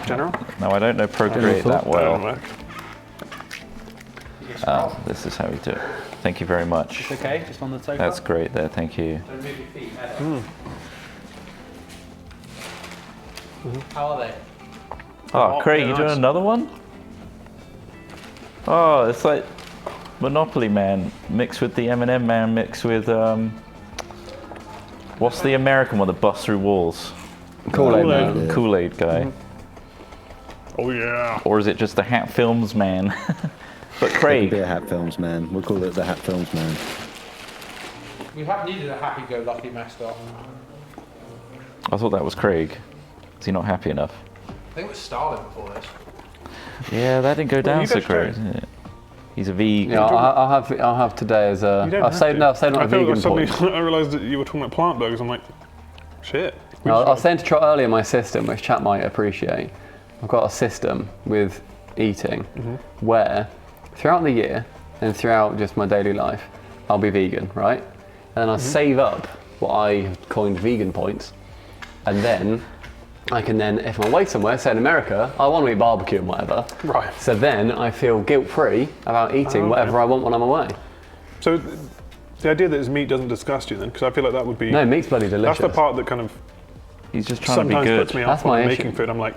General? No, I don't know Procreate that Don't well. work. Oh, this is how we do it. Thank you very much. It's okay, just on the sofa. That's great there, thank you. Don't move your feet, How are they? Oh, Craig, yeah, you doing nice. another one? Oh, it's like Monopoly Man mixed with the M&M Man mixed with what's the American one that busts through walls? Kool-Aid Kool-Aid. man. Kool-Aid guy. Oh yeah. Or is it just the Hat Films Man? But It could Craig, be a Hat Films man. We'll call it the Hat Films man. We have needed a happy-go-lucky mascot. I thought that was Craig. Is he not happy enough? I think it was Stalin before this. Yeah, that didn't go down you so vegetarian? great, did it? He's a vegan. Yeah, I'll have today as a. You don't I've have saved to. no, I've saved my I feel vegan like suddenly point. I realised that you were talking about plant burgers. I'm like, shit. No, I was saying to try earlier my system, which chat might appreciate. I've got a system with eating where throughout the year and throughout just my daily life, I'll be vegan, right? And then I'll save up what I have coined vegan points, and then I can then, if I'm away somewhere, say in America, I want to eat barbecue and whatever. Right. So then I feel guilt-free about eating whatever I want when I'm away. So the idea that his meat doesn't disgust you then, because I feel like that would be. No, meat's bloody delicious. That's the part that kind of He's just trying to be sometimes good. puts me That's off when my I'm issue. making food. I'm like,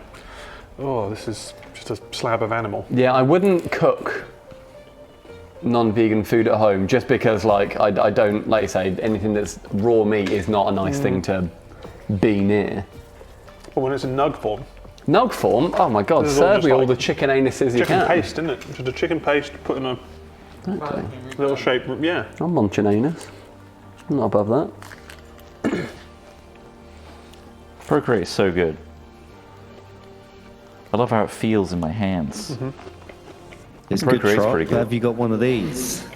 oh, this is just a slab of animal. Yeah, I wouldn't cook non-vegan food at home just because, like, I don't, like you say, anything that's raw meat is not a nice thing to be near. But when it's in nug form, Nug form, oh my god, This is all serve just me all like the chicken anuses you chicken can. paste, isn't it? Just a chicken paste put in a Okay. little shape. Yeah. I'm munching anus. I'm not above that. Procreate is so good. I love how it feels in my hands. It's good, Procreate's Trot. pretty good. Have you got one of these?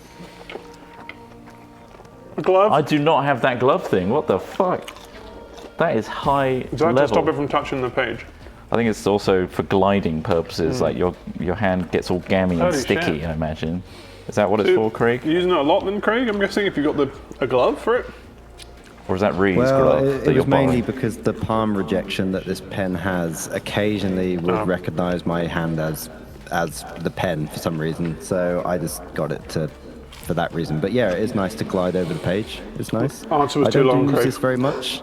A glove. I do not have that glove thing. What the fuck? That is high Does that level. to stop it from touching the page? I think it's also for gliding purposes. Like your hand gets all gammy and Holy sticky. shit. I imagine. Is that what it's So, for, Craig? You're using it a lot then, Craig? I'm guessing if you got a glove for it. Or is that Ree's Well, glove it that you're was mainly borrowing? because the palm rejection that this pen has occasionally would recognise my hand as the pen for some reason. So I just got it for that reason. But yeah, it is nice to glide over the page. It's nice. Answer was I too don't long, use Craig. this very much.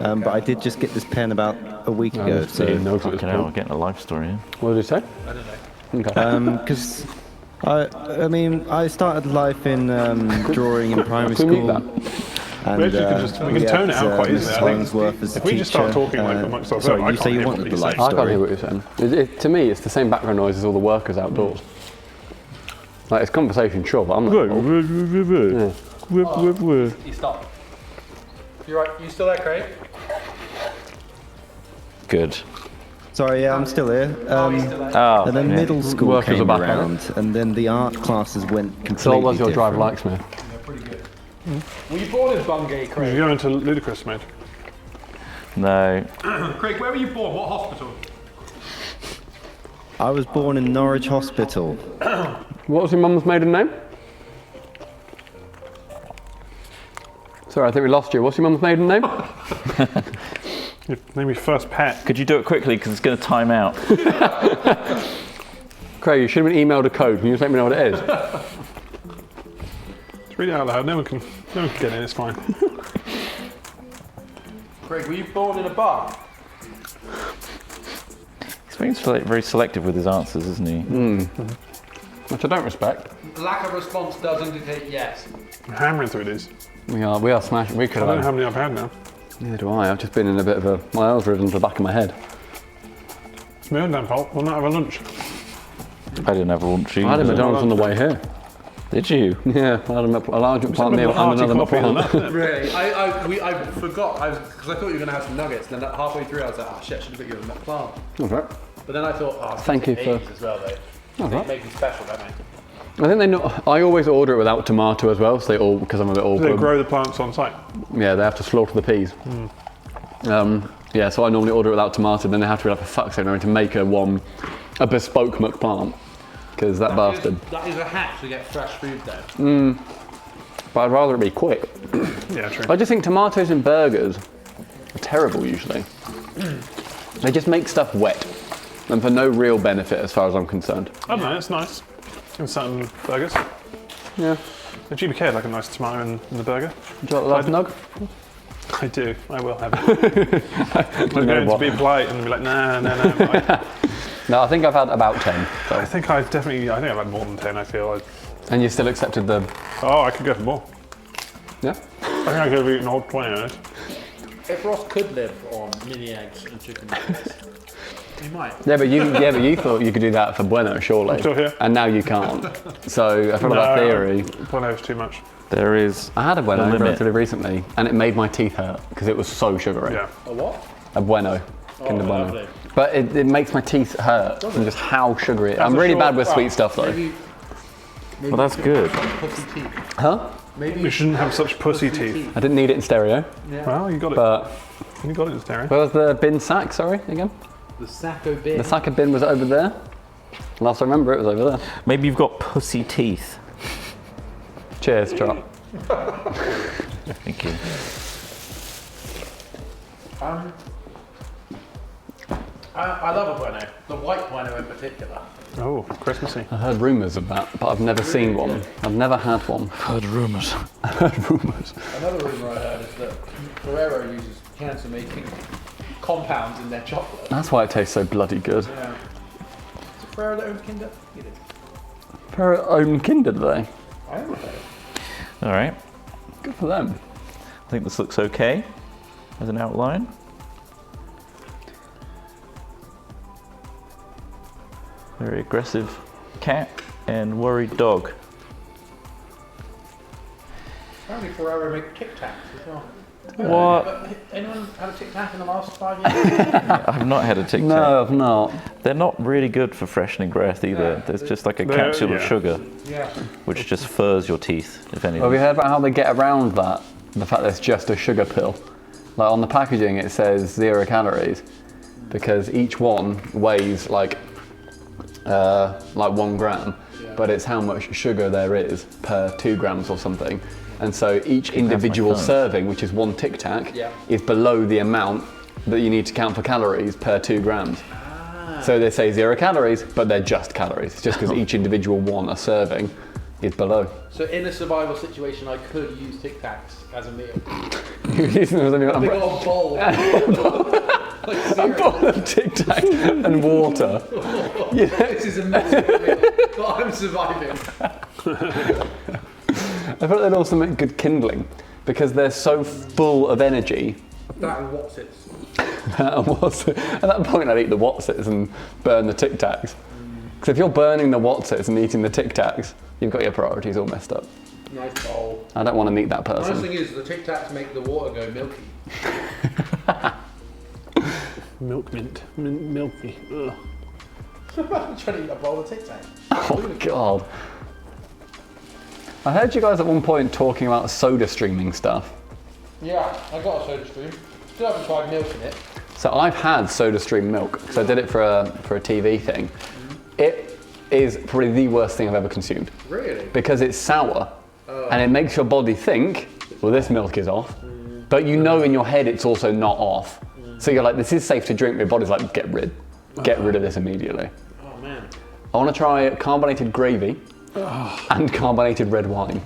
But I did just get this pen about a week ago. So So no, Fucking hell, we're getting a life story here. what did you say? I don't know. Okay. because I mean I started life in drawing in primary Can we mute school. And, We can tone it out quite easily, I think. Hollingsworth as If a we just start teacher, talking like amongst ourselves, sorry, I you can't say you hear wanted what the you're life saying. I can't hear story. what you're saying. To me, it's the same background noise as all the workers outdoors. Like, it's conversation, sure, but I'm not. You stop. You right? You still there, Craig? Good. Sorry, yeah, I'm still here. Oh, And then yeah. middle school Workers came are back on it. around, and then the art classes went completely So what was your drive different. like, Smith? Pretty good. Were you born in Bungay, Did you Craig? go into ludicrous mode? No. Craig, where were you born? What hospital? I was born in Norwich Hospital. What was your mum's maiden name? Sorry, I think we lost you. What's your mum's maiden name? Name your first pet. Could you do it quickly because it's going to time out? Craig, you should have been emailed a code. Can you just let me know what it is? Just read it out loud. No one can get in. It's fine. Craig, were you born in a bar? He's being very selective with his answers, isn't he? Which I don't respect. Lack of response does indicate yes. I'm hammering through these. We are smashing. We could I don't know have. how many I've had now. Neither do I. I've just been in a bit of a. My eyes risen to the back of my head. It's my own damn fault. We'll not have a lunch. I didn't have a lunch either. I had a McDonald's on the way here. Did you? Yeah, I had a large McPlant meal and Hearty another coffee and McPlant. that. Really? I forgot, because I thought you were going to have some nuggets, and then halfway through I was like, oh shit, I should have put you in that plant. Okay. But then I thought, oh, it's Thank you for- 80s as well, though. All They right. make them special, don't they? I think they know. I always order it without tomato as well, so they all because I'm a bit They awkward. grow the plants on site. Yeah, they have to slaughter the peas. Yeah, so I normally order it without tomato, then they have to be like, for fuck's sake, I'm going to make a bespoke McPlant. Because that bastard. That is a hack to get fresh food though. But I'd rather it be quick. Yeah, true. I just think tomatoes in burgers are terrible usually. They just make stuff wet. And for no real benefit as far as I'm concerned. I don't know, it's nice. In certain burgers. Yeah. The GBK had like a nice tomato in the burger. Do you like the nug? I do. I will have it. I'm going to be polite and be like, no. No, I think I've had about 10. So. I think I've had more than 10, I feel. And you still accepted the... I could go for more. Yeah? I think I could have eaten all 20 of it. If Ross could live on mini eggs and chicken nuggets, he might. Yeah, but you thought you could do that for Bueno, surely. I'm still here. And now you can't. So I feel like that theory... Bueno is too much. There is. I had a Bueno limit. relatively recently, and it made my teeth hurt because it was so sugary. Yeah. A what? A Bueno. Kinder Bueno. lovely. But it makes my teeth hurt from just how sugary it is. I'm a really short- bad with sweet stuff though. Maybe Well, that's good. pussy teeth. Huh? Maybe You shouldn't have such pussy teeth. I didn't need it in stereo, Well, you got it. but You got it, Darren. where was the bin sack, sorry, again? the Sacco bin. The sack of bin was over there. Last I remember it was over there. Maybe you've got pussy teeth. Cheers, Trot. Thank you. I love a Bueno. The white Bueno in particular. Oh, Christmassy. I heard rumours of that, but I've never seen one. I've never had one. Heard rumours. I heard rumours. Another rumour I heard is that Ferrero uses cancer making compounds in their chocolate. That's why it tastes so bloody good. Yeah. Is it Ferrero that owns Kinder? It is. For our own Kinder today. I don't know. All right. Good for them. I think this looks okay as an outline. Very aggressive cat and worried dog. Apparently Ferrero make Tic Tacs as well. What? But anyone had a Tic Tac in the last 5 years? I've not had a Tic Tac. No, I've not. They're not really good for freshening breath either. Yeah. There's just like a They're- capsule of yeah. sugar, Yeah. which just furs your teeth, if anything. Well, have you heard about how they get around that? The fact that it's just a sugar pill. Like on the packaging it says 0 calories because each one weighs like 1 gram, but it's how much sugar there is per 2 grams or something. And so each individual phone. serving, which is 1 Tic Tac, Yeah. is below the amount that you need to count for calories per 2 grams. So they say 0 calories, but they're just calories. It's just because each individual one a serving is below. So in a survival situation, I could use Tic Tacs as a meal. You're using them as a Big old bowl. a bowl of Tic Tac and water. This is amazing meal, but I'm surviving. I thought they'd also make good kindling because they're so full of energy. That and what's it? At that point, I'd eat the Wotsits and burn the Tic Tacs. Because if you're burning the Wotsits and eating the Tic Tacs, you've got your priorities all messed up. Nice bowl. I don't want to meet that The nice person. thing is, the Tic Tacs make the water go milky. Milk mint. Milky. Ugh. I'm trying to eat a bowl of Tic Tacs. Oh God. I heard you guys at one point talking about soda streaming stuff. Yeah, I got a soda stream. Still haven't tried milk in it. So I've had soda stream milk. So I did it for a TV thing. It is probably the worst thing I've ever consumed. Really? Because it's sour and it makes your body think, well, this milk is off. But you know in your head it's also not off. So you're like, this is safe to drink. Your body's like, get rid of this immediately. Oh man. I want to try carbonated gravy and carbonated red wine.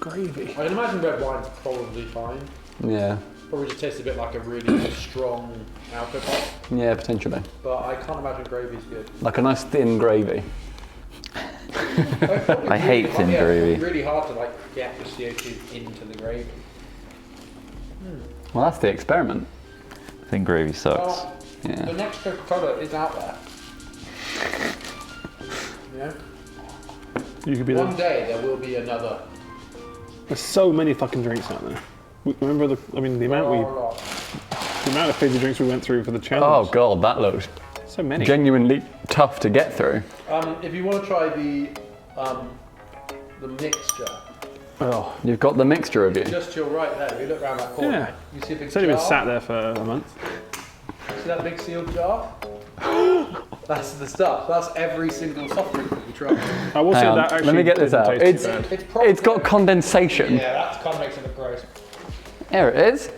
Gravy. I can imagine red wine's probably fine. Yeah, Probably just tastes a bit like a really strong alcohol. yeah, potentially. But I can't imagine gravy's good. Like a nice thin gravy. I hate thin Yeah, gravy. it's really hard to like get the CO2 into the gravy. Well, that's the experiment. Thin gravy sucks. Well, the Yeah. next Coca-Cola is out there. Yeah. You could be One the. day there will be another. There's so many fucking drinks out there. Remember the amount of fizzy drinks we went through for the Oh challenge. God, that looks So many. genuinely tough to get through. If you want to try the the mixture. Oh, You've got the mixture of you. Just to your right there, if you look around that corner, Yeah. you see a big it's only been jar. sat there for a month. See that big sealed jar? That's the stuff. That's every single soft drink that we try. I will say Hang on, that actually let me get this didn't out. taste too bad. It's probably, It's got condensation. yeah, that kind of makes it look gross. There it is.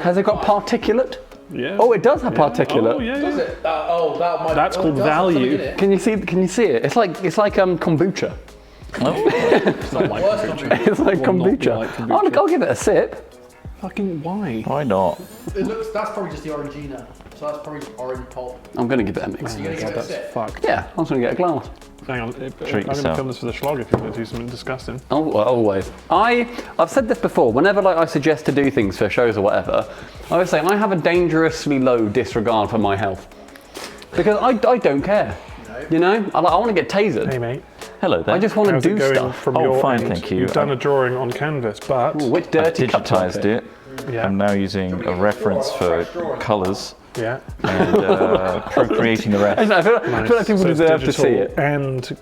Has it got particulate? Yeah. Oh, it does have particulate. Oh, yeah, Does yeah. it? That might. That's oh, called it does have something value. in it. Can you see it? It's like kombucha. It's not like Worse kombucha. kombucha. It's like Will not be kombucha. like kombucha. I'll give it a sip. Fucking why? Why not? It looks. That's probably just the Orangina. So that's probably just orange pulp. I'm gonna give it a mix. You're gonna give it a That's sip. fucked. Yeah, I'm just gonna get a glass. Hang on. I'm going to yourself. film this for the slog if you want to do something disgusting. Oh, well, always. I've said this before. Whenever I suggest to do things for shows or whatever, I always say I have a dangerously low disregard for my health because I don't care. No. You know, I want to get tasered. Hey, mate. Hello there. I just want to How's it do going stuff. from Oh, your fine, end? thank you. You've done a drawing on canvas, but Ooh, which I've dirty cup type digitized it. yeah, I'm now using a reference for colours yeah. and procreating the rest. I feel like people So it's deserve to see digital it. and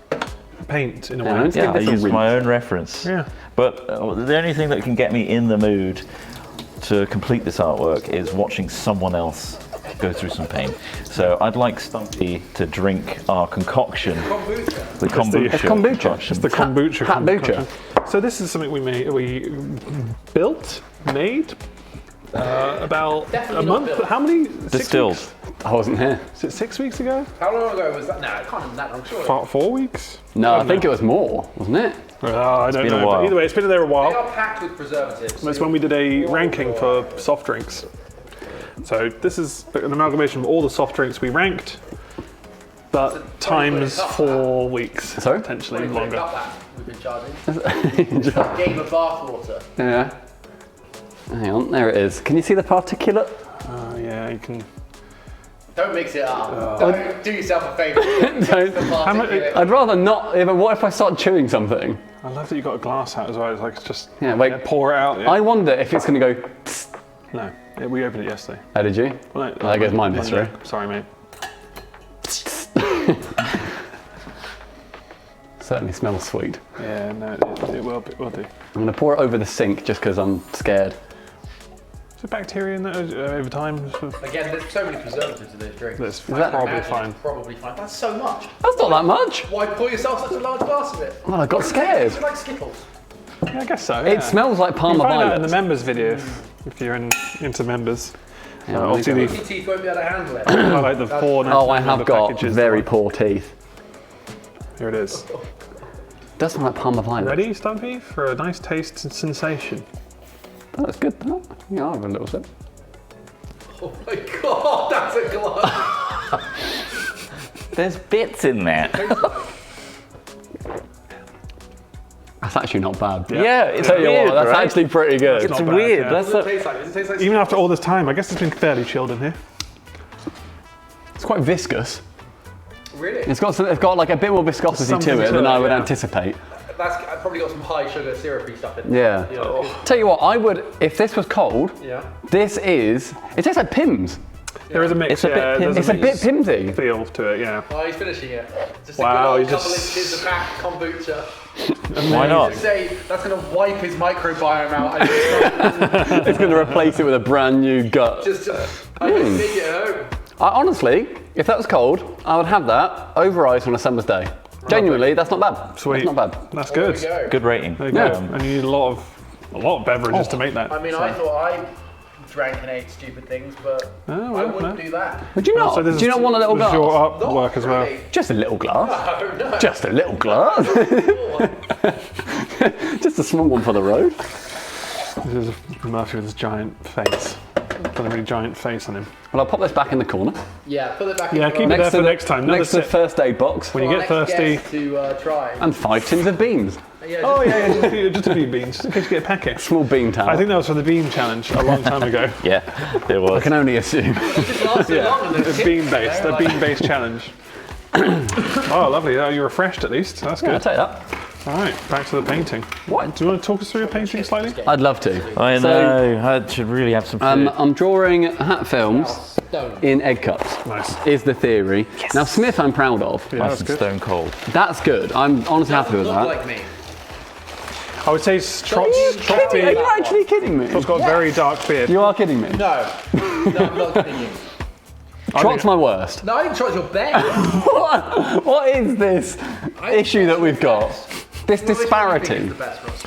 paint in a Yeah, way. let's Yeah, give I this a use rinse. my own reference. Yeah. But the only thing that can get me in the mood to complete this artwork is watching someone else go through some pain. So I'd like Stumpy to drink our concoction, the kombucha. It's kombucha. concoction. It's the kombucha. Kombucha. So this is something we built, made about Definitely a not month. built. How many? Distilled. 6 weeks? I wasn't here. Is it 6 weeks ago? How long ago was that? No, it can't have been that long. Sure. 4 weeks? No, I think it was more, wasn't it? I don't been a know. while. But either way, it's been there a They while. are packed with preservatives. That's when we did a ranking for soft drinks. So this is an amalgamation of all the soft drinks we ranked, but times 4 weeks, Sorry? potentially Probably longer. up that we've been charging. Game of bathwater. Yeah. Hang on, there it is. Can you see the particulate? Yeah, you can. Don't mix it up. Don't do yourself a favour. How much- I'd rather not. But what if I start chewing something? I love that you got a glass out as well. It's like it's just Yeah, wait. pour it out. Yeah. I wonder if it's going to go. Tss. No, we opened it yesterday. How did you? Well, I guess my Monday. mystery. Sorry, mate. Certainly smells sweet. Yeah, no, it will do. I'm going to pour it over the sink just because I'm scared. Is there bacteria in that over time? Again, there's so many preservatives in this drink. That's that- probably Imagine fine. it's probably fine. That's so much. That's not that much. Why pour yourself such a large glass of it? Well, I got scared. It's like Skittles. Yeah, I guess so. It smells like You Parma can find that in the Violet. members video if you're into members. Yeah, there you obviously, go. the, Your teeth won't be able to handle it. I like the four. Oh, I have member got packages. very poor teeth. Here it is. Does smell like Parma Violet. Ready, Stumpy, for a nice taste and sensation. Oh, that's good. That. Yeah, I'll have a little sip. Oh my god, that's a glass. There's bits in there. That's actually not bad. Yeah, it's Tell you weird, what, that's right? actually pretty good. It's not bad, weird. yeah. That's What does it a, taste like? Does it taste like Even after all this time, I guess it's been fairly chilled in here. It's quite viscous. Really? It's got like a bit more viscosity Something to it to than it, I would yeah. anticipate. That's probably got some high sugar syrupy stuff in it. Yeah. Tell you what, I would, if this was cold, Yeah. it tastes like Pimm's. There is a mix. It's a bit yeah, there's It's a bit mix Pimsy. feel to it. Yeah. Oh, he's finishing it. Just Wow, a he good old couple just- inches of back kombucha. why not? Say that's going to wipe his microbiome out. I It's going to replace it with a brand new gut. just I can make it at home. Honestly, if that was cold, I would have that over ice on a summer's day. Genuinely, that's not bad. Sweet. That's not bad. That's There good. we go. Good rating. There you go. Yeah. And you need a lot of beverages to make that. I mean, I thought I drank and ate stupid things, but Oh, I well, wouldn't no. do that. Would you not? So this Do you is- not want a little this is glass? your artwork as well. Really? Just a little glass. Oh, no. Just a little glass. Just a small one for the road. This is Murphy with his giant face. Got a really giant face on him. Well, I'll pop this back in the corner. Yeah, put it back Yeah, in keep the it there for next time. Another Next to the sip. first aid box. When you get thirsty. to try. And 5 tins of beans. Yeah, Oh yeah, just a few beans, just in case you get a packet. Small bean towel. I think that was for the bean challenge a long time ago. Yeah, there I was. can only assume. just last so long and A then bean-based challenge. Oh, lovely. You're refreshed at least. That's I'll good. take that. All right, back to the painting. What? Do you want to talk us through your painting slightly? I'd love to. I know. I should really have some food. I'm drawing hat films in egg cups. Nice. Is the theory. Now Smith I'm proud of. Yeah, nice that's and good. stone cold. That's good. I'm honestly happy with Look that. like me. I would say Trot's Are you beard. actually kidding me? Trot's got a very dark beard. You are kidding me. No. No, I'm not kidding you. Trot's my worst. No, I think Trot's your best. What is this issue that we've got? This Which one do you think disparity. is the best, Ross?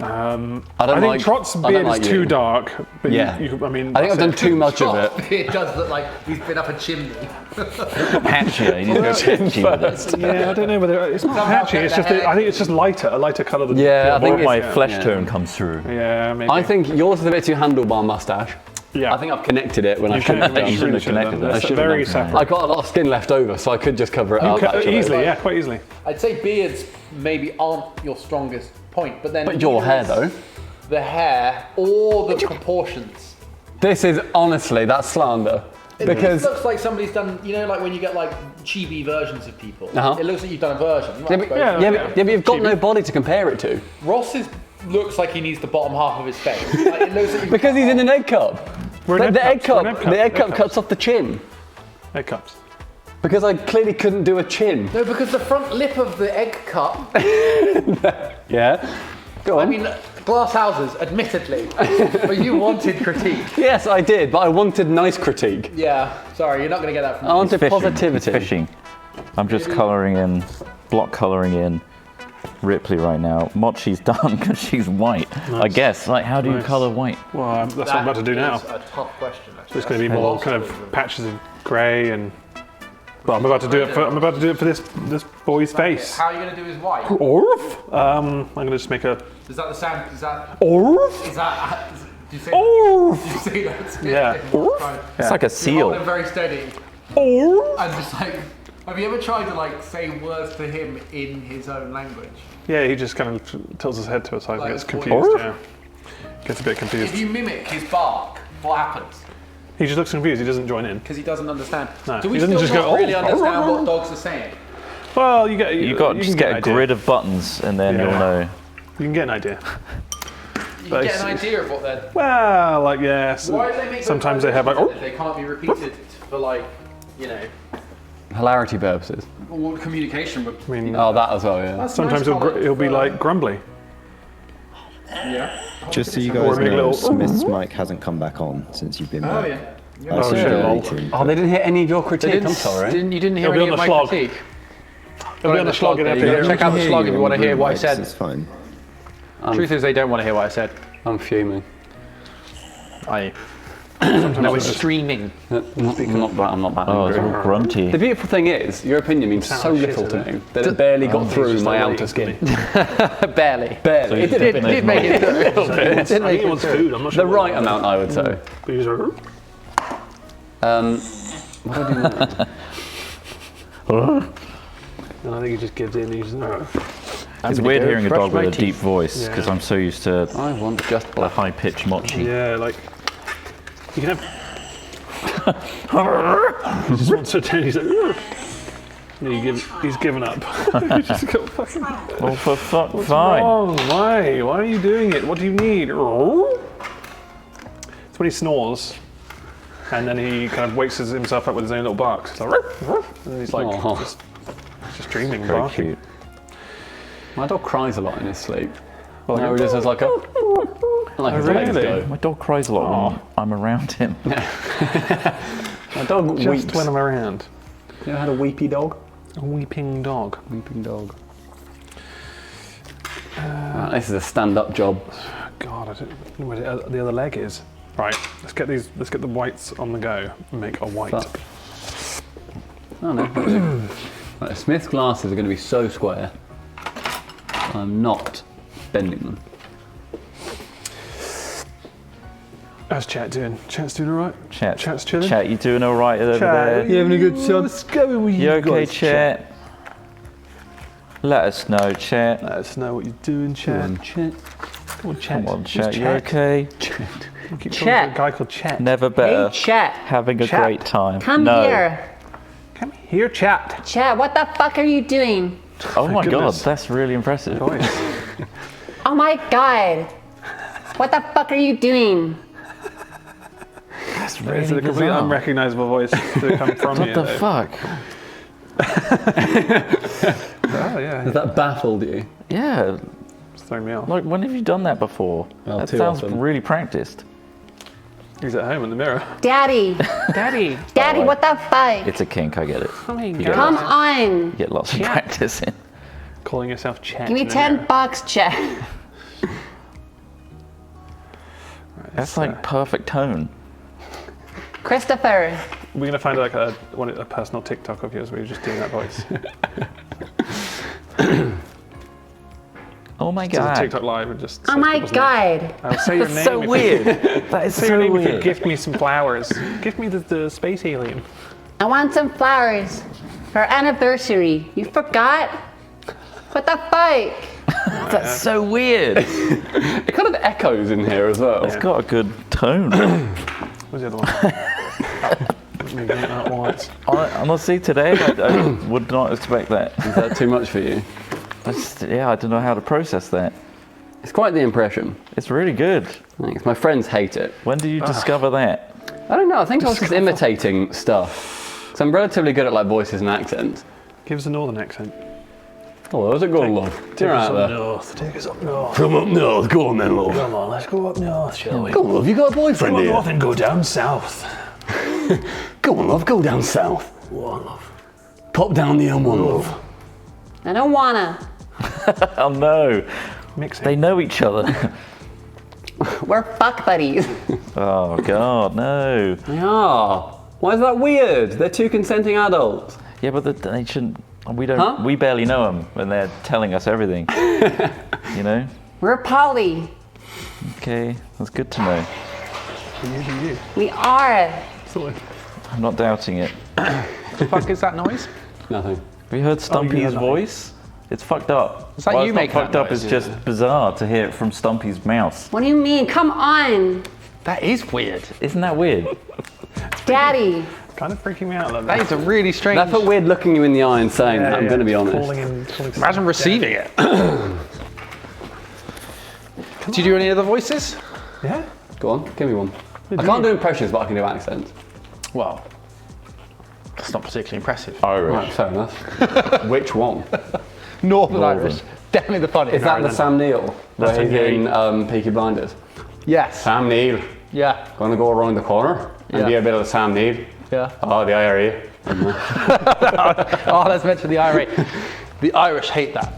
I I don't think like. Trot's I don't beard like is too you. dark. But Yeah. I mean, I think I've done too much of it. It does look like he's been up a chimney. Patchier. You need to go patchy with it. Yeah, I don't know whether it's not patchy. It's just I think it's just lighter, a lighter colour than. Yeah, I More think of my it's- flesh yeah. tone comes through. Yeah, maybe. I think yours is a bit too handlebar mustache. Yeah. I think I've connected it when I You shouldn't have shouldn't done. shouldn't have connected that. That's I shouldn't very have done that. separate. I got a lot of skin left over, so I could just cover it up. actually. Easily, yeah, quite easily. I'd say beards maybe aren't your strongest point, but then But your neither hair is though. the hair or the proportions. This is honestly that's slander. It Because looks like somebody's done, you know, like when you get like chibi versions of people. Uh-huh. It looks like you've done a version. You might yeah, have but, to go- yeah, but you've got no body to compare it to Ross's looks like he needs the bottom half of his face. Like, it looks like you've because he's in an egg cup. We're in But egg the egg cups, we're cup, in egg cups, the egg egg cup cups. cuts off the chin Egg cups. because I clearly couldn't do a chin. No, because the front lip of the egg cup. Yeah. Go on. I mean, glass houses, admittedly, but you wanted critique. yes, I did, but I wanted nice critique. Yeah, sorry, you're not going to get that from I me. wanted Fishing. positivity. He's fishing. I'm just colouring in, block colouring in Ripley right now. Mochi's done because she's white. I guess. Like, how do you Nice. colour white? Well, that's what I'm about to do now. That is a tough question, actually. It's going to be more kind of patches of grey and. Well, I'm about to do it for this boy's face. How are you going to do his white? Orf. I'm going to just make a. Is that the sound? Is that? Orf. Is that? Do you say? Orf. Do you say that? Yeah. It's like a Hold seal. him very steady. Orf. And just like, have you ever tried to like say words to him in his own language? Yeah, he just kind of tilts his head to a side and Like gets a boy. confused. Yeah. Gets a bit If confused. you mimic his bark, what happens? He just looks confused. He doesn't join in. Because he doesn't understand. No, Do we he doesn't still just not go, really "Oh, understand what dogs are saying? Well, you get. You got can just get an a idea. grid of buttons and then Yeah. you'll know. You can get an idea. You But get an it's- idea of what they're. Well, like yes. Why do they make those Sometimes they have like. noises Oh. if they can't be repeated for like, you know, Hilarity purposes. all communication with. I mean, Oh, that as well, yeah. That's sometimes nice he'll be like grumbly. Yeah. Just so you Or guys make know, little- Smith's mic hasn't come back on since you've been Oh back. yeah. I Oh, said shit. early to- Oh, they didn't hear any of your critique. I'm sorry. You didn't hear It'll be any on of the my slog. critique. It'll be on the slog. there It'll you have go. to Check out the hear slog you if you want to on hear what I mics, said. It's fine. Truth is, they don't want to hear what I said. I'm fuming. No, it's streaming. I'm not that Oh, it's angry. all grunty. The beautiful thing is, your opinion means so Sounds shit, little to isn't me that it barely got through my outer skin. Barely. Barely. you It did did a bit. Did make it through. It did I make think he it wants through. food. I'm not sure. The right amount, I would say. But he's like, What do I do now? and I think he just gives in. He's It's weird go hearing a brush dog my with a deep teeth. voice because Yeah. I'm so used to I want just the black. high-pitched mochi. yeah, like you can have. He just wants to turn. He's like, "Ugh." And he's given up. He's just got fucking. Oh, for fuck's sake. Oh, why? Why are you doing it? What do you need? It's when he snores, and then he kind of wakes himself up with his own little barks. It's like, and he's like Aw. just dreaming, Very barking. cute. My dog cries a lot in his sleep. Well, No, he just has like a. Like his legs really? go. My dog cries a lot when I'm around him. My dog just weeps. when I'm around. You ever had a weepy dog? A weeping dog. Weeping dog. Right, this is a stand-up job. God, I don't know where the other leg is. Right, let's get these. Let's get the whites on the go and make a white. Fuck. Oh no. Right, Smith's glasses are going to be so square. I'm not bending them. How's Chat doing? Chat's doing all right. Chat's chilling. Chat, you doing all right over there? you having a good time? What's going with You okay, Chat? Let us know, Chat. Let us know what you're doing, Chat. Chat. Come on, Chat. Come on, Who's Chat, you okay? You keep talking Chat. to a guy called Chat. Never better. Hey, chat. Having a Chat. great time. Come no. here. Come here, Chat. Chat, what the fuck are you doing? Oh my god, goodness. that's really impressive. Voice. Oh my god. What the fuck are you doing? That's It's a really completely bizarre. unrecognizable voice to come from What you. the though. fuck? Oh yeah, Has that baffled you? Yeah, it's throwing me off. like when have you done that before? Well, that too sounds often. really practiced. He's at home in the mirror. Daddy. Daddy. Daddy, what the fuck? It's a kink, I get it. Oh my You god. get Come lots, on. you get lots of practice in. Calling yourself Chet. Give me in the mirror. $10, Chet. That's like perfect tone. Christopher. We're gonna find like a personal TikTok of yours where you're just doing that voice. Oh my Just a god. TikTok live and just. Oh say my people's names. god. I'll say your That's name. so if weird. You, That is say your so name if you weird. gift me some flowers. Gift me the space alien. I want some flowers for our anniversary. You forgot? What the fuck? That's so weird. It kind of echoes in here as well. It's got a good tone. What's the other one? Let me get that once. Honestly, today I would not expect that. Is that too much for you? I don't know how to process that. It's quite the impression. It's really good. Thanks. My friends hate it. When did you discover that? I don't know. I think I was just imitating stuff. So I'm relatively good at like voices and accents. Give us a northern accent. Oh, how's it going, love? Take You're us out up there. north. Take us up north. Come up north. Go on then, love. Come on, let's go up north, shall we? Go on, love. You got a boyfriend Go up here? north and go down south. Go on, love. Go down south. One love. Pop down the M1, love. I don't wanna. Oh no, Mixing. they know each other. We're fuck buddies. Oh god, no. Yeah. Why is that weird? They're two consenting adults. Yeah, but they shouldn't. We don't. Huh? We barely know them, and they're telling us everything. You know. We're poly. Okay, that's good to know. We are. I'm not doubting it. The fuck is that noise? Nothing. Have you heard Stumpy's nothing. voice? It's fucked up. Is that Well, you it's not making fucked that up? noise? It's just bizarre to hear it from Stumpy's mouth. What do you mean? Come on. That is weird. Isn't that weird? Daddy. Kind of freaking me out a little That bit. is a really strange. That felt weird looking you in the eye and saying that, I'm going to be honest. Falling Imagine receiving it. Do you do any other voices? Yeah. Go on, give me one. I can't do impressions, but I can do accents. Well, that's not particularly impressive. Right, fair enough. Which one? Northern Irish. Definitely the funniest. Is that the Sam Neill? Where he's Sam in Peaky Blinders? Yes. Sam Neill. Yeah. Gonna go around the corner and Yeah. be a bit of the Sam Neill. Yeah. Oh, the IRA. Oh, let's mention the IRA. The Irish hate that.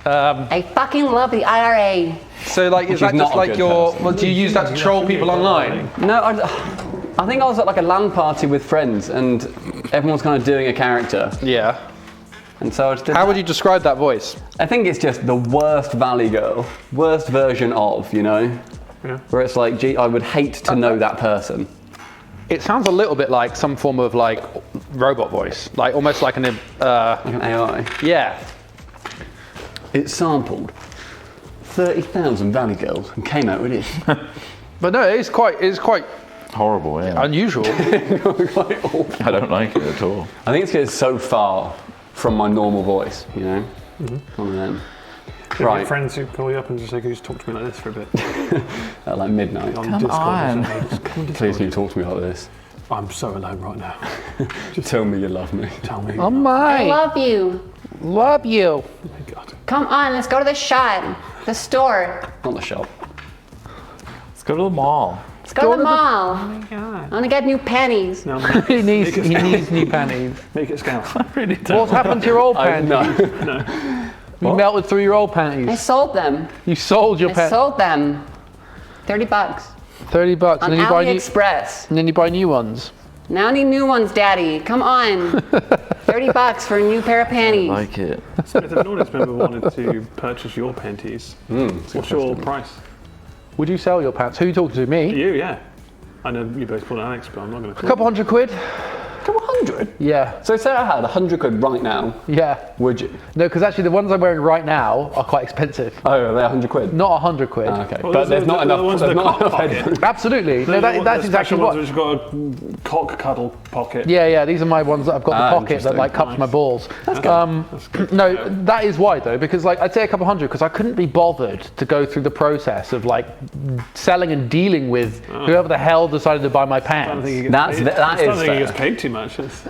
I fucking love the IRA. So, like, is She's that not just a like good your? person. Well, do you use that to troll people online? No, I think I was at like a LAN party with friends and everyone's kind of doing a character. Yeah. And so I just did How that. would you describe that voice? I think it's just the worst Valley Girl, worst version of, you know? Yeah. Where it's like, gee, I would hate to know that person. It sounds a little bit like some form of like robot voice, like almost like an. Like an AI. Yeah. It sampled 30,000 Valley Girls and came out with this. But no, it's quite Horrible, yeah. unusual. Quite awful. I don't like it at all. I think it's because it's so far from my normal voice, you know? One of them. Right. Right, Friends who call you up and just say, "Can you just talk to me like this for a bit?" at like midnight. On Come Discord on. or something. Just come on Please Discord. can you talk to me like this? I'm so alone right now. Tell me you love me. Tell me. Oh I my! love you. Love you. Oh my God. Come on, let's go to the shop. The store. Not the shop. Let's go to the mall. Let's go to the mall. I want to get new panties. Now He needs new panties. make it scale. What's happened to your old I panties? know. You melted through your old I panties. sold them. You sold your I panties. sold them. $30 $30, on and then you buy new, AliExpress. and then you buy new ones. Now I need new ones, Daddy. Come on. $30 for a new pair of panties. Like it. So if an audience member wanted to purchase your panties, what's your price? Would you sell your pants? Who are you talking to? Me? You, yeah. I know you both bought Alex, but I'm not going to. A couple £100. 100? Yeah. So say I had 100 quid right now, Yeah. would you? No, because actually the ones I'm wearing right now are quite expensive. Oh, are they 100 quid? Not 100 quid. Okay, Well, but there's there's not the enough. ones There's with the not cock enough pocket. headroom. Absolutely. No, The that's exactly special what. ones which got a cock cuddle pocket. Yeah, these are my ones that I've got the pocket that interesting. like cups my balls. No, that is why though, because like I'd say a couple hundred, because I couldn't be bothered to go through the process of like selling and dealing with whoever the hell decided to buy my I don't pants. think he gets That's- paid. that I don't is think he fair. gets paid too much. It's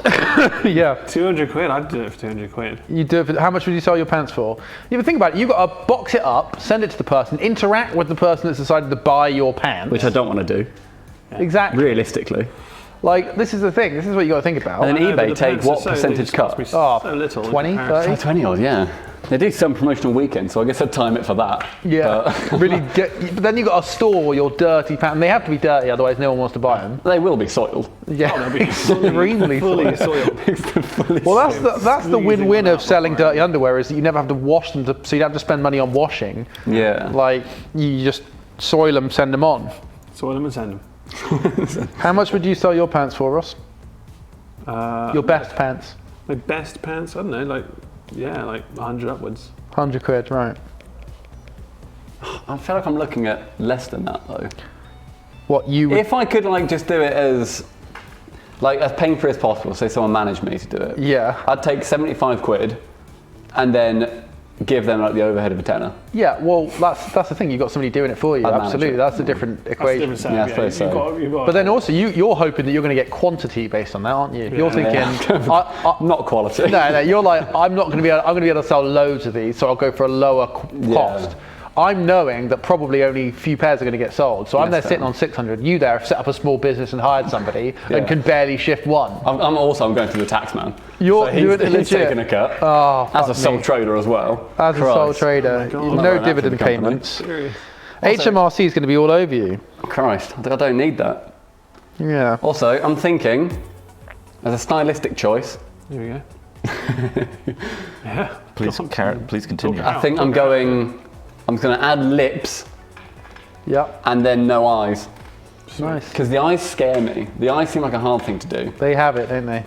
Yeah, 200 quid. I'd do it for 200 quid. you do it. How much would you sell your pants for? You ever think about it? You've got to box it up, send it to the person, interact with the person that's decided to buy your pants. Which I don't want to do, exactly. realistically. Like this is the thing. This is what you got to think about. And then I know, but eBay the take pants what are so- percentage they just cost cut? me so little. in 20, comparison. 30? 20 odd, yeah. They do some promotional weekends, so I guess I'd time it for that. Yeah, really get. But then you got to store your dirty pants. And they have to be dirty, otherwise no one wants to buy them. They will be soiled. Yeah, They'll be extremely fully soiled. soiled. Well, that's the win-win them of out selling before. dirty underwear is that you never have to wash them, so you don't have to spend money on washing. Yeah. Like you just soil them, send them on. Soil them and send them. How much would you sell your pants for, Ross? Uh, Your best pants? My best pants, I don't know, like 100 upwards. 100 quid, right? I feel like I'm looking at less than that though. What you would? If I could like just do it as pain-free as possible, say someone managed me to do it. Yeah. I'd take 75 quid and then give them like the overhead of a tenner. Yeah. Well, that's the thing. You've got somebody doing it for you. I'd manage Absolutely. it. That's a different That's a equation. different setup, Yeah, I suppose so. You've got But then also you're hoping that you're going to get quantity based on that, aren't you? You're thinking, Not quality. no, you're like, I'm going to be able to sell loads of these, so I'll go for a lower cost. I'm knowing that probably only a few pairs are going to get sold, so I'm there That's sitting fair. on 600. You there have set up a small business and hired somebody Yeah. and can barely shift one. I'm going to the tax man. You're so he's legit. taking a cut. Oh, as a fuck sole me. trader as well. As a sole Christ. trader, God. no Not right dividend after the company. payments. HMRC is going to be all over you. Christ, I don't need that. Yeah. Also, I'm thinking, as a stylistic choice, Here we go. Yeah. Please continue. I think I'm going to add lips Yep. and then no eyes. Nice. Because the eyes scare me. The eyes seem like a hard thing to do. They have it, don't they?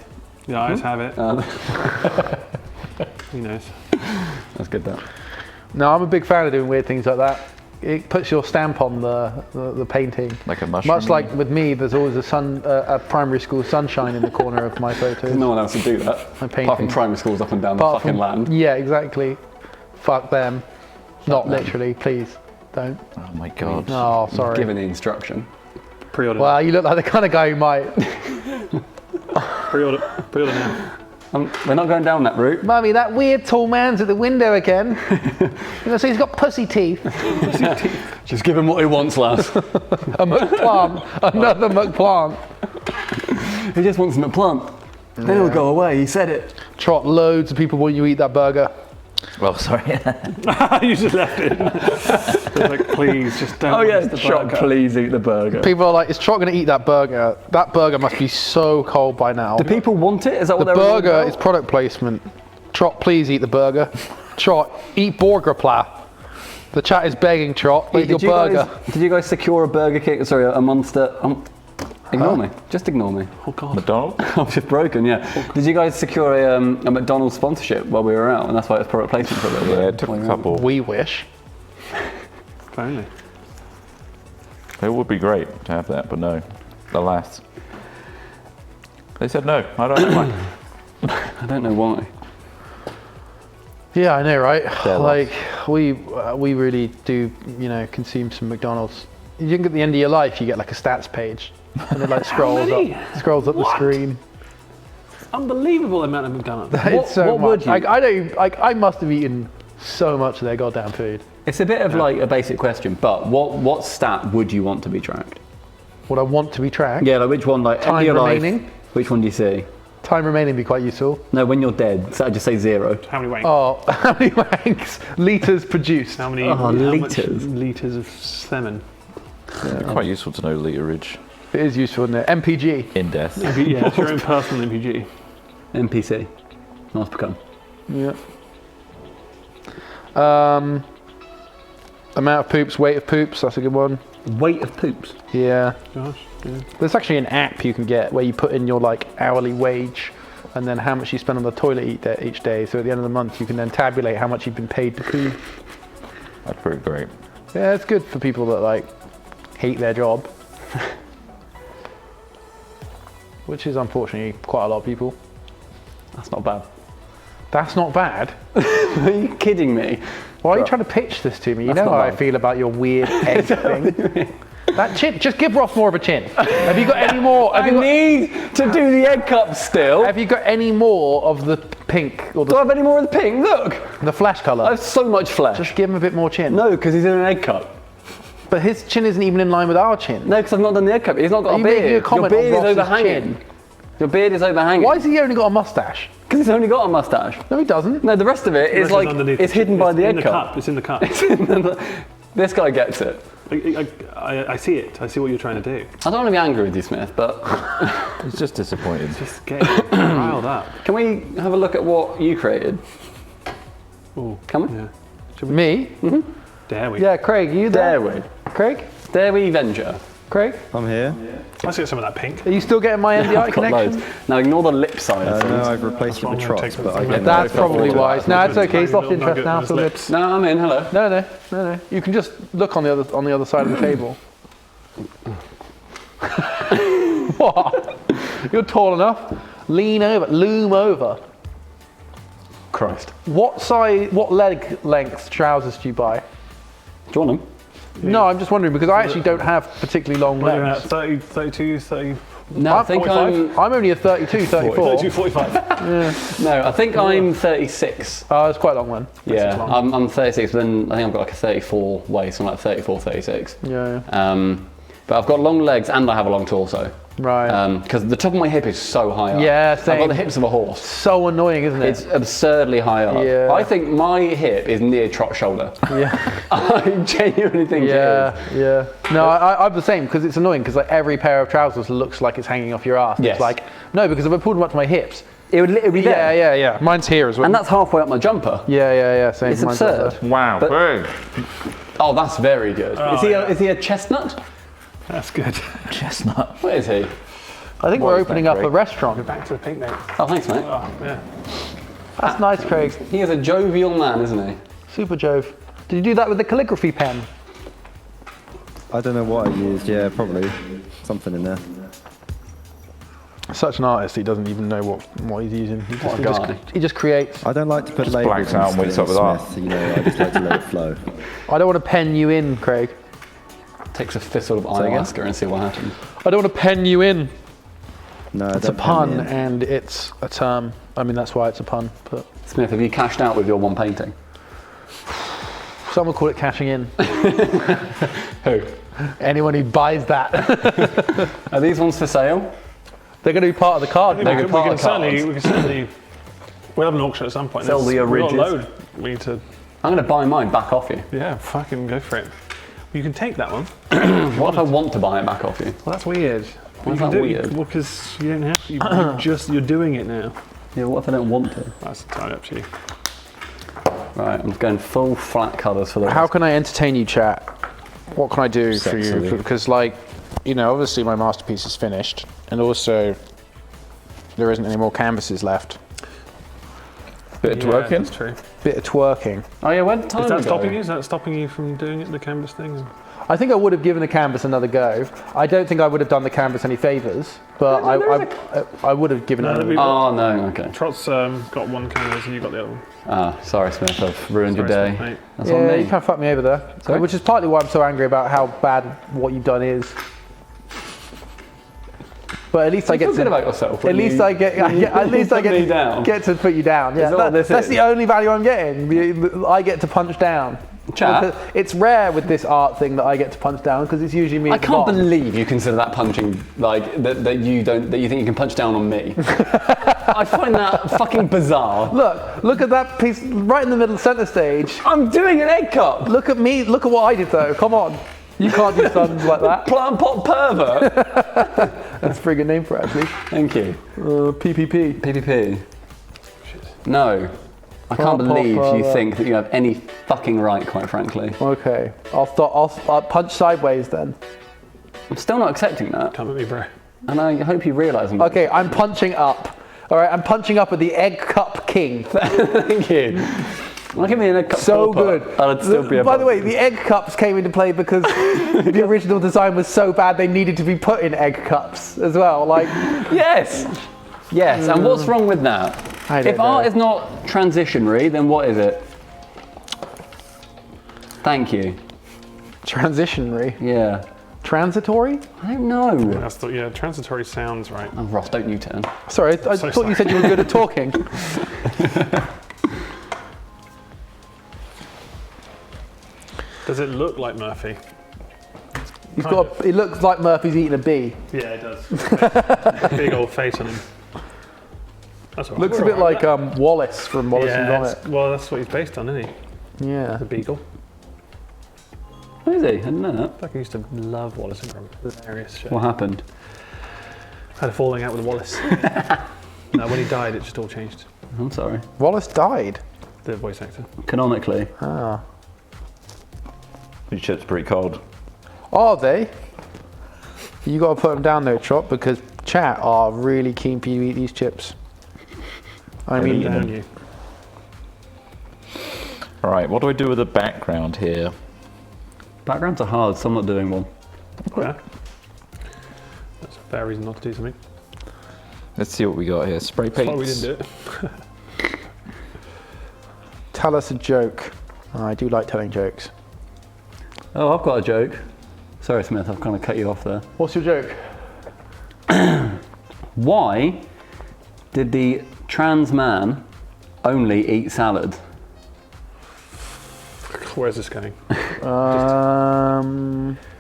The eyes have it. Who knows? That's good, that. No, I'm a big fan of doing weird things like that. It puts your stamp on the painting. Like a mushroom. Much like with me, there's always a primary school sunshine in the corner of my photos. No one else would do that. My Apart from painting. primary schools up and down the Apart fucking from- land. Yeah, exactly. Fuck them. Not literally, please. Don't. Oh my god. Oh, sorry. Given the instruction. Pre-order. Well, you look like the kind of guy who might. Pre-order. Pre-order now. We're not going down that route. Mummy, that weird tall man's at the window again. So he's got pussy teeth. Just give him what he wants, lass. A McPlant. Another McPlant. He just wants him at plant. Then he'll go away, he said it. Trot, loads of people when you eat that burger. Well, sorry. You just left it. It's like, please, just don't. Oh yeah, waste the Trot, burger. please eat the burger. People are like, is Trot going to eat that burger? That burger must be so cold by now. Do people want it? Is that what The they're all burger about? is product placement. Trot, please eat the burger. Trot, eat Burgerpla. The chat is begging Trot, eat your did you burger. Did you guys secure a Burger King? Sorry, a Monster. Ignore me. Just ignore me. Oh god. McDonald's? I'm just broken. Yeah. Did you guys secure a McDonald's sponsorship while we were out, and that's why it's product placement for a little bit? Yeah, it took a couple. We wish. If only. It would be great to have that, but no. Alas. They said no. I don't know why. I don't know why. Yeah, I know, right? Their Like we really do, consume some McDonald's. You think at the end of your life you get like a stats page, and it like scrolls many? up the screen. Unbelievable amount of McDonald's. It's so what would much. you- Like I don't like. I must have eaten so much of their goddamn food. It's a bit of like a basic question, but what stat would you want to be tracked? What I want to be tracked. Yeah, like which one? Like Time end of your remaining? life, which one do you see? Time remaining be quite useful. No, when you're dead, so I just say 0. How many wanks? Oh, how many wanks liters produced? How many Oh, much litres. litres of semen? Quite useful to know literage It is useful, isn't it? MPG. in death. Yeah, it's your own personal MPG. NPC. Nice become. Yeah. Amount of poops, weight of poops. That's a good one. weight of poops. Yeah. Gosh, yeah. There's actually an app you can get where you put in your like hourly wage and then how much you spend on the toilet each day. So at the end of the month, you can then tabulate how much you've been paid to poo. That's pretty great. Yeah, it's good for people that like hate their job, which is unfortunately quite a lot of people. That's not bad. That's not bad. Are you kidding me? Why are you trying to pitch this to me? You That's know not how I bad. feel about your weird egg thing. That chin, just give Ross more of a chin. Have you got any more? I need to do the egg cup still. Have you got any more of the pink or Do I the, have any more of the pink? Look, the flesh I colour? have so much flesh. Just give him a bit more chin. No, because he's in an egg cup. But his chin isn't even in line with our chin. No, because I've not done the egg cup. He's not got Are a you making beard. a comment Your beard on is Ross's overhanging. chin? Your beard is overhanging. Why has he only got a mustache? Because he's only got a mustache. No, he doesn't. No, the rest of it is like Underneath it's the- hidden by the in egg cup. It's in the cup. This guy gets it. I see it. I see what you're trying to do. I don't want to be angry with you, Smith, but He's just disappointed. Just get riled up. can we have a look at what you created? Ooh, Can we? yeah. Me? Dare we? Yeah, Craig, you there? Dare we? Craig? Dare we venture? Craig? I'm here. Let's get some of that pink. Are you still getting my NDI I've got connection? loads. Now ignore the lip side of No, things. I've replaced it with I'm gonna trots, take but I some- get That's no probably problem. wise. No, it's okay. He's lost Little interest nugget now. on his So good. lips. No, I'm in. Hello. No. You can just look on the other side of the table. What? You're tall enough. Lean over. Loom over. Christ. What leg length trousers do you buy? Do you want them? No, I'm just wondering because I actually don't have particularly long What are you at? legs. 30, 32, 30, No, I think 45? I'm only a 32, 34. 32, 45. No, I think I'm 36. Oh, it's quite long then. Yeah, I'm 36, but then I think I've got like a 34 waist, so I'm like 34, 36. Yeah. But I've got long legs and I have a long torso. Right. Because the top of my hip is so high up. Yeah, I've got same. the hips of a horse. So annoying, isn't it? It's absurdly high up. Yeah. I think my hip is near trot shoulder. yeah. I genuinely think it is. Yeah. No, I'm the same because it's annoying because like every pair of trousers looks like it's hanging off your ass. Yes. It's like no, because if I pulled them up to my hips. It would be there. Yeah. Mine's here as well. And that's halfway up my jumper. Yeah. Same. It's Mine's absurd. up there. Wow, But- big. Oh, that's very good. Oh, is he a chestnut? That's good. Chestnut. What is he? I think we're opening up a restaurant. Back to the pink now. Oh, thanks, mate. Oh, yeah. That's nice, Craig. He is a jovial man, isn't he? Super Jove. Did you do that with the calligraphy pen? I don't know what I used. Yeah, probably something in there. Such an artist, he doesn't even know what he's using. What a guy. He just creates. I don't like to put labels blacks out and on wakes up with Smith. You know, I just like to let it flow. I don't want to pen you in, Craig. Takes a fistful of again? ayahuasca and see what happens. I don't want to pen you in. No, It's a don't pen pun me in. and it's a term. I mean, that's why it's a pun. But Smith, have you cashed out with your one painting? someone call it cashing in. Who? Anyone who buys that. Are these ones for sale? They're going to be part of the card. We now. can, part we of can cards. certainly, we'll have an auction at some point. Sell the We've got a originals. load. We need to, I'm going to buy mine back off you. yeah, fucking go for it. You can take that one. What if I want to buy it back off you? Well, that's weird. Why is You can that do it, weird? well, because you don't have to. You're doing it now. Yeah, what if I don't want to? That's entirely up to you. Right, I'm going full flat colours for the How rest. can I entertain you, chat? What can I do for you? Sexily. Because, like, you know, obviously my masterpiece is finished, and also there isn't any more canvases left. Bit of Yeah, twerking. that's true. Bit of twerking. Oh yeah, when time Is that ago? stopping you? Is that stopping you from doing it, the canvas thing? I think I would have given the canvas another go. I don't think I would have done the canvas any favours, but I would have given it another go. Oh no, okay. Trot's got one canvas and you got the other one. Ah, sorry Smith, I've ruined your Sorry, day. Smith, mate. That's on Yeah, me. you kind of fucked me over there. Sorry? Which is partly why I'm so angry about how bad what you've done is. But at least I You get feel to. good about yourself. At when least you- I get. when you At least I put me get down. get to put you down. Yeah, that what this that's is? the only value I'm getting. I get to punch down. Chat. It's rare with this art thing that I get to punch down because it's usually me. I at the can't bottom. believe you consider that punching like that you think you can punch down on me. I find that fucking bizarre. Look at that piece right in the middle, centre stage. I'm doing an egg cup. Look at me. Look at what I did though. Come on. You can't do something like that. Plant pot pervert. That's a pretty good name for it, actually. Thank you. PPP. PPP. No. I can't believe you think that you have any fucking right, quite frankly. Okay, I'll punch sideways then. I'm still not accepting that, Come at me, bro. and I hope you realise I'm Okay, I'm punching up. All right, I'm punching up at the Egg Cup King. Thank you. Well, give me an egg cup. So proper, good. and I'd still be By above the way, the egg cups came into play because the original design was so bad they needed to be put in egg cups as well. Like, Yes. Yes, and what's wrong with that? I don't If art know. is not transitionary, then what is it? Thank you. transitionary, Yeah. transitory. I don't know. That's the, yeah, transitory sounds right. Oh, Ross, don't you turn. Sorry, I So thought you said you were good at talking. Does it look like Murphy? He's got. It looks like Murphy's eating a bee. Yeah, it does. Big old face on him. That's all right. Looks a We're bit all right like with Wallace from that. Wallace and Yeah, Gromit. well, that's what he's based on, isn't he? Yeah. The beagle. Who is he? I didn't know that. I used to love Wallace and Gromit. Hilarious shit. What happened? Had a falling out with Wallace. No, when he died, it just all changed. I'm sorry. Wallace died. The voice actor. Canonically. Ah. These chips are pretty cold. Are they? You got to put them down though, Trot, because chat are really keen for you to eat these chips. I mean, Yeah. Down you. All right, what do I do with the background here? Backgrounds are hard, so I'm not doing one. Yeah. That's a fair reason not to do something. Let's see what we got here. Spray That's paint. why we didn't do it. tell us a joke. Oh, I do like telling jokes. Oh, I've got a joke. Sorry, Smith, I've kind of cut you off there. What's your joke? Why did the trans man only eat salad? Where's this going?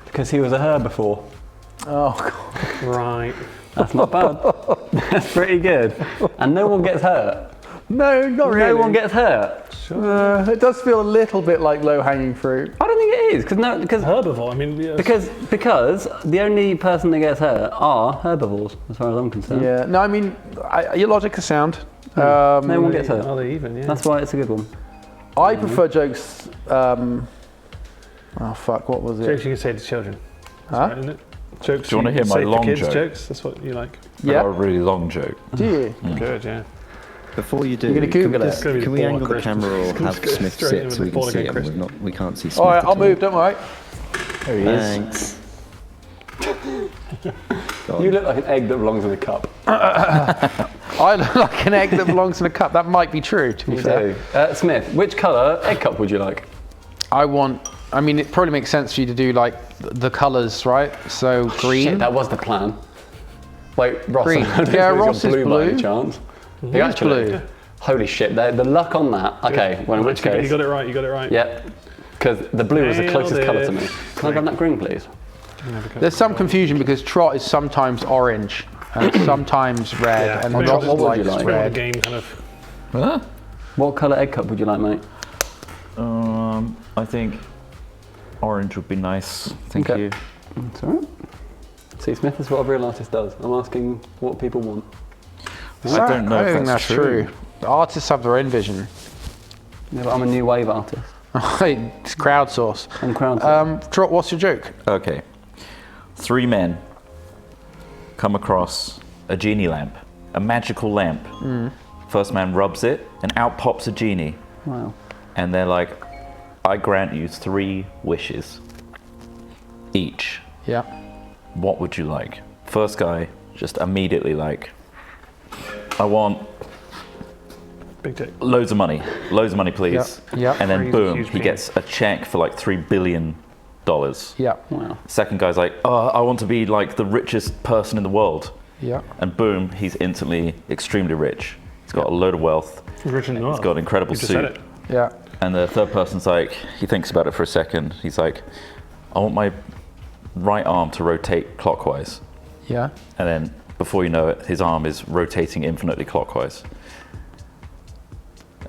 Because he was a herbivore. Oh God. Right. That's not bad. That's pretty good. And no one gets hurt. No, not really. No one gets hurt. It does feel a little bit like low-hanging fruit. I don't think it is, because Herbivore. I mean, yeah, because the only person that gets hurt are herbivores, as far as I'm concerned. Yeah. No, I mean, your logic is sound. No one gets hurt. are they even? Yeah. That's why it's a good one. I prefer jokes. Oh fuck! What was Jokes it? you can say to children. That's Huh? right, isn't it? Jokes. Do you wanna can hear my say for long kids joke? Jokes. That's what you like. I got Yeah. a really long joke. Do you? Good. Yeah. Before you do, You're gonna Google can we, it. just- It's gonna be can we the angle the Paul camera or Chris. have It's Smith straight sit in so with we the can see Paul him? Chris. We can't see Smith. All right, at I'll move. Don't worry. There he is. You look like an egg that belongs in a cup. I look like an egg that belongs in a cup. That might be true. To be fair, Smith, which colour egg cup would you like? I want. I mean, it probably makes sense for you to do like the colours, right? So green. Shit, that was the plan. Wait, Ross. Green. I don't Yeah, suppose you're Ross is blue by any blue. chance. He's You actually. blue. Holy shit, the luck on that. Okay, well, in which You case. got it right. You got it right. Yep. Because the blue is the Nailed closest colour to it. me. Can I grab that green, please? There's some confusion because Trot is sometimes orange and sometimes red, Yeah. and Maybe Ross what would you likes like? Bring the red. game kind of. Huh? What colour egg cup would you like, mate? I think orange would be nice. Thank Okay. you. That's alright. See, Smith is what a real artist does. I'm asking what people want. I don't know I if think that's that's true. The artists have their own vision. Yeah, but I'm a new wave artist. It's crowdsource. I'm crowdsourced. Trot, what's your joke? Okay. 3 men come across a genie lamp, a magical lamp. First man rubs it, and out pops a genie. Wow. And they're like, I grant you 3 wishes. Each. Yeah. What would you like? First guy, just immediately like, I want Big dick. loads of money, please. Yeah. And then Crazy, boom, huge he penis. gets a check for like $3 billion. Yeah. Wow. Second guy's like, oh, I want to be like the richest person in the world. Yeah. And boom, he's instantly extremely rich. He's got a load of wealth. Original. He's got an incredible You just said suit. it. Yeah. And the third person's like, he thinks about it for a second. He's like, I want my right arm to rotate clockwise. Yeah. And then before you know it, his arm is rotating infinitely clockwise.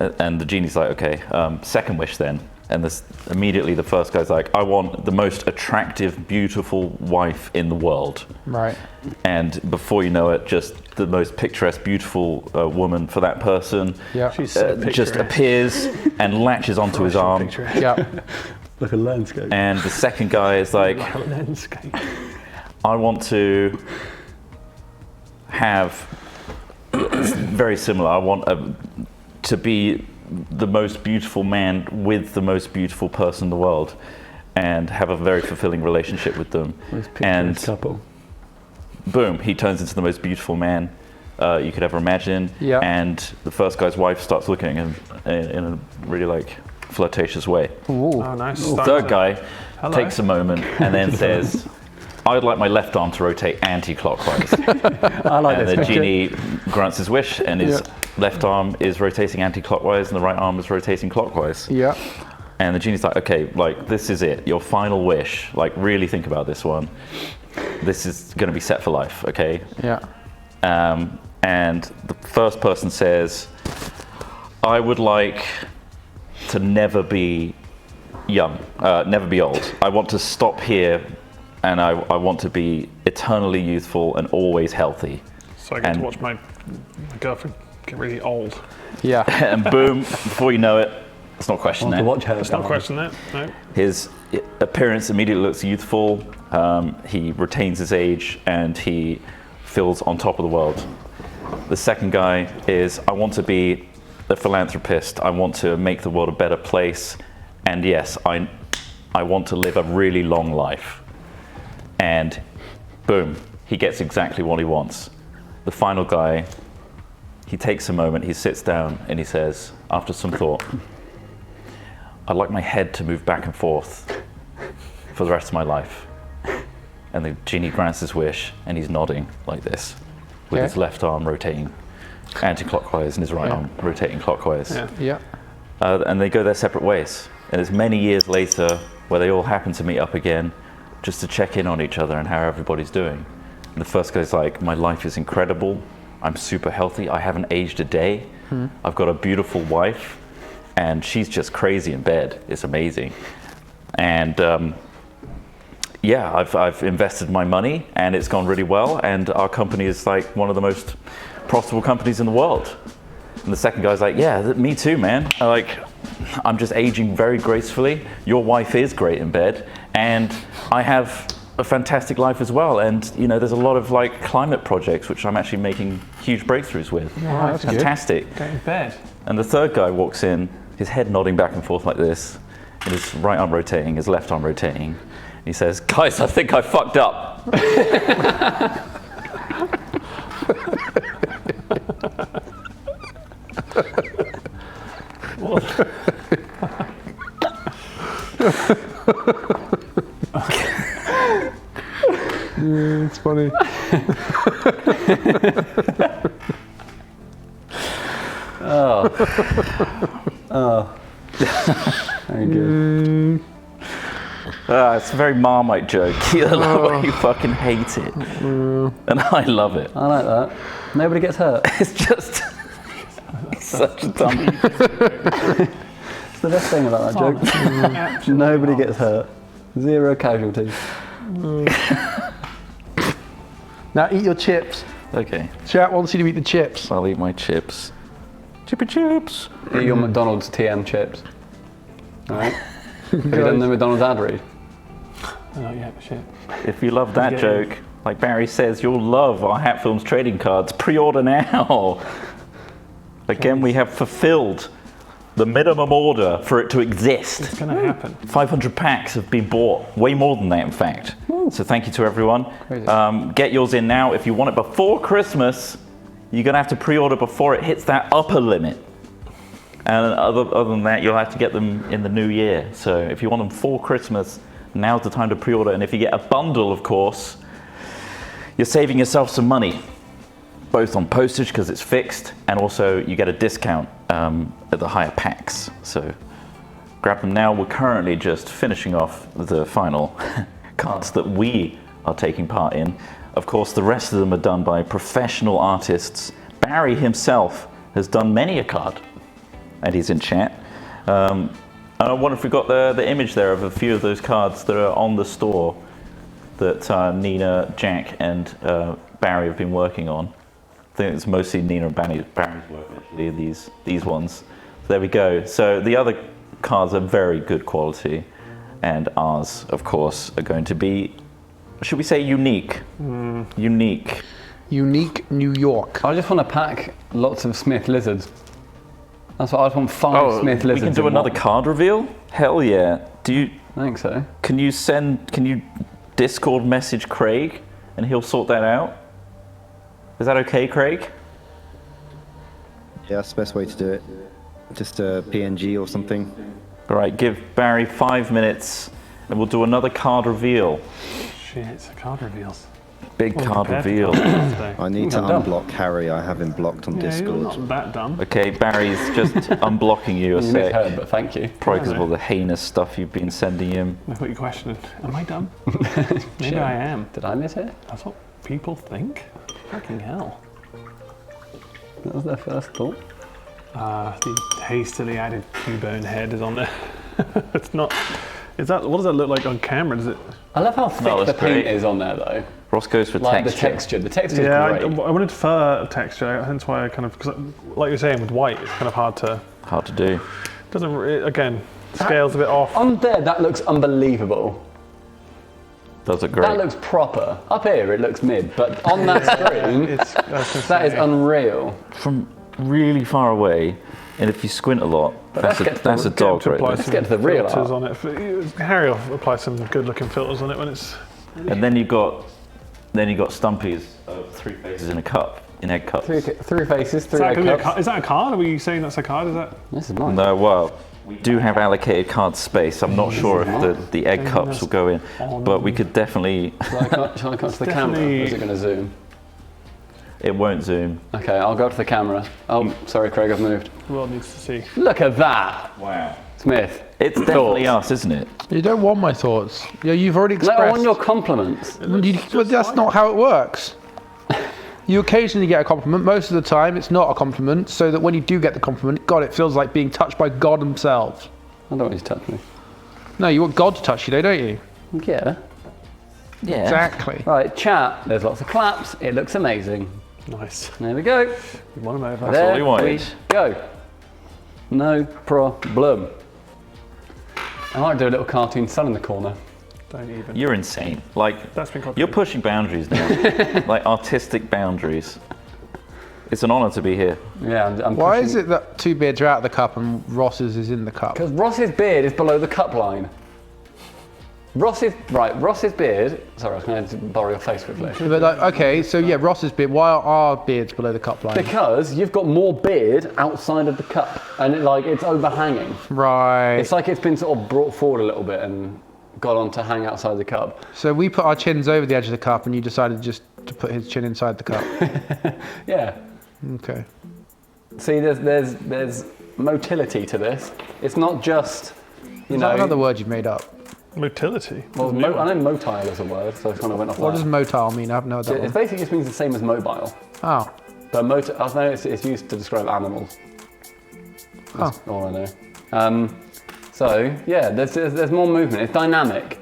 And the genie's like, okay, second wish then. And immediately the first guy's like, I want the most attractive, beautiful wife in the world. Right. And before you know it, just the most picturesque, beautiful woman for that person Yeah. She's so just picturesque. appears and latches onto his arm. Picturesque. Yeah. Like a landscape. And the second guy is like, Landscape. I want to have very similar. I want to be the most beautiful man with the most beautiful person in the world, and have a very fulfilling relationship with them. And couple. boom, he turns into the most beautiful man you could ever imagine. Yeah. And the first guy's wife starts looking at him in a really like flirtatious way. Ooh. Oh, nice. The third guy Hello. takes a moment and then says, I'd like my left arm to rotate anti-clockwise. I like And this. the genie grants his wish, and his Yeah. left arm is rotating anti-clockwise, and the right arm is rotating clockwise. Yeah. And the genie's like, okay, like, this is it, your final wish. Like, really think about this one. This is going to be set for life, okay? Yeah. And the first person says, I would like to never be young, never be old. I want to stop here, and I want to be eternally youthful and always healthy. So I get to And- watch my girlfriend get really old. Yeah. And boom, before you know it, let's not question To that. watch her. Let's not question that. No. His appearance immediately looks youthful. He retains his age, and he feels on top of the world. The second guy is, I want to be a philanthropist. I want to make the world a better place. And yes, I want to live a really long life. And boom, he gets exactly what he wants. The final guy, he takes a moment, he sits down, and he says, after some thought, I'd like my head to move back and forth for the rest of my life. And the genie grants his wish, and he's nodding like this, with Okay. his left arm rotating anti-clockwise and his right arm rotating clockwise. Yeah. Yeah. And they go their separate ways. And it's many years later where they all happen to meet up again just to check in on each other and how everybody's doing. And the first guy's like, my life is incredible. I'm super healthy. I haven't aged a day. I've got a beautiful wife, and she's just crazy in bed. It's amazing. And yeah, I've invested my money, and it's gone really well. And our company is like one of the most profitable companies in the world. And the second guy's like, yeah, me too, man. I'm just aging very gracefully. Your wife is great in bed, and I have a fantastic life as well. And you know, there's a lot of like climate projects which I'm actually making huge breakthroughs with. Wow, that's good. Fantastic. Go to bed. And the third guy walks in, his head nodding back and forth like this, and his right arm rotating, his left arm rotating. He says, guys, I think I fucked up. It's funny. Very good. It's a very Marmite joke. You fucking hate it. And I love it. I like that. Nobody gets hurt. It's just it's such a dummy. It's the best thing about that joke. Nobody gets hurt. 0 casualties. Now eat your chips. Okay, Chat wants you to eat the chips. I'll eat my chips. Chippy chips. Eat your McDonald's TM chips. Alright? Have you done the McDonald's ad read? Oh, yeah, shit. If you love that joke, like Barry says, you'll love our Hat Films trading cards. Pre-order now. Again, we have fulfilled the minimum order for it to exist. It's going to happen. 500 packs have been bought, way more than that, in fact. So thank you to everyone. Crazy. Get yours in now. If you want it before Christmas, you're going to have to pre-order before it hits that upper limit. And other than that, you'll have to get them in the new year. So if you want them for Christmas, now's the time to pre-order. And if you get a bundle, of course, you're saving yourself some money, both on postage because it's fixed, and also you get a discount at the higher packs. So grab them now. We're currently just finishing off the final cards that we are taking part in. Of course, the rest of them are done by professional artists. Barry himself has done many a card, and he's in chat. And I wonder if we got the image there of a few of those cards that are on the store that Nina, Jack, and Barry have been working on. I think it's mostly Nina and Barry's work, actually, these ones. So there we go. So the other cards are very good quality, and ours, of course, are going to be, should we say, unique? Unique. Unique New York. I just want to pack lots of Smith lizards. That's what I just want 5 Smith lizards. We can do in another one. card reveal? Hell yeah. I think so. Can you Discord message Craig and he'll sort that out? Is that okay, Craig? Yeah, that's the best way to do it. Just a PNG or something. All right, give Barry 5 minutes and we'll do another card reveal. Shit, card reveals. Big card Prepared for reveal. cards today. I need to I'm done. unblock Harry. I have him blocked on Yeah, you're Discord. not that dumb. Okay, Barry's just unblocking you a You sec. misheard, but thank you. Probably because of all the heinous stuff you've been sending him. I thought you questioned, am I dumb? Maybe I am. Did I mishear? That's what people think. Fucking hell. That was their first thought. The hastily added Cubone head is on there. It's not. Is that? What does that look like on camera? Does it? I love how thick that's the paint great. is on there, though. Ross goes for Like texture. the texture. The texture is Yeah, I great. wanted fur texture. Hence why I kind of, because like you're saying with white, it's kind of hard to. Hard to do. Again, scales a bit off. On there, that looks unbelievable. Those are great. That looks proper. Up here, it looks mid, but on that screen, It's that is unreal. From really far away, and if you squint a lot, that's a dog right there. Let's get to the real filters art. on it. Harry will apply some good-looking filters on it when it's. And then you got Stumpy's 3 faces in a cup, in egg cups. Three faces, Is 3 that, egg gonna be a cups. is that a card? Are we saying that's a card? Is that? This is nice. No, well, we do have allocated card space. I'm not sure if the egg cups will go in, but we could definitely. Shall I come to the camera? Or is it going to zoom? It won't zoom. Okay, I'll go up to the camera. Oh, sorry, Craig, I've moved. The world needs to see. Look at that, Wow. Smith. It's definitely us, isn't it? You don't want my thoughts. Yeah, you've already No, I expressed. want your compliments. But that's not how it works. You occasionally get a compliment. Most of the time, it's not a compliment. So that when you do get the compliment, God, it feels like being touched by God Himself. I don't want you to touch me. No, you want God to touch you, though, don't you? Yeah. Yeah. Exactly. Right, chat. There's lots of claps. It looks amazing. Nice. There we go. You want them over. There all he wanted. we go. No problem. I might do a little cartoon sun in the corner. Don't even. You're insane. Like, That's been you're pushing boundaries now. Like artistic boundaries. It's an honour to be here. Yeah, I'm Why pushing- is it that 2 beards are out of the cup and Ross's is in the cup? Because Ross's beard is below the cup line. Ross's beard. Sorry, I was going to borrow your face quickly. But like, okay, so yeah, Ross's beard. Why are our beards below the cup line? Because you've got more beard outside of the cup, and it's overhanging. Right. It's like it's been sort of brought forward a little bit and got on to hang outside the cup. So we put our chins over the edge of the cup, and you decided just to put his chin inside the cup. Yeah. Okay. See, there's motility to this. It's not just, Is that another word you've made up? Motility. Well, I know motile is a word, so I kind of went off What that. does motile mean? I've never heard that It one. basically just means the same as mobile. Oh. But I know it's used to describe animals. That's all I know. So yeah, there's more movement. It's dynamic.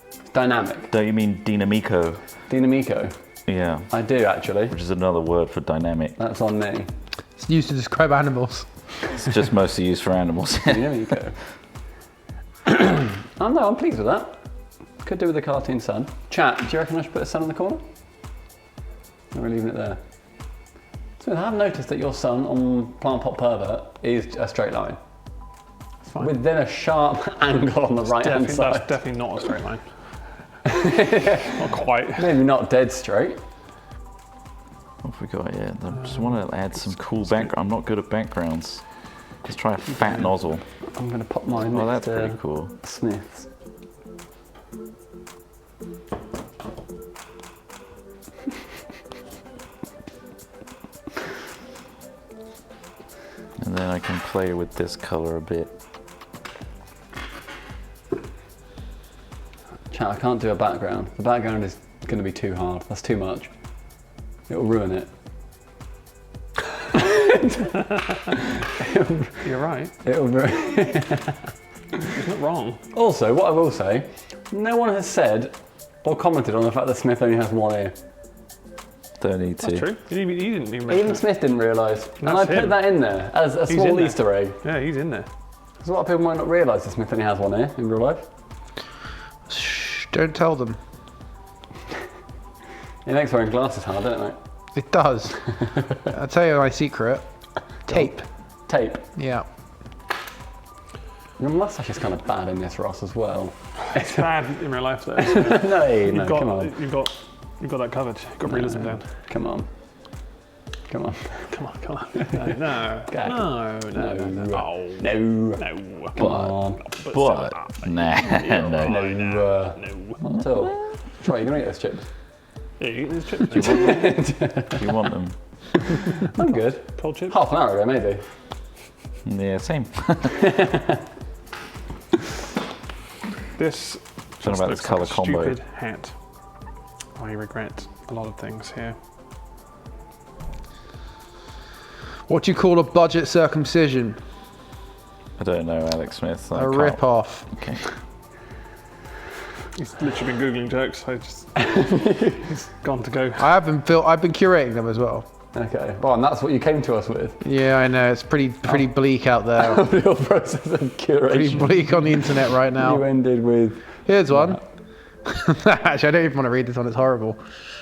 It's dynamic. Don't you mean dynamico? Dynamico. Yeah, I do actually. which is another word for dynamic. That's on me. It's used to describe animals. It's just mostly used for animals. Dynamico. Oh no, I'm pleased with that. Could do with a cartoon sun. Chat, do you reckon I should put a sun in the corner? Or are we leaving it there? So I have noticed that your sun on Plant Pot Pervert is a straight line. Fine. Within a sharp angle on the right hand That's side. definitely not a straight line. Not quite. Maybe not dead straight. What have we got here? I just want to add some cool background. I'm not good at backgrounds. Let's try a fat nozzle. I'm going to pop mine Oh, next that's pretty to cool. Smith's. And then I can play with this color a bit. Chat, I can't do a background. The background is going to be too hard. That's too much. It'll ruin it. You're right. It'll be... It's not wrong. Also, what I will say, no one has said or commented on the fact that Smith only has one ear. Don't need to. That's true. You didn't even mention Even it. Smith didn't realise. And That's I put him. that in there as a in small there. Easter egg. Yeah, he's in there. Because a lot of people might not realise that Smith only has one ear in real life. Shh, don't tell them. It makes wearing glasses hard, doesn't it? It does. I'll tell you my secret. Tape. Tape. Yeah. Your moustache is kind of bad in this, Ross, as well. It's bad in real life though. No, You've come on. You've got that covered. You've got realism down. Come on. Come on. No. Okay. No. No. No. Come on. But nah, no. No. Not at all. Try, you're going to eat those chips. Yeah, you eat these chips. You want them? I'm good. Cold chips. Half an hour ago, maybe. Yeah, same. This Something about this looks colour like a combo. stupid hat. I regret a lot of things here. What do you call a budget circumcision? I don't know, Alex Smith. I A can't- rip-off. Okay. He's literally been googling jokes. So he's gone to go. I've been curating them as well. Okay. Well, and that's what you came to us with. Yeah, I know. It's pretty bleak out there. Your process of Pretty curation. bleak on the internet right You now. ended with... Here's one. Actually, I don't even want to read this one. It's horrible.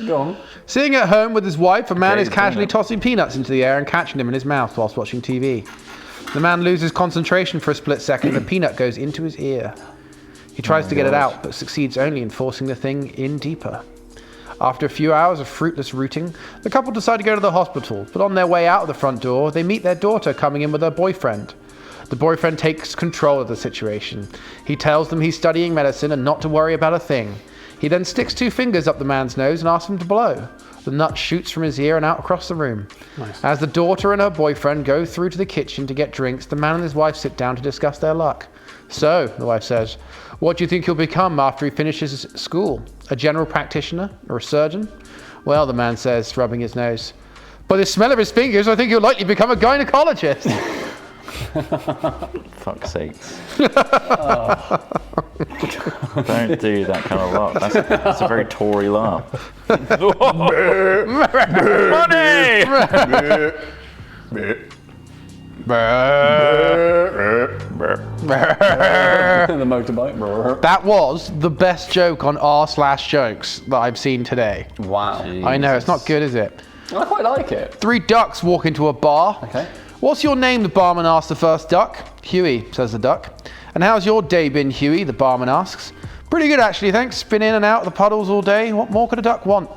Go on. Sitting at home with his wife, a man Okay, is casually bring it. tossing peanuts into the air and catching them in his mouth whilst watching TV. The man loses concentration for a split second. The peanut goes into his ear. He tries to get it out, but succeeds only in forcing the thing in deeper. After a few hours of fruitless rooting, the couple decide to go to the hospital, but on their way out of the front door, they meet their daughter coming in with her boyfriend. The boyfriend takes control of the situation. He tells them he's studying medicine and not to worry about a thing. He then sticks 2 fingers up the man's nose and asks him to blow. The nut shoots from his ear and out across the room. Nice. As the daughter and her boyfriend go through to the kitchen to get drinks, the man and his wife sit down to discuss their luck. So, the wife says, what do you think he'll become after he finishes school? A general practitioner or a surgeon? Well, the man says, rubbing his nose, by the smell of his fingers, I think he'll likely become a gynecologist. Fuck's sakes. Don't do that kind of laugh. That's a very Tory laugh. Funny! The motorbike. That was the best joke on r/jokes that I've seen today. Wow. I know, it's not good, is it? I quite like it. 3 ducks walk into a bar. Okay. What's your name? The barman asks the first duck. Huey, says the duck. And how's your day been, Huey? The barman asks. Pretty good, actually, thanks. Been in and out of the puddles all day. What more could a duck want?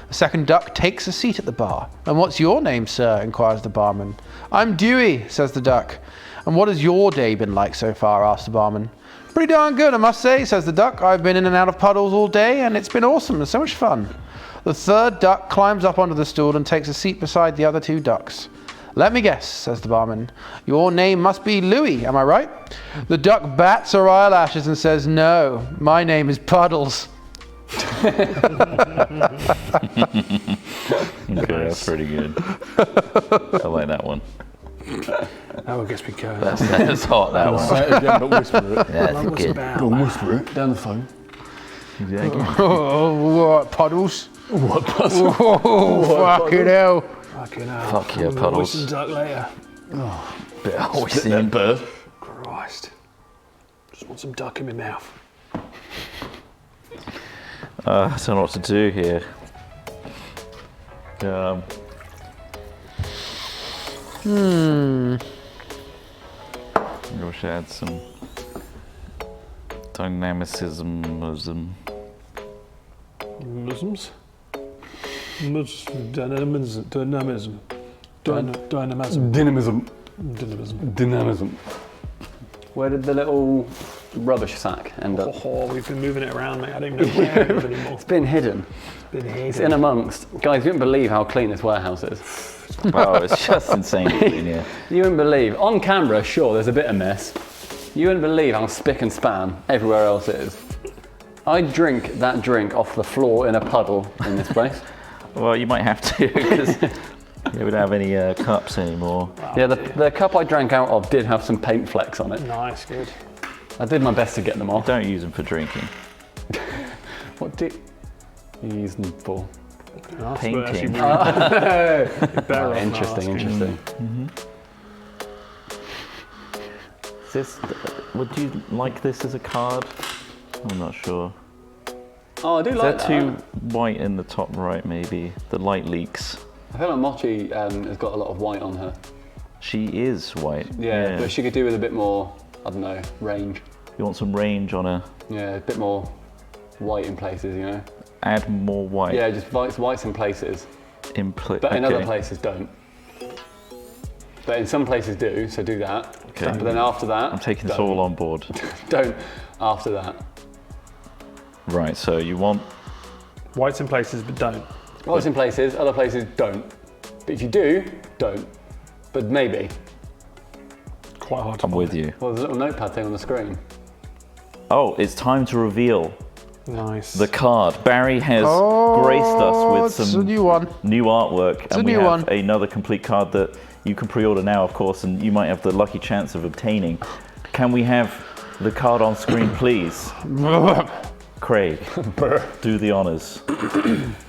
The second duck takes a seat at the bar. And what's your name, sir? Inquires the barman. I'm Dewey, says the duck. And what has your day been like so far? Asks the barman. Pretty darn good, I must say, says the duck. I've been in and out of puddles all day, and it's been awesome and so much fun. The third duck climbs up onto the stool and takes a seat beside the other 2 ducks. Let me guess, says the barman. Your name must be Louie, am I right? The duck bats her eyelashes and says, no, my name is Puddles. Okay, that's pretty good. I like that one. Oh, I guess we go. That's hot, that one. Say it again, but whisper it. That's good. Whisper it down the phone. Oh, what, Puddles? What puzzle? Oh, fucking hell. Fucking hell. Fuck yeah, I'm gonna Puddles. voice some duck later. Bit of hoisin'. bird. Christ. Just want some duck in my mouth. I don't know what to do here. I wish I had some dynamicism. Muslims? Dynamism. Dynamism. Where did the little rubbish sack end up? Oh, we've been moving it around, mate. I don't even know where it is anymore. It's been hidden. It's been It's hidden. in amongst. Guys, you wouldn't believe how clean this warehouse is. Oh, it's just insane. Yeah. You wouldn't believe. On camera, sure, there's a bit of mess. You wouldn't believe how spick and span everywhere else it is. I'd drink that drink off the floor in a puddle in this place. Well, you might have to, because Yeah, we don't have any cups anymore. Yeah, the cup I drank out of did have some paint flecks on it. Nice, good. I did my best to get them off. Don't use them for drinking. What did you use them for? Painting. Interesting. Is this? Would you like this as a card? I'm not sure. Oh, I do Is like that too white in the top right? Maybe the light leaks. I feel like Mochi has got a lot of white on her. She is white. Yeah, but she could do with a bit more, I don't know, range. You want some range on her? Yeah, a bit more white in places, you know? Add more white. Yeah, just whites in places, but in other places don't. But in some places do, so do that. Okay. But then after that, I'm taking this don't. all on board. Don't after that. Right, so you want Whites in places, but don't. Whites in places, other places don't. But if you do, don't. But maybe. Quite hard to I'm with you. Well, there's a little notepad thing on the screen. Oh, it's time to reveal Nice. the card. Barry has graced us with It's some a new one. new artwork, a and we new have one. another complete card that you can pre-order now, of course, and you might have the lucky chance of obtaining. Can we have the card on screen, please? Craig, do the honors.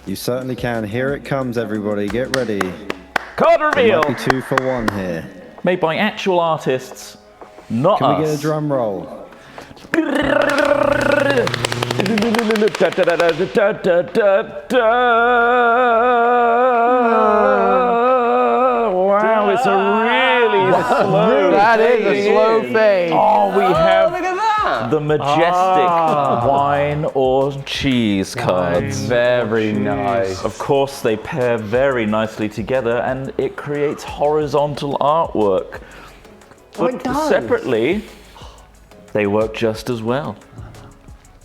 You certainly can. Here it comes, everybody. Get ready. Card It reveal! might be 2 for 1 here. Made by actual artists, not Can us. we get a drum roll? Wow, it's a really slow. That is a slow fade. Oh, we have Look at that! the majestic wine or cheese cards. Very nice. Of course, they pair very nicely together, and it creates horizontal artwork. But it does. separately, they work just as well.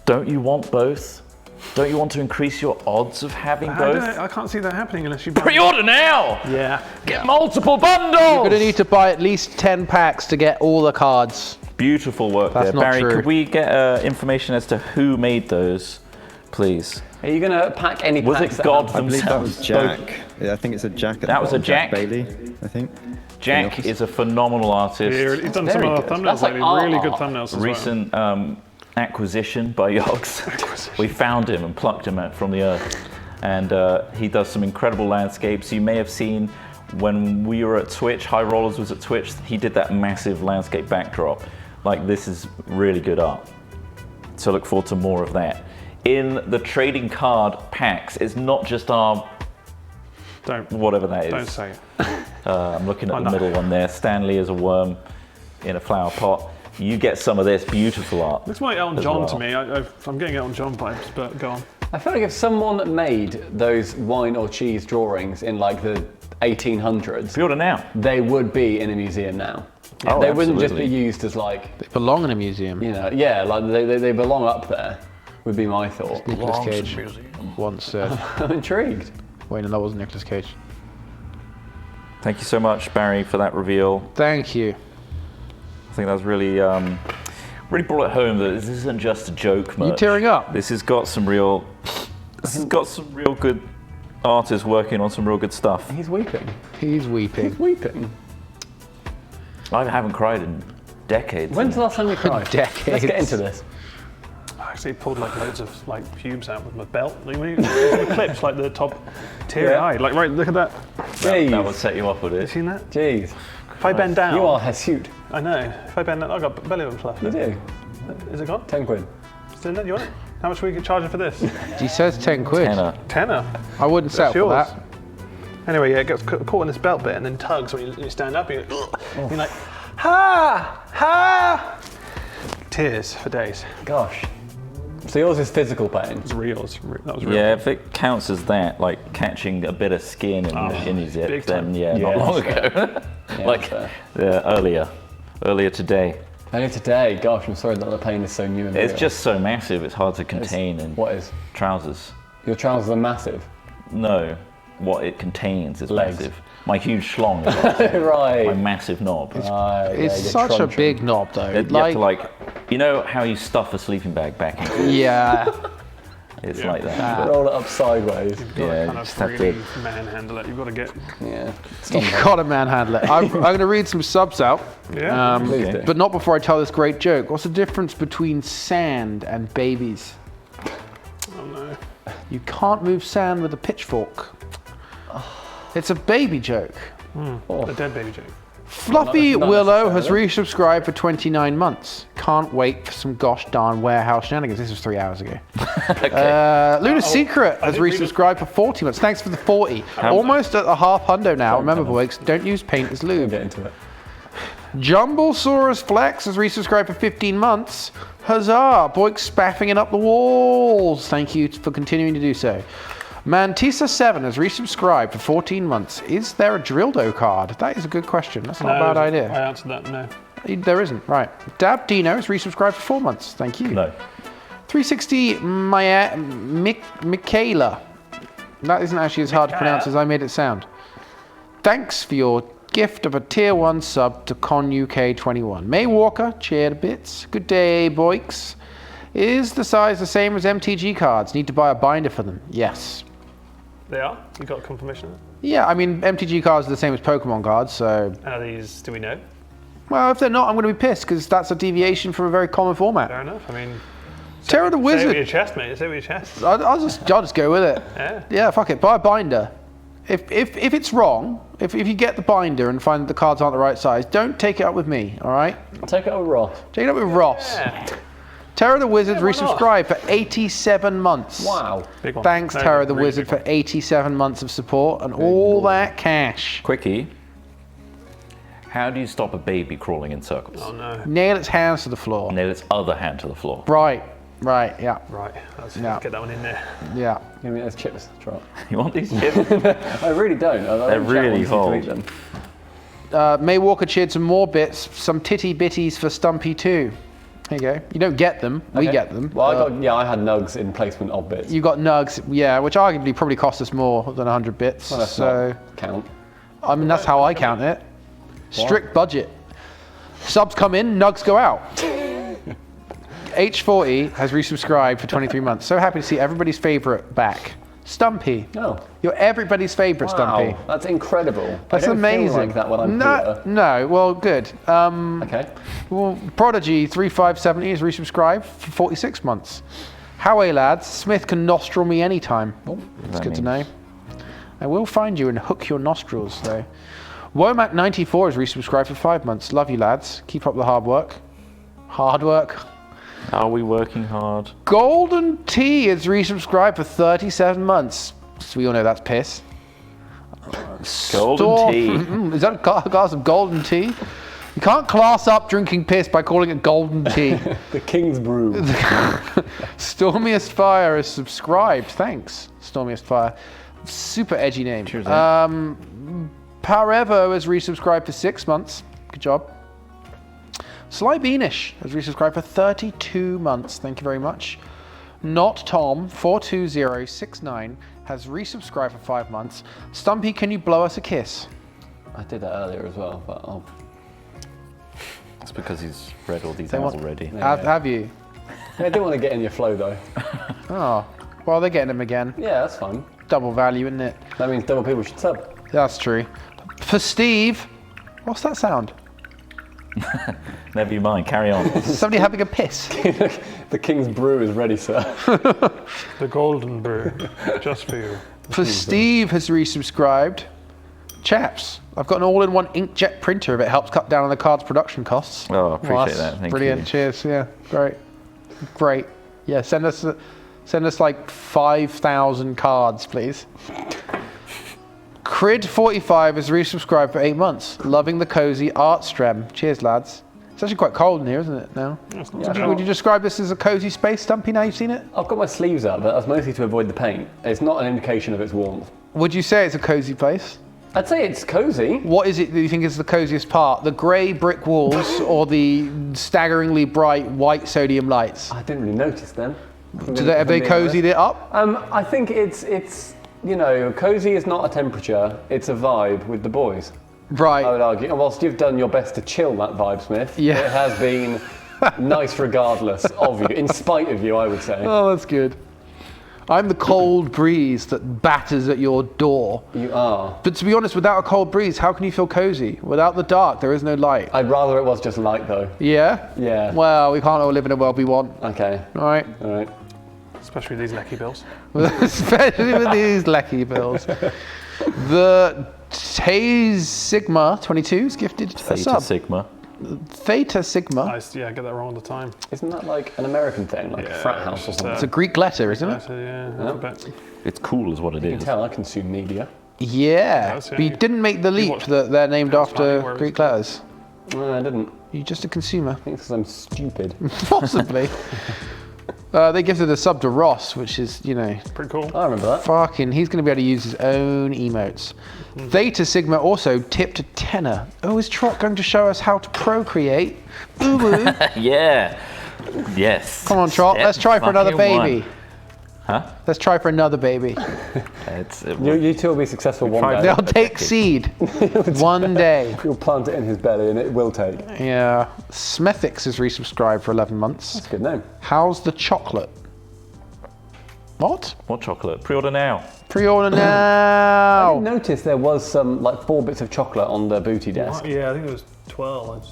Don't you want both? Don't you want to increase your odds of having both? I can't see that happening unless you buy. Pre-order now! Yeah. Get multiple bundles! You're going to need to buy at least 10 packs to get all the cards. Beautiful work That's there. not Barry, true. could we get information as to who made those, please? Are you gonna pack any Was packs it that God have- I believe that was themselves? Jack. Yeah, I think it's a Jack at the That was a bottom. Jack? Bailey, I think. Jack is a phenomenal artist. Yeah, he's done very some of good. the thumbnails That's like lately. Really good art. thumbnails as well. Recent acquisition by Yogs. We found him and plucked him out from the earth. And he does some incredible landscapes. You may have seen when we were at Twitch, High Rollers was at Twitch, he did that massive landscape backdrop. Like, this is really good art. So look forward to more of that. In the trading card packs, it's not just our Don't whatever that is. don't say it. I'm looking at Oh, the no. middle one there. Stanley is a worm in a flower pot. You get some of this beautiful art. Looks like Elton as John well. to me. I'm getting Elton John vibes, but go on. I feel like if someone made those wine or cheese drawings in like the 1800s, Pre-order now. they would be in a museum now. Oh, they wouldn't just be absolutely. used as like, They belong in a museum. you know, yeah, like they belong up there, would be my thought. Nicolas Cage once said. I'm intrigued. Wait, no, that wasn't Nicolas Cage. Thank you so much, Barry, for that reveal. Thank you. I think that's really, really brought it home that this isn't just a joke. You Merch. tearing up? This has got some real. This has got some real good artists working on some real good stuff. He's weeping. He's weeping. Weeping. I haven't cried in decades. When's the last time you cried? Decades. Let's get into this. I actually pulled like loads of like pubes out with my belt. Like, when you the clips, like the top teary eyed. Like right, look at that. That would Jeez. set you off with You it. seen that? Jeez. If I bend down, You are hirsute. I know. If I bend down, I've got belly button fluff. You do. Is it gone? 10 quid. Still in there? You want it? How much are we charging for this? He says 10 quid. Tenner. £10. I wouldn't That's settle for yours. that. Anyway, yeah, it gets caught in this belt bit and then tugs when you stand up. And you're like, ha, ha. Tears for days. Gosh. So yours is physical pain. It's real. That was real. Yeah, if it counts as that, like catching a bit of skin in his hip, big then time. yeah, not Yeah, long that's ago. like fair. earlier today. Only today, gosh, I'm sorry that the pain is so new and It's real. just so massive, it's hard to contain in What is? trousers. Your trousers are massive. No, what it contains is Legs. massive. My huge schlong is massive. My Right. massive knob. It's such a big knob, though. You have to you know how you stuff a sleeping bag back in? yeah. It's Yeah. like that. but- Roll it up sideways. You've got Yeah, to kind just of have really to- manhandle it. You've got to get. Yeah. You gotta manhandle it. I'm going to read some subs out, Yeah. Please Okay. do. but not before I tell this great joke. What's the difference between sand and babies? Oh no. You can't move sand with a pitchfork. It's a baby joke. The dead baby joke. Fluffy not Willow has necessarily. resubscribed for 29 months. Can't wait for some gosh darn warehouse shenanigans. This was 3 hours ago. Lunar Secret has resubscribed for 40 months. Thanks for the 40. Almost at a half hundo now. Remember, boys, don't use paint as We'll lube. get into it. Jumblesaurus Flex has resubscribed for 15 months. Huzzah! Boink spaffing it up the walls. Thank you for continuing to do so. Mantisa7 has resubscribed for 14 months. Is there a Drildo card? That is a good question. That's not a bad idea. I answered that. No. There isn't, right. Dab Dino has resubscribed for 4 months. Thank you. No. 360 Michaela. That isn't actually as hard to pronounce as I made it sound. Thanks for your gift of a tier 1 sub to Con UK 21. May Walker, cheer to bits. Good day, boys. Is the size the same as MTG cards? Need to buy a binder for them? Yes. They are. You got confirmation. Yeah, I mean, MTG cards are the same as Pokemon cards, so... And are these? Do we know? Well, if they're not, I'm going to be pissed, because that's a deviation from a very common format. Fair enough. I mean, Terra the say it with your Wizard. chest, mate. Say it with your chest. I'll just go with it. Yeah. Yeah, fuck it. Buy a binder. If it's wrong, if you get the binder and find that the cards aren't the right size, don't take it up with me, all right? Take it over Ross. Take it up with Ross. Yeah. Terra the Wizard why not? resubscribed for 87 months. Wow. Big one. Thanks, No, Terra the really Wizard, big for 87 months of support and all that cash. Quickie. How do you stop a baby crawling in circles? one. Oh no. Nail its hands to the floor. Nail its other hand to the floor. Right, yeah, Right. Let's Yeah. get that one in there. yeah. Give me those chips. Try. You want these chips? I really don't. They're really hard. hard. May Walker cheered some more bits, some titty bitties for Stumpy too. There you go. You don't get them, we get them. Well, I had nugs in placement of bits. You got nugs, yeah, which arguably probably cost us more than 100 bits. Well, that's so, not count. I mean, that's how I count it. Strict budget. Subs come in, nugs go out. H40 has resubscribed for 23 months. So happy to see everybody's favourite back. Stumpy. Oh. You're everybody's favourite, Stumpy. Wow, that's incredible. That's I don't amazing. Feel like that when I'm no, here. no, well, good. Okay. Well, Prodigy 3570 has resubscribed for 46 months. How are you, lads? Smith can nostril me anytime. Oh, that's good to know. I will find you and hook your nostrils, though. Womack94 has resubscribed for 5 months. Love you, lads. Keep up the hard work. Hard work. Are we working hard? Golden Tea has resubscribed for 37 months. So we all know that's piss. Golden tea. Is that a glass of golden tea? You can't class up drinking piss by calling it golden tea. The King's Brew. Stormiest Fire has subscribed. Thanks, Stormiest Fire. Super edgy name. Cheers, Parevo has resubscribed for 6 months. Good job. Sly Beanish has resubscribed for 32 months. Thank you very much. Not Tom 42069 has resubscribed for 5 months. Stumpy, can you blow us a kiss? I did that earlier as well, but I'll... That's because he's read all these They out want- already. Have you? I do want to get in your flow though. Oh, well, they're getting them again. Yeah, that's fine. Double value, isn't it? That means double people should sub. That's true. For Steve, what's that sound? Never you mind, carry on. Somebody having a piss. The King's Brew is ready, sir. The golden brew, just for you. For Steve has resubscribed. Chaps, I've got an all-in-one inkjet printer if it helps cut down on the card's production costs. Oh, I appreciate that's that. Thank brilliant. you. Cheers. Yeah, great. Yeah, send us like 5,000 cards, please. Crid45 has resubscribed for 8 months. Loving the cozy art strem. Cheers, lads. It's actually quite cold in here, isn't it, now? Would you describe this as a cozy space, Stumpy, now you've seen it? I've got my sleeves up, but that's mostly to avoid the paint. It's not an indication of its warmth. Would you say it's a cozy place? I'd say it's cozy. What is it that you think is the coziest part? The grey brick walls or the staggeringly bright white sodium lights? I didn't really notice them. Have they cozied it up? I think it's cozy is not a temperature, it's a vibe with the boys. Right. I would argue. And whilst you've done your best to chill that vibe, Smith, Yeah. it has been nice regardless of you, in spite of you, I would say. Oh, that's good. I'm the cold breeze that batters at your door. You are. But to be honest, without a cold breeze, how can you feel cozy? Without the dark, there is no light. I'd rather it was just light though. Yeah? Yeah. Well, we can't all live in a world we want. Okay. All right? All right. Especially these lecky bills. Especially with these lecky bills. The Taze Sigma 22 is gifted a Theta sub. Sigma. Theta Sigma. I get that wrong all the time. Isn't that like an American thing, like a frat house or something? It's a Greek letter, isn't it? Alphabet. It's cool, is what it You can is. tell I consume media. Yeah. Yes, yeah, But you you- didn't make the leap watched that they're named after where it was Greek letters. No, I didn't. You're just a consumer. I think it's because I'm stupid. Possibly. They gifted a sub to Ross, which is, you know, Pretty cool. I remember that. fucking, he's going to be able to use his own emotes. Theta Sigma also tipped a tenner. Oh, is Trot going to show us how to procreate? Ooh, ooh. Yeah. Yes. Come on, Trot, let's try for another Fucking baby. one. Huh? Let's try for another baby. You two will be successful one day. They'll take seed one day. You'll plant it in his belly and it will take. Yeah. Smethix has resubscribed for 11 months. That's a good name. How's the chocolate? What? What chocolate? Pre-order now. Pre-order I now. noticed there was some like 4 bits of chocolate on the booty desk. Yeah, I think it was 12.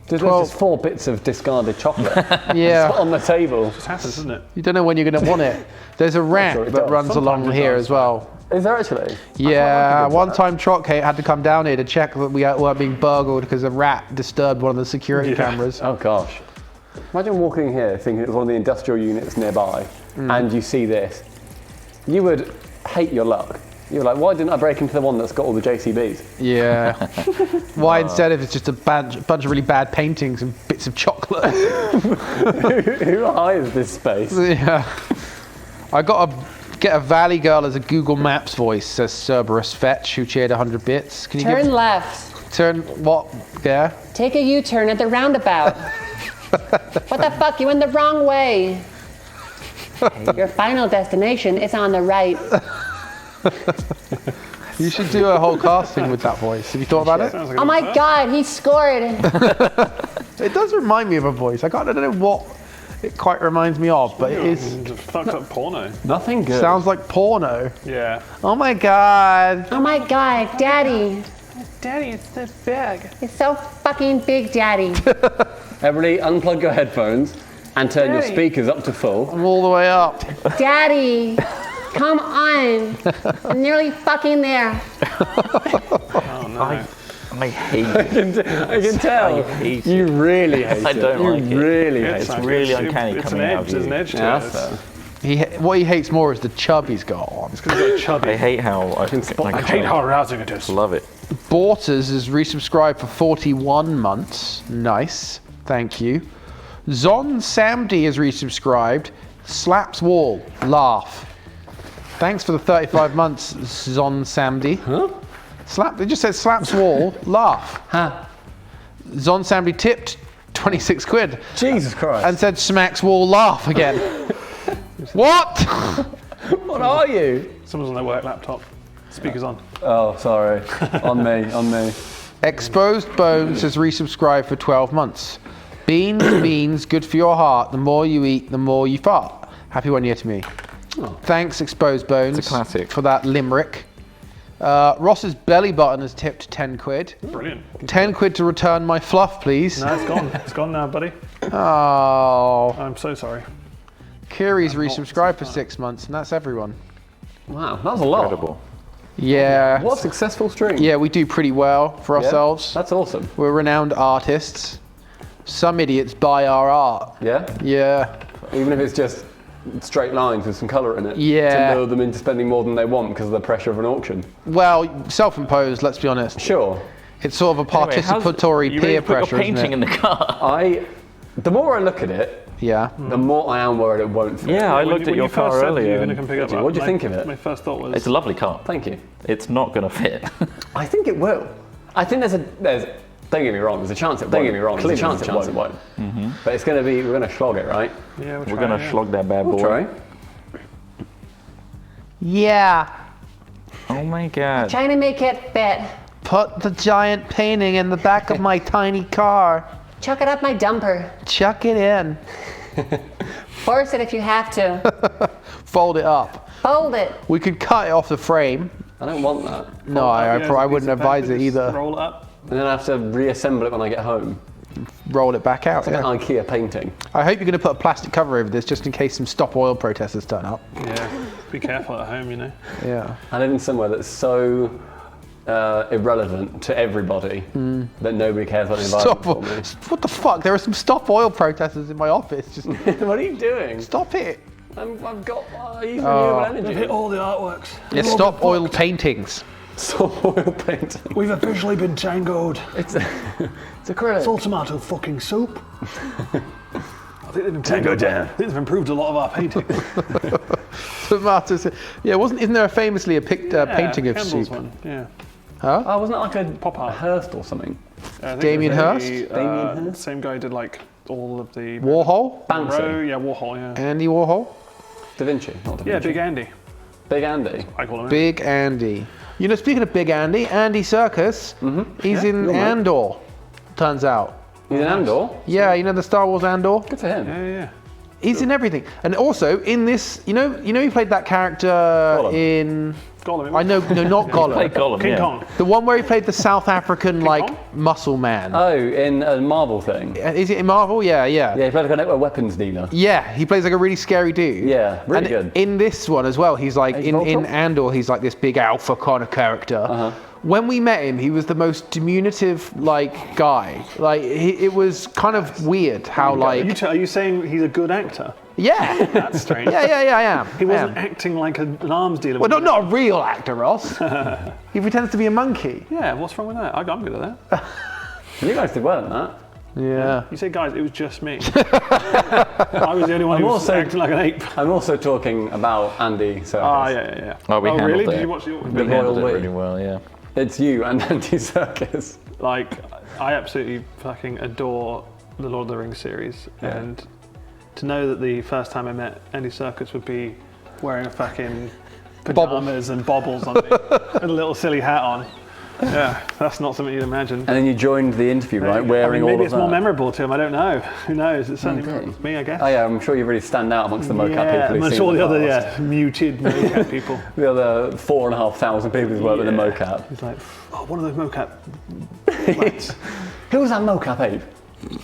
There's 12. just 4 bits of discarded chocolate Yeah. on the table. It happens, doesn't it? You don't know when you're going to want it. There's a ramp sure it that does. runs along Sometimes it here does. as well. Is there actually? Yeah, one time Trotcate had to come down here to check that we weren't being burgled because a rat disturbed one of the security cameras. Oh gosh. Imagine walking here thinking it was one of the industrial units nearby and you see this. You would hate your luck. You're like, why didn't I break into the one that's got all the JCBs? Yeah. Why instead if it's just a bunch of really bad paintings and bits of chocolate? Who hires this space? Yeah. I got to get a Valley Girl as a Google Maps voice, says Cerberus Fetch, who cheered 100 bits. Can you Turn left. turn what? Yeah. Take a U-turn at the roundabout. What the fuck? You went the wrong way. Your final destination is on the right. You should do a whole casting with that voice. Have you thought about it? Sounds like Oh my god, he scored. It does remind me of a voice. I don't know what it quite reminds me of, but it is. It's a fucked up porno. Nothing good. Sounds like porno. Yeah. Oh my god. Oh my god, daddy. Daddy, it's that big. It's so fucking big, daddy. Everybody unplug your headphones and turn your speakers up to full. I'm all the way up. Daddy. Come on. I'm nearly fucking there. Oh no. I hate it. I can tell. I hate You really hate it. I don't like it. You really hate It's it. really uncanny It's coming an out edge. of There's you. an edge to Yeah, it. that's fair. What he hates more is the chub he's got on. It's because you're chubby. I hate how I hate how rousing it is. love it. Borters is resubscribed for 41 months. Nice. Thank you. Zon Samdi is resubscribed. Slaps wall. Laugh. Thanks for the 35 months, Zon Samdi. Huh? It just says slaps wall. Laugh. Huh. Zon Samdi tipped 26 quid Jesus Christ. and said smacks wall laugh again. What? What are you? Someone's on their work laptop. Speakers on. Oh, sorry. On me. Exposed Bones has resubscribed for 12 months. Beans, good for your heart. The more you eat, the more you fart. Happy 1 year to me. Thanks, Exposed Bones. It's a classic. For that limerick. Ross's belly button has tipped 10 quid. Brilliant. 10 quid to return my fluff, please. No, it's gone. It's gone now, buddy. Oh. I'm so sorry. Curie's resubscribed for 6 months, and that's everyone. Wow, that was a lot. Incredible. Yeah. What a successful stream. Yeah, we do pretty well for Yeah, ourselves. That's awesome. We're renowned artists. Some idiots buy our art. Yeah? Yeah. Even if it's just straight lines with some colour in it. Yeah. To lure them into spending more than they want because of the pressure of an auction. Well, self-imposed, let's be honest. Sure. It's sort of a Anyway, how's- participatory you peer really put pressure, your isn't painting it? in the car. The more I look at it, Yeah. the more I am worried it won't fit. Yeah, I When looked you- at your when you first car said earlier. you were going to and come pick it Did you? up. What do you my- think of it? My first thought was. It's a lovely car. Thank you. It's not going to fit. I think it will. I think there's don't get me wrong, there's a chance it won't. Don't get me wrong, there's a chance it won't. But it's going to be, we're going to slog it, right? Yeah, We're going to slog that bad boy. We'll try. Yeah. Oh my god. Trying to make it fit. Put the giant painting in the back of my tiny car. Chuck it up my dumper. Chuck it in. Force it if you have to. Fold it up. Fold it. We could cut it off the frame. I don't want that. No, I wouldn't advise it either. Roll it up. And then I have to reassemble it when I get home. Roll it back out. Like Yeah. an IKEA painting. I hope you're going to put a plastic cover over this just in case some stop oil protesters turn up. Yeah. Be careful at home, you know. Yeah. I live in somewhere that's so irrelevant to everybody that nobody cares about the Stop. environment for What the fuck? There are some stop oil protesters in my office. Just me. What are you doing? stop it. I've got I use renewable energy. Hit all the artworks. Yeah, stop oil paintings. Stop oil painting. We've officially been tangoed. It's acrylic. It's all tomato fucking soup. I think they've improved. Tango down. I think they've improved a lot of our painting. Tomatoes. Yeah, isn't there famously a painting of Campbell's soup? one. Yeah. Oh, wasn't it like a Pop art. Hearst or something? I think Damien it was Hirst? the, Damien Hirst? Same guy did like all of the Warhol? Banksy. Yeah, Warhol. Yeah. Andy Warhol? Da Vinci, not Da Vinci. Yeah, Big Andy. Big Andy. I call him. Big Andy. You know, speaking of Big Andy, Andy Serkis, he's in Andor, turns out. He's in Andor. Yeah, you know the Star Wars Andor? Good for him. Yeah. He's in everything. And also, in this, you know he played that character in... Gollum. I know, no, not Gollum. Play Gollum, King yeah. Kong. The one where he played the South African, Kong? muscle man. Oh, in a Marvel thing. Is it in Marvel? Yeah. Yeah, he played like a weapons dealer. Yeah, he plays like a really scary dude. Yeah, really and good. in this one as well, he's like, Age in of Ultron? Andor, he's like this big alpha kind of character. When we met him, he was the most diminutive, guy. It was kind of weird how, Are you saying he's a good actor? yeah. That's strange. Yeah, I am. He I wasn't am. acting like an arms dealer. Well, not a real actor, Ross. He pretends to be a monkey. Yeah, what's wrong with that? I'm good at that. You guys did well in that. Yeah. You say, guys, it was just me. I was the only one who was also- acting like an ape. I'm also talking about Andy Serkis. Ah, yeah. Oh, we handled really? it. Did you watch the We The handled royal it we. really well, yeah. It's you and Andy Serkis. I absolutely fucking adore the Lord of the Rings series, and to know that the first time I met Andy Serkis would be wearing a fucking pajamas and bobbles on me, and a little silly hat on. Yeah, that's not something you'd imagine. And then you joined the interview, right? Wearing maybe all of it's that. more memorable to him. I don't know. Who knows? It's certainly Okay. memorable to me, I guess. Oh yeah, I'm sure you really stand out amongst the mocap people. Yeah, who've I'm seen sure the other past. muted mocap people. The other 4,500 people who've worked with a mocap. It's like, oh, one of those mocap lads. Who was that mocap ape?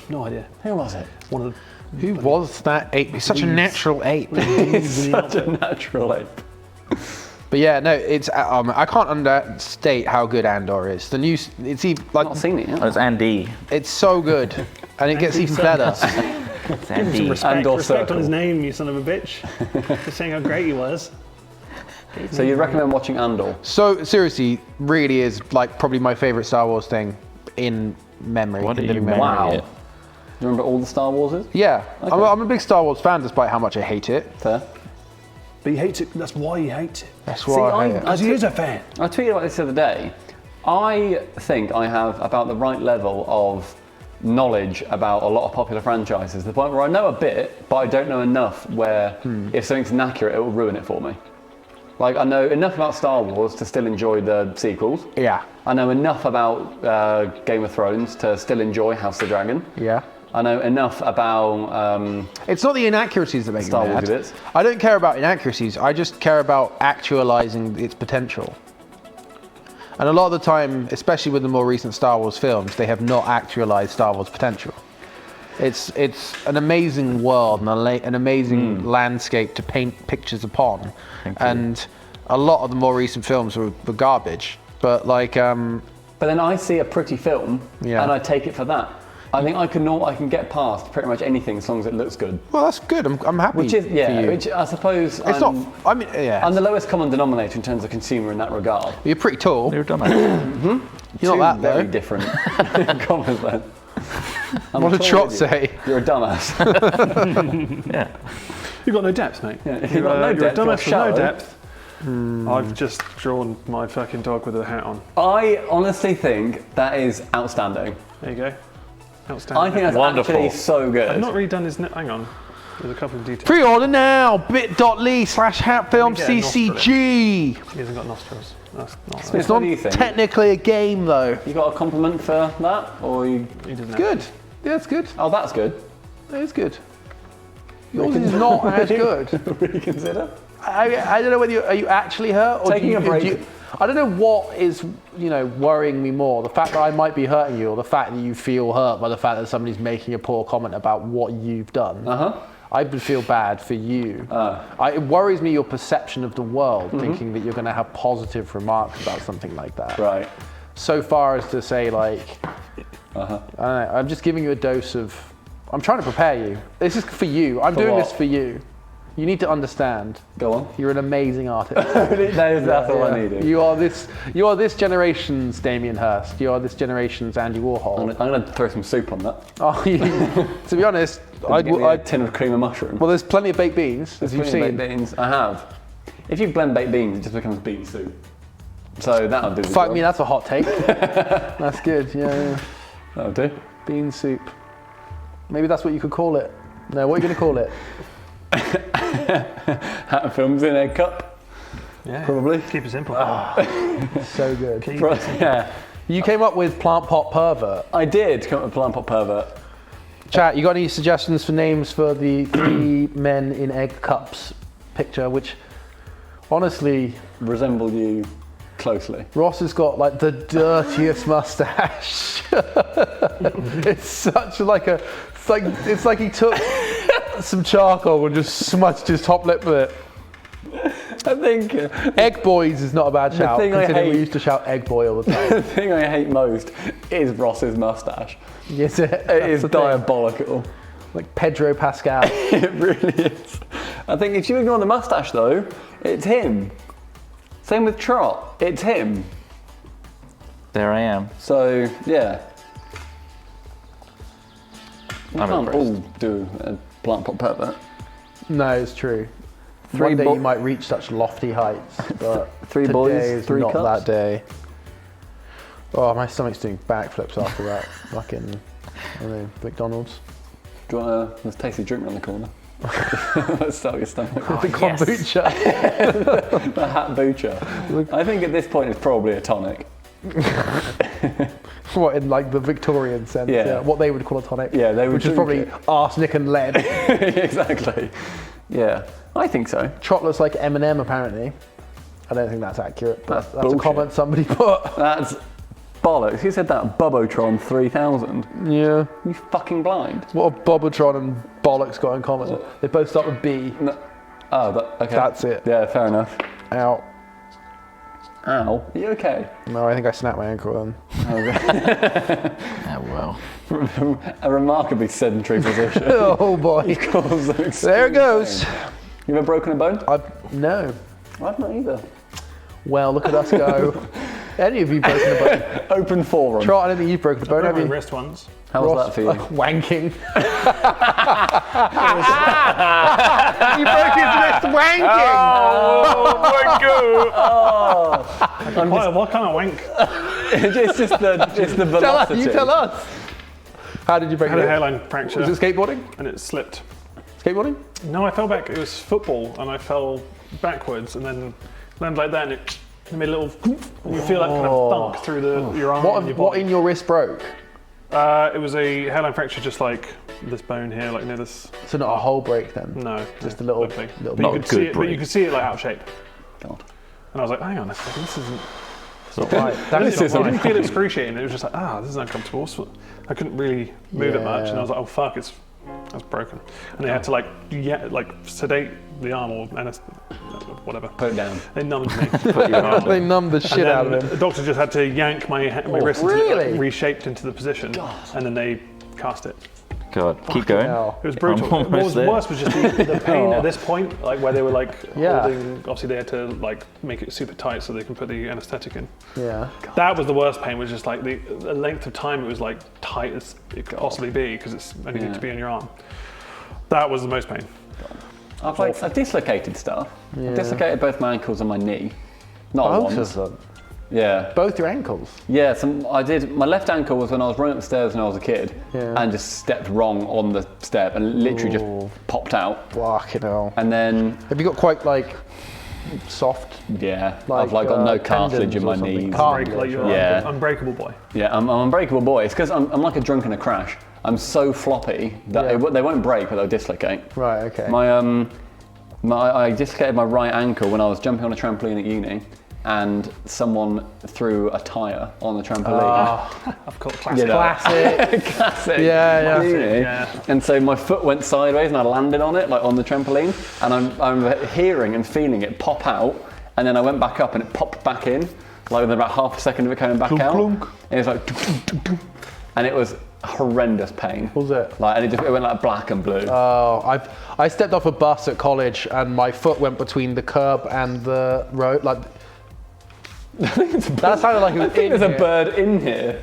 No idea. Who was it? One of Who was that ape? He's such a natural ape. He's such a natural ape. But yeah, no, it's I can't understate how good Andor is. It's even Not seen it yet. Oh, it's Andy. it's so good, and it gets even better. It's Andy. respect Andor on Circle. his name, you son of a bitch. Just saying how great he was. So you'd recommend watching Andor? So seriously, really is probably my favorite Star Wars thing in memory. What in do you living memory memory. it? Do you remember all the Star Warses? Yeah, Okay. I'm a big Star Wars fan, despite how much I hate it. Fair. But he hates it. That's why he hates it. That's why I hate it. Because he is a fan. I tweeted about this the other day. I think I have about the right level of knowledge about a lot of popular franchises, to the point where I know a bit, but I don't know enough where if something's inaccurate, it will ruin it for me. Like, I know enough about Star Wars to still enjoy the sequels. Yeah, I know enough about Game of Thrones to still enjoy House of the Dragon. yeah. I know enough about It's not the inaccuracies that make Star me Wars mad. bits. I don't care about inaccuracies. I just care about actualizing its potential. And a lot of the time, especially with the more recent Star Wars films, they have not actualized Star Wars potential. It's an amazing world and an amazing landscape to paint pictures upon. And a lot of the more recent films were garbage. But But then I see a pretty film Yeah. and I take it for that. I think I can get past pretty much anything as long as it looks good. well, that's good. I'm happy Which is for you. which I suppose It's not. I mean, yeah. I'm the lowest common denominator in terms of consumer in that regard. You're pretty tall. You're a dumbass. You're Two not that very though. different comments then. I'm What did taller Trot than you. say? You're a dumbass. Yeah. You've got no depth, mate. Yeah, you've got no you're depth, a dumbass you're with no shallow. depth. I've just drawn my fucking dog with a hat on. I honestly think that is outstanding. There you go. Outstanding. I think that's Wonderful. actually so good. I've not redone his. Hang on. There's a couple of details. Pre-order now. bit.ly/hatfilmccg. He hasn't got nostrils. That's not. Smith, It's what not do you think? technically a game though. You got a compliment for that, or you? He doesn't have. Good. Yeah, it's good. Oh, that's good. It's good. Yours is not as good. Reconsider. I don't know whether are you actually hurt or Taking a break. I don't know what is worrying me more, the fact that I might be hurting you or the fact that you feel hurt by the fact that somebody's making a poor comment about what you've done. I would feel bad for you. It worries me your perception of the world, thinking that you're going to have positive remarks about something like that. Right. So far as to say like, I don't know, I'm just giving you a dose of, I'm trying to prepare you. This is for you. I'm doing this for you. You need to understand. Go on. You're an amazing artist. That's all I needed. You are this generation's Damien Hirst. You are this generation's Andy Warhol. I'm going to throw some soup on that. To be honest, I'd a tin of cream of mushroom. Well, there's plenty of baked beans, as you've seen. Baked beans. I have. If you blend baked beans, it just becomes bean soup. So that'll do. Fuck me, that's a hot take. That's good. Yeah. That'll do. Bean soup. Maybe that's what you could call it. No, what are you going to call it? Hat films in egg cup. Yeah. Probably. Keep it simple. So good. Yeah. You came up with Plant Pot Pervert. I did come up with Plant Pot Pervert. Chat, you got any suggestions for names for the 3 men in egg cups picture, which honestly resemble you closely. Ross has got like the dirtiest mustache. It's like he took some charcoal and just smudged his top lip with it. I think Egg Boys is not a bad shout, considering we used to shout Egg Boy all the time. The thing I hate most is Ross's mustache. Yes, it is diabolical. Like Pedro Pascal. It really is. I think if you ignore the mustache though, it's him. Same with Trot, it's him. There I am. So, yeah. We I'm can't impressed. all do a Plant Pot Pervert. No, it's true. One day you might reach such lofty heights, but Three boys, today is 3 not cups. that day. Oh, my stomach's doing backflips after that fucking, McDonald's. Do you want a tasty drink around the corner? Let's start your stomach. The kombucha. The hat bucha. I think at this point it's probably a tonic. What, in like the Victorian sense? Yeah. What they would call a tonic. Yeah, they would Which is probably drink arsenic and lead. Exactly. Yeah, I think so. Trot looks like M&M apparently. I don't think that's accurate, but that's a bullshit. comment somebody put. That's bollocks. Who said that? Bubotron 3000. Yeah. You fucking blind. What have Bobotron and Bollocks got in common? They both start with B. No. Oh, okay. That's it. Yeah, fair enough. Ow. Ow. Are you okay? No, I think I snapped my ankle then. Oh well. A remarkably sedentary position. Oh boy. There it goes. You ever broken a bone? No. I've not either. Well, look at us go. Any of you broken a bone? Open forearm. Trot, I don't think you've broken a bone, have my you? wrist once. How was that for you? Wanking. You broke his wrist wanking. Oh my god! What kind of wank? It's just the velocity. You tell us. How did you break I had it? a hairline fracture. Was it skateboarding? And it slipped. Skateboarding? No, I fell back. It was football, and I fell backwards, and then landed like that, and it made a little. And you feel that kind of thunk through your arm. and your What body. in your wrist broke? It was a hairline fracture, just like this bone here, like near this. So not a whole break then? No, Just a little But bit. you could see it. But you could see it like out of shape. God. And I was like, hang on a second, this isn't. It's not right. That is I not didn't right. feel excruciating. It was just like, this is uncomfortable. So I couldn't really move it much, and I was like, oh fuck, it's broken. And they had to like sedate the arm or whatever. Put it down. They numbed me. They numbed the shit out of And him. the doctor just had to yank my wrist until it really? like, reshaped into the position, and then they cast it. God, keep going. hell. It was brutal. I'm What almost was there. worse was just the pain at this point, like where they were like Yeah. holding. Obviously, they had to like make it super tight so they can put the anaesthetic in. Yeah. That was the worst pain. Was just like the length of time it was like tight as it could possibly be because it's only need to be on your arm. That was the most pain. I've dislocated stuff. I've dislocated both my ankles and my knee. Not Both once. of them. Yeah. Both your ankles. Yeah, I did. My left ankle was when I was running up the stairs when I was a kid, and just stepped wrong on the step and literally just popped out. Fucking hell. And then Have you got quite like soft. Yeah, Like, I've got no tendons cartilage in or my something. knees. Break like you're Yeah. unbreakable boy. Yeah, I'm an unbreakable boy. It's because I'm like a drunk in a crash. I'm so floppy that they won't break, but they'll dislocate. Right. Okay. I dislocated my right ankle when I was jumping on a trampoline at uni, and someone threw a tyre on the trampoline. I've got classic. You know. Classic. Classic. Yeah, Uni. yeah. And so my foot went sideways and I landed on it, like on the trampoline, and I'm hearing and feeling it pop out, and then I went back up and it popped back in, like within about half a second of it coming back out. clunk. And it was like, and it was horrendous pain. Was it? Like, and it went like black and blue. Oh, I stepped off a bus at college and my foot went between the curb and the road. Like that sounded like it was I think in there's a here. bird in here.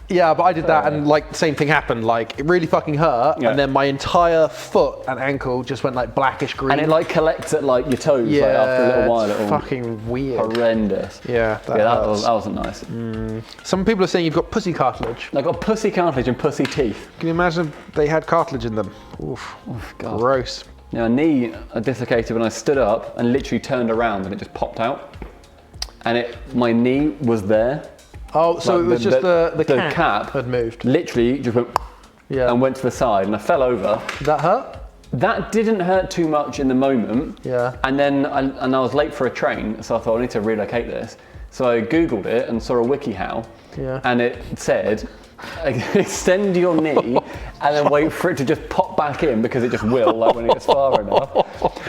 Yeah, but I did that and like the same thing happened. Like it really fucking hurt, Yeah. and then my entire foot and ankle just went like blackish green. And it like collects at like your toes yeah, like after a little while. it's It all fucking weird. horrendous. Yeah, that hurts. that wasn't nice. Some people are saying you've got pussy cartilage. I got pussy cartilage and pussy teeth. Can you imagine if they had cartilage in them? Oof, God. gross. Now, knee dislocated when I stood up and literally turned around and it just popped out. And my knee was there. Oh, so Like it was just the cap had moved. Literally just went Yeah. and went to the side and I fell over. Did that hurt? That didn't hurt too much in the moment. Yeah. And then I was late for a train, so I thought I need to relocate this. So I Googled it and saw a WikiHow. Yeah. And it said, extend your knee and then wait for it to just pop back in because it just will, like when it gets far enough.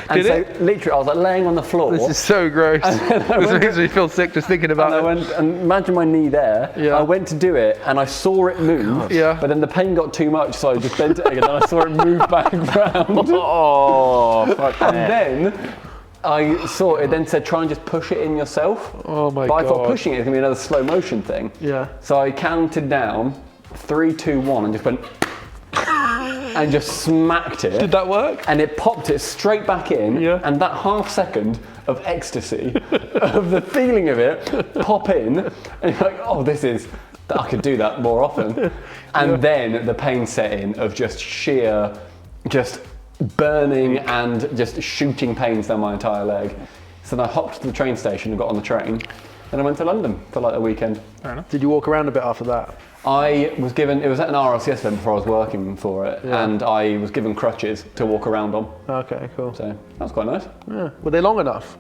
And Did so it? literally I was like laying on the floor. This is so gross. This makes me feel sick just thinking about And I it. went, and imagine my knee there. Yeah. I went to do it and I saw it move. Yeah. But then the pain got too much, so I just bent it again and I saw it move back round. Oh, fuck And that. then I saw it then said try and just push it in yourself. Oh my But I thought God. pushing it is gonna be another slow motion thing. Yeah. So I counted down 3, 2, 1 and just went and just smacked it. Did that work? And it popped it straight back in, Yeah. and that half second of ecstasy, of the feeling of it, pop in, and you're like, oh, I could do that more often. And then the pain set in of just sheer, just burning and just shooting pains down my entire leg. So then I hopped to the train station and got on the train, and I went to London for like a weekend. Fair enough. Did you walk around a bit after that? I was given, it was at an RLCS event before I was working for it, and I was given crutches to walk around on. Okay, cool. So that was quite nice. Yeah. Were they long enough?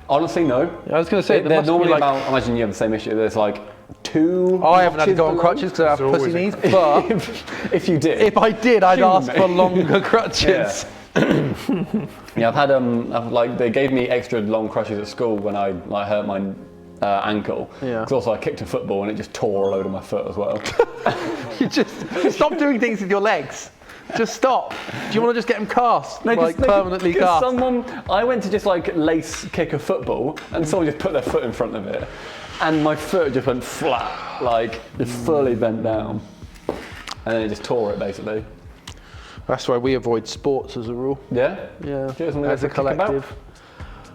Honestly, no. I was going to say, there They're must be normally like... about, I imagine you have the same issue, there's like 2 Oh, I haven't had to go on below. crutches because I have There's pussy always knees, but If you did. if I did, I'd Human ask for me. longer crutches. Yeah, I've had, they gave me extra long crutches at school when I like hurt my ankle. Yeah. Because also I kicked a football and it just tore a load of my foot as well. You just stop doing things with your legs. Just stop. Do you want to just get them cast? Permanently cast? I went to just like lace kick a football and someone just put their foot in front of it. And my foot just went flat, like just fully bent down. And then it just tore it basically. That's why we avoid sports as a rule. Yeah? Yeah, Do you have something as a to kick about? collective.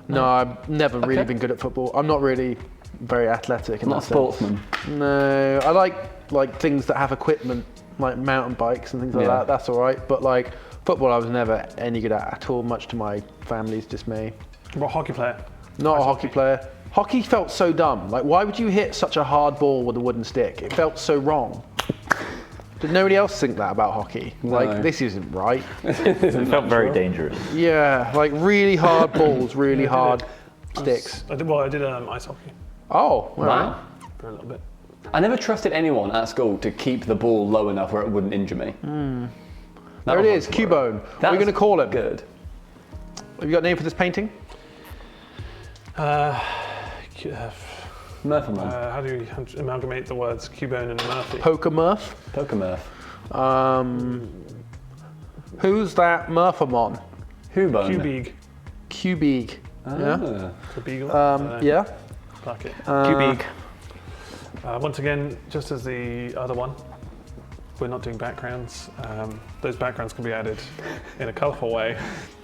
No, I've never really been good at football. I'm not really very athletic in Not a that sense. sportsman. No, I like things that have equipment, like mountain bikes and things like Yeah. that. That's all right. But like football, I was never any good at all, much to my family's dismay. What hockey player? Not a hockey player. Hockey felt so dumb. Like, why would you hit such a hard ball with a wooden stick? It felt so wrong. Did nobody else think that about hockey? Like, this isn't right. It felt very dangerous. Yeah, like really hard balls, really hard sticks. I did ice hockey Oh, all right. Wow. for a little bit. I never trusted anyone at school to keep the ball low enough where it wouldn't injure me. There it is, Cubone. What are we going to call him? Good. Have you got a name for this painting? Murphamon. How do you amalgamate the words Cubone and Murphy? Poker Murph. Poker Murph. Who's that Murphamon? Hubone. Cubeg. Cubeg. Yeah. The beagle. Yeah. Like it. Cubeg. Once again, just as the other one, we're not doing backgrounds. Those backgrounds can be added in a colourful way.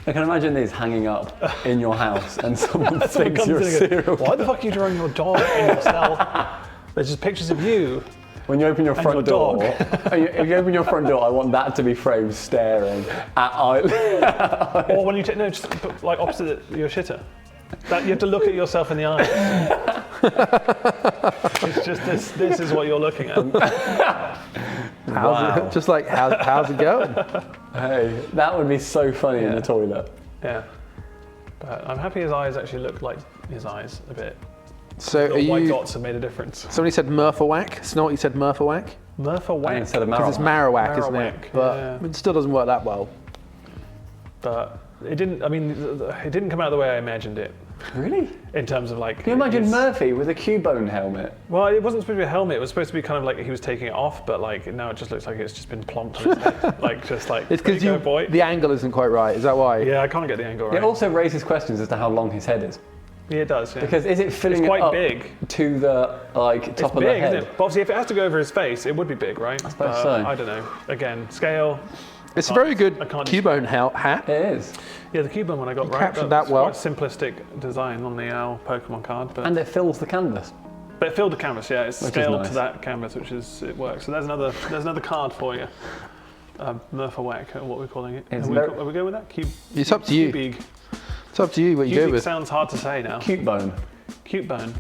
I can imagine these hanging up in your house and someone Someone thinks comes you're a in and goes, serial why the fuck are you drawing your dog in your cell? There's just pictures of you. When you open your front your door, dog. if you open your front door, I want that to be framed staring at Or when you take, no, just put, like opposite your shitter. That you have to look at yourself in the eye. It's just this is what you're looking at. How's it, just like, how's it going? Hey, that would be so funny in the toilet. Yeah. But I'm happy his eyes actually look like his eyes a bit. So The are white you, dots have made a difference. somebody said Murphawack. Snort, you said Murphawack? Murpha I Wack. instead of Because it's Marowak, isn't it? Marowak, But yeah. it still doesn't work that well. But it didn't, I mean, it didn't come out the way I imagined it. Really? In terms of like... Can you imagine his- Murphy with a Cubone helmet? Well, it wasn't supposed to be a helmet. It was supposed to be kind of like he was taking it off, but like now it just looks like it's just been plonked on his head. Like, just like, It's there because you go, boy. the angle isn't quite right. Is that why? Yeah, I can't get the angle right. It also raises questions as to how long his head is. Yeah, it does, yeah. Because is it filling It's quite it up big. to the like It's top of big, the head? isn't it? But obviously, if it has to go over his face, it would be big, right? I suppose so. I don't know. Again, scale. It's a very good I can't- Cubone hat. It is. Yeah, the Cubone one I got right. captured That's that well. Quite simplistic design on the Pokemon card, but And it fills the canvas. it filled the canvas. Yeah, it's Which is scaled nice. to that canvas, it works. So there's another card for you. Murphawack, what we're calling it. It's Are we very- going with that? It's up to you. Cubig. It's up to you what you go Cubig with. sounds hard to say now. Cubone. Cute bone.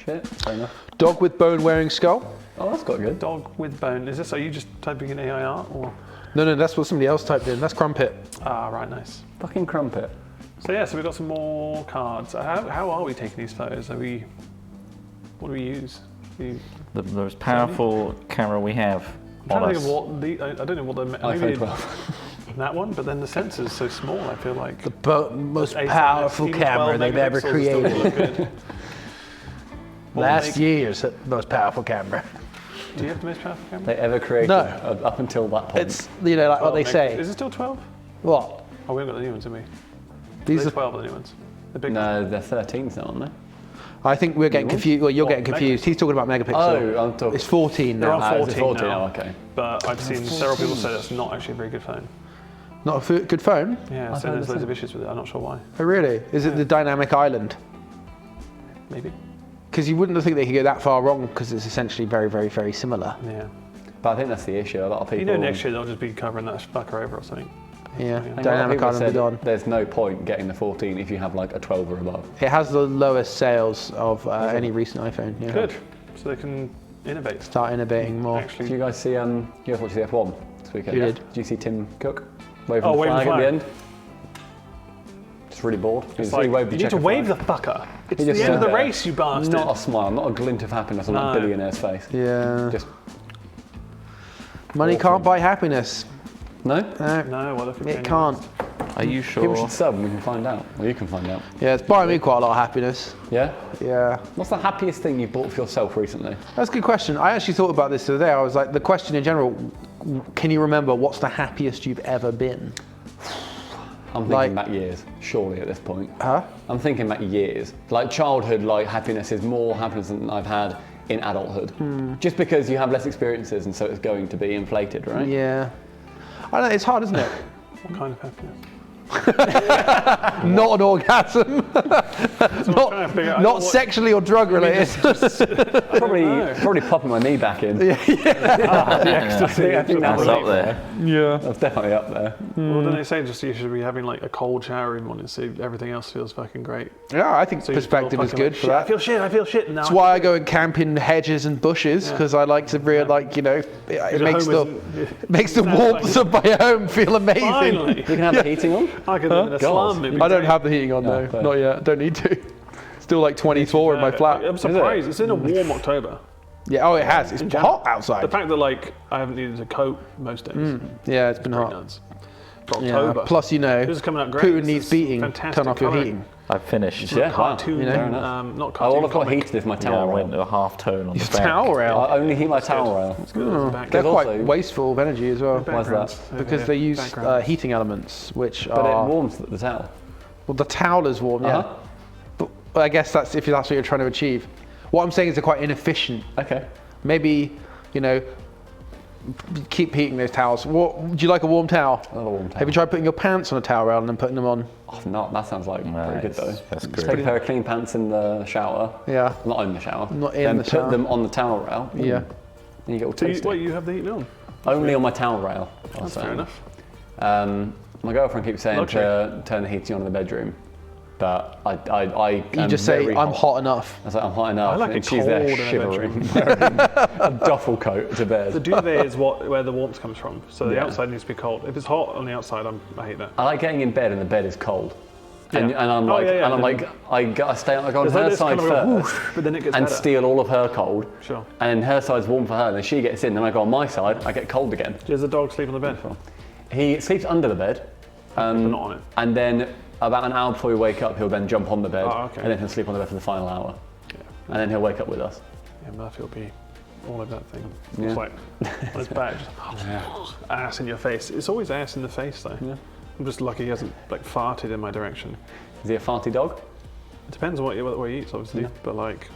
Shit, fair enough. Dog with bone wearing skull? Oh, that's got good. Dog with bone. Is this? Are you just typing in AIR or? No, that's what somebody else typed in. That's Crumpet. Ah, right, nice. Fucking crumpet. So yeah, so we've got some more cards. How are we taking these photos? What do we use? The most powerful camera we have I'm on trying to us. think of what I don't know what the iPhone maybe 12. that one, but then the sensor's so small. I feel like Most A7S, powerful even camera 12 they've ever megapixels still will created. look good. What Last make- year's most powerful camera. Do you have the most powerful camera? They ever created No. up until that point. It's, you know, like what they 12 say. Is it still 12? What? Oh, we haven't got the new ones, have we? These These are, 12 are the new ones. The big ones. No, they're 13s now, aren't they? I think we're getting confused. Well, you're What, getting confused. He's talking about megapixel. Oh, I'm talking. It's 14 They're now. on is it 14 now. Oh, okay. But I've seen several people say that's not actually a very good phone. Not a good phone? Yeah, I've so heard there's the loads same. of issues with it. I'm not sure why. Oh, really? Is it the dynamic island? Maybe. Because you wouldn't think they could go that far wrong because it's essentially very, very, very similar. Yeah. But I think that's the issue. A lot of people. You know, next year they'll just be covering that fucker over or something. Yeah, I think a lot of dynamic people island said be gone. there's no point getting the 14 if you have like a 12 or above. It has the lowest sales of any recent iPhone. Yeah. Good. So they can innovate. Start innovating more. Did Actually, you guys see? You guys watched the F1 this weekend? You Yeah. did. Did you see Tim Cook waving Oh, the waving the flag at the flag. end? Just really bored. it's He like, waved the you need to checker wave flag. the fucker. It's He the just end of the stood there. race, you bastard. Not a smile, not a glint of happiness on No. that billionaire's face. Yeah. Just Money awful. can't buy happiness. no. No, No, well, if it can't. Are you People sure? should sub and we can find out. Or you can find out. Yeah, it's buying me quite a lot of happiness. Yeah. Yeah. What's the happiest thing you bought for yourself recently? That's a good question. I actually thought about this the other day. I was like, the question in general, can you remember what's the happiest you've ever been? I'm Like- thinking back years, surely at this point. Huh? I'm thinking back years. Like childhood, like happiness is more happiness than I've had in adulthood. Just because you have less experiences and so it's going to be inflated, right? Yeah. I don't know, it's hard, isn't it? What kind of happiness? Not an orgasm. trying to figure out Not what- sexually or drug related. Probably popping my knee back in. Yeah. I think that That's was up there. Yeah. That's definitely up there. Well, then they say just you should be having like a cold shower in morning, so everything else feels fucking great. Yeah, I think So you just perspective feel is fucking good like, for "Shit, I that. feel shit. And now That's why I go and camp in hedges and bushes, because I like to really, like, you know, it Your makes home the is- makes the sounds warmth of my home feel amazing. Finally, You can have the heating on? I could live in a God. slum. it'd be I don't great. have the heating on though, fair. not yet. Don't need to. Still like 24 in my flat. I'm surprised. It's in a warm October. Yeah. Oh, it has. It's general. hot outside. The fact that like I haven't needed a coat most days. Yeah, it's been Pretty hot. nuts. For Yeah. October. Plus, you know, This is coming out great. Putin This needs is beating. fantastic Turn off your colouring. heating. I've finished. Yeah, wow. Cartoon, You know? Fair enough. not Oh, cartoon. all I've got comic. heated is my Yeah, towel I rail. went a half tone on the back. Towel rail. I only heat my towel rail. It's good. It's back. They're There's quite also- wasteful of energy as well. Why's that? Backgrounds over Because here. they use Backgrounds. heating elements, which But are it warms the towel. well, the towel is warm, yeah. Uh-huh. But I guess that's if that's what you're trying to achieve. What I'm saying is they're quite inefficient. Okay. Maybe, you know, keep heating those towels. What, do you like a warm towel? Another warm towel. Have you tried putting your pants on a towel rail and then putting them on? Oh, not. That sounds like very good though. That's Just take a great. pair of clean pants in the shower. Yeah. Not in the shower. Not in then the put shower. them on the towel rail. Yeah. And you get all So you, toasty. wait, you have the heat on? Only on my towel rail. I'll That's say. fair enough. My girlfriend keeps saying Luxury. to turn the heating on in the bedroom, but I You just say, I'm hot enough. I was like, I'm hot enough. I like and it she's there cold in a shivering, wearing a duffel coat to bed. The duvet is where the warmth comes from, so the Yeah. outside needs to be cold. If it's hot on the outside, I hate that. I like getting in bed and the bed is cold. And, Yeah. and I'm Oh, like, yeah, yeah, and I'm then- like, I stay on, like on There's like her this side kind of a first, whoosh, but then it gets and better. steal all of her cold. Sure. And her side's warm for her, and then she gets in. Then I go on my side, I get cold again. Does the dog sleep on the bed? He sleeps under the bed, But not on it. and then about an hour before we wake up, he'll then jump on the bed, Oh, okay. and then he'll sleep on the bed for the final hour, and then he'll wake up with us. Yeah, Murphy will be all over that thing. Yeah. It's like on his back, just ass in your face. It's always ass in the face though. Yeah. I'm just lucky he hasn't like farted in my direction. Is he a farty dog? It depends on what he eats, obviously. But like,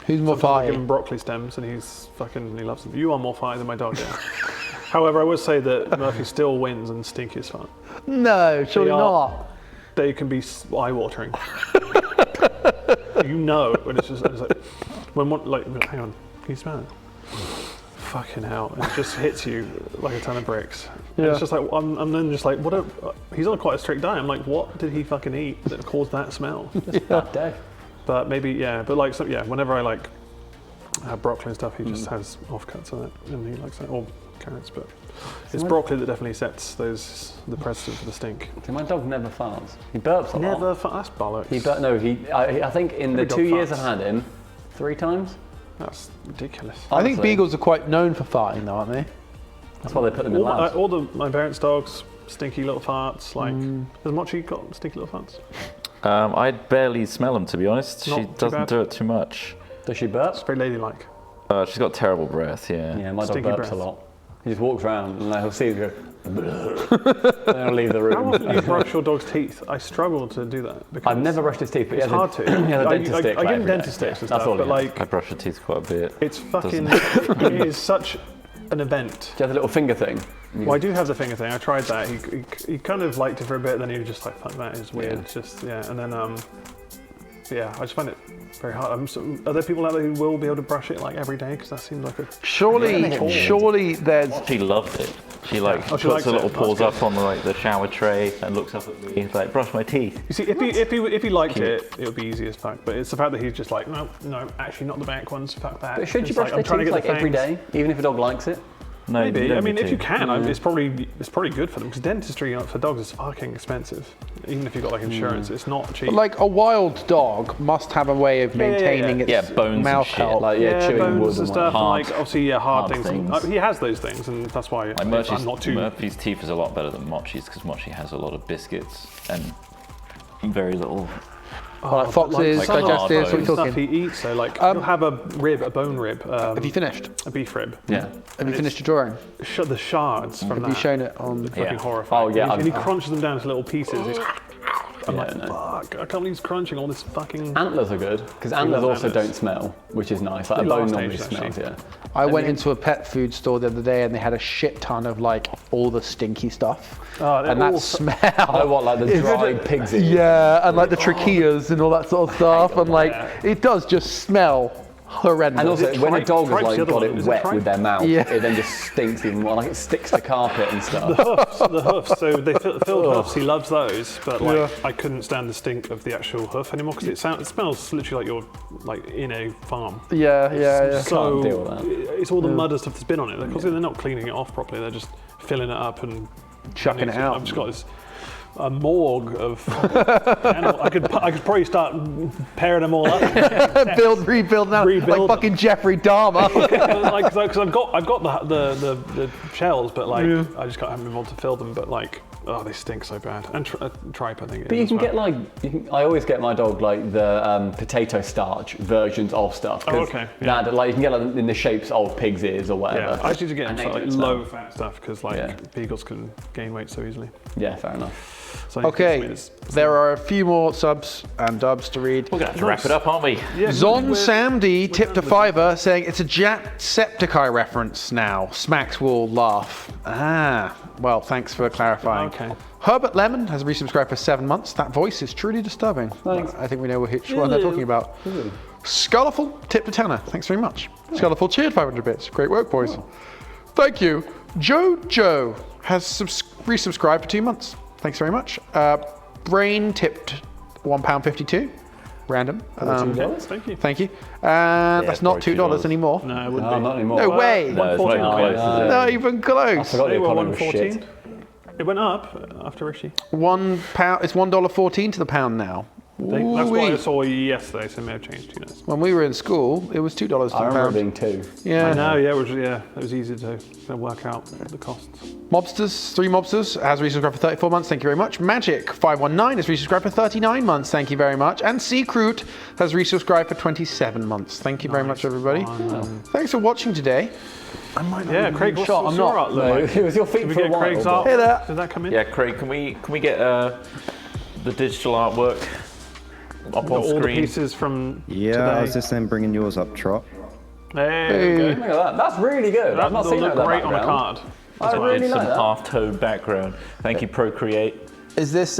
Who's more sometimes I give him fighting? broccoli stems, and he loves them. You are more farty than my dog. Yeah. However, I would say that Murphy still wins and stinkiest fart. No, surely They are- not. They can be eye-watering. You know, when it's like when one like hang on, can you smell it? Fucking hell! And it just hits you like a ton of bricks. And it's just like I'm then just like, he's on quite a strict diet. I'm like, what did he fucking eat that caused that smell? Bad day. But maybe but like whenever I like have broccoli and stuff, he just has offcuts on it, and he likes that, or carrots. But it's broccoli that definitely sets the precedent for the stink. See, my dog never farts. He burps a lot. Never, that's bollocks. I think in the Every dog 2 years farts. I've had him, 3 times. That's ridiculous. I think Honestly. beagles are quite known for farting, though, aren't they? That's why they put them in labs. All my parents' dogs, stinky little farts. Like, has Mochi got stinky little farts? I barely smell them, to be honest. Not She too doesn't bad. do it too much. Does she burp? It's very ladylike. She's got terrible breath, yeah. Yeah, my dog Stinky burps breath. a lot. He just walks around and he'll see it go, then he'll leave the How room. often do you brush your dog's teeth? I struggle to do that. Because I've never brushed his teeth, but It's hard to. he has a dentist stick. I like give him every day. dentist sticks and That's stuff, all but he has. like, I brush her teeth quite a bit. it's fucking. Doesn't- It is such an event. Do you have the little finger thing? Well, I do have the finger thing. I tried that. He kind of liked it for a bit, then he was just like, "Fuck that is weird." Yeah. It's just and then I just find it very hard. Are there people out there who will be able to brush it like every day? Because that seems like a. Surely there's. She loves it. She like Oh, she puts likes her it. little That's paws good. up on like the shower tray and looks up at me like, brush my teeth. You see, if he liked it, it would be easy as fuck. But it's the fact that he's just like, no, actually not the back ones. Fuck that. But should you It's brush like, I'm their trying to teeth get the like every fangs. day, even if a dog likes it? No, you Maybe. don't I mean, need if to. you can, it's probably good for them because dentistry for dogs is fucking expensive. Even if you've got like insurance, it's not cheap. Like a wild dog must have a way of Yeah, yeah, yeah. maintaining its Yeah, bones and mouth shit, health. Like chewing bones wood and and stuff, and hard- like obviously hard hard things. things. He has those things, and that's why Like I'm not too. Murphy's teeth is a lot better than Mochi's because Mochi has a lot of biscuits and very little. Like foxes, like Some of the hard digestives, what are you bones. stuff talking? he eats, so like he'll have a bone rib, Have you finished? a beef rib. Yeah. Have you finished your drawing? The shards from Have that. you shown it on? Fucking Yeah. horrifying. Oh, yeah, and he I've- crunches them down to little pieces. I'm like, no. fuck! I can't believe he's crunching all this fucking. Antlers are good because antlers love also antlers. don't smell, which is nice. Like a The bone last normally ages, smells, actually. yeah. I went into a pet food store the other day and they had a shit ton of like all the stinky stuff. Oh, they're and that all- smell. Oh, what, like the Is it dried a- pig's ears? Yeah, and like the tracheas and all that sort of stuff. And like Yeah. it does just smell horrendous. And also, it when a tripe? dog has Tripe's the like other got one. it Is it wet tripe? with their mouth, Yeah. it then just stinks even more. Like it sticks to carpet and stuff. the hoofs. So they filled hoofs. He loves those, but like I couldn't stand the stink of the actual hoof anymore because it smells literally like you're like in a farm. yeah. So deal with that. it's all the mud and stuff that's been on it. Because they're not cleaning it off properly. They're just filling it up and Chucking it out. I've just got this. A morgue of animals. I could probably start pairing them all up. Rebuild now. Rebuild like fucking Jeffrey Dahmer. Because I've got the shells, but like I just haven't been able to fill them. But like, oh, they stink so bad. And tripe, I think. it But is you as can well. get like, I always get my dog like the potato starch versions of stuff. 'cause okay, yeah. That, like you can get like, in the shapes of pig's ears or whatever. Yeah, I usually get And they like don't smell. low fat stuff because like Yeah. beagles can gain weight so easily. Yeah, fair enough. So it's Okay, made us- there are a few more subs and dubs to read. We're gonna have to wrap it up, aren't we? Yeah, Zon we're- Sam D tipped a fiver saying it's a Jacksepticeye reference now. Smacks will laugh. Well, thanks for clarifying. Okay. Herbert Lemon has resubscribed for 7 months. That voice is truly disturbing. Thanks. I think we know which one they're talking about. Sculliful tipped a tenner. Thanks very much. Sculliful cheered 500 bits. Great work, boys. Thank you. Joe has resubscribed for 2 months. Thanks very much. Brain tipped £1.52. Random. Thank you. Thank you. And that's not probably $2 $2 anymore. No, it wouldn't No, be. not anymore. No way. No, it's not even close, is it? Not even I close. forgot the They were economy was 114. shit. It went up after Rishi. £1. It's $1.14 to the pound now. That's what I Ooh-wee. saw yesterday, so it may have changed. Who knows? When we were in school, it was $2 to the I remember pound. it being 2. Yeah. I know, it was easy to work out the costs. Mobsters, 3 Mobsters, has resubscribed for 34 months, thank you very much. Magic 519 has resubscribed for 39 months, thank you very much. And Seacroot has resubscribed for 27 months. Thank you very much, everybody. Thanks for watching today. Yeah, Craig, what's I'm your not. art look No, like? it was your feet Did we for a get while. Craig's but- art? Hey there. Did that come in? Yeah, Craig, can we get the digital artwork up on All the screen? pieces from Yeah, today. I was just then bringing yours up, Trot. There we go. Look at that. That's really good. I've not That'll seen look that great on a background. card. I I really did some like that. half-tone background. Thank you, Procreate. Is this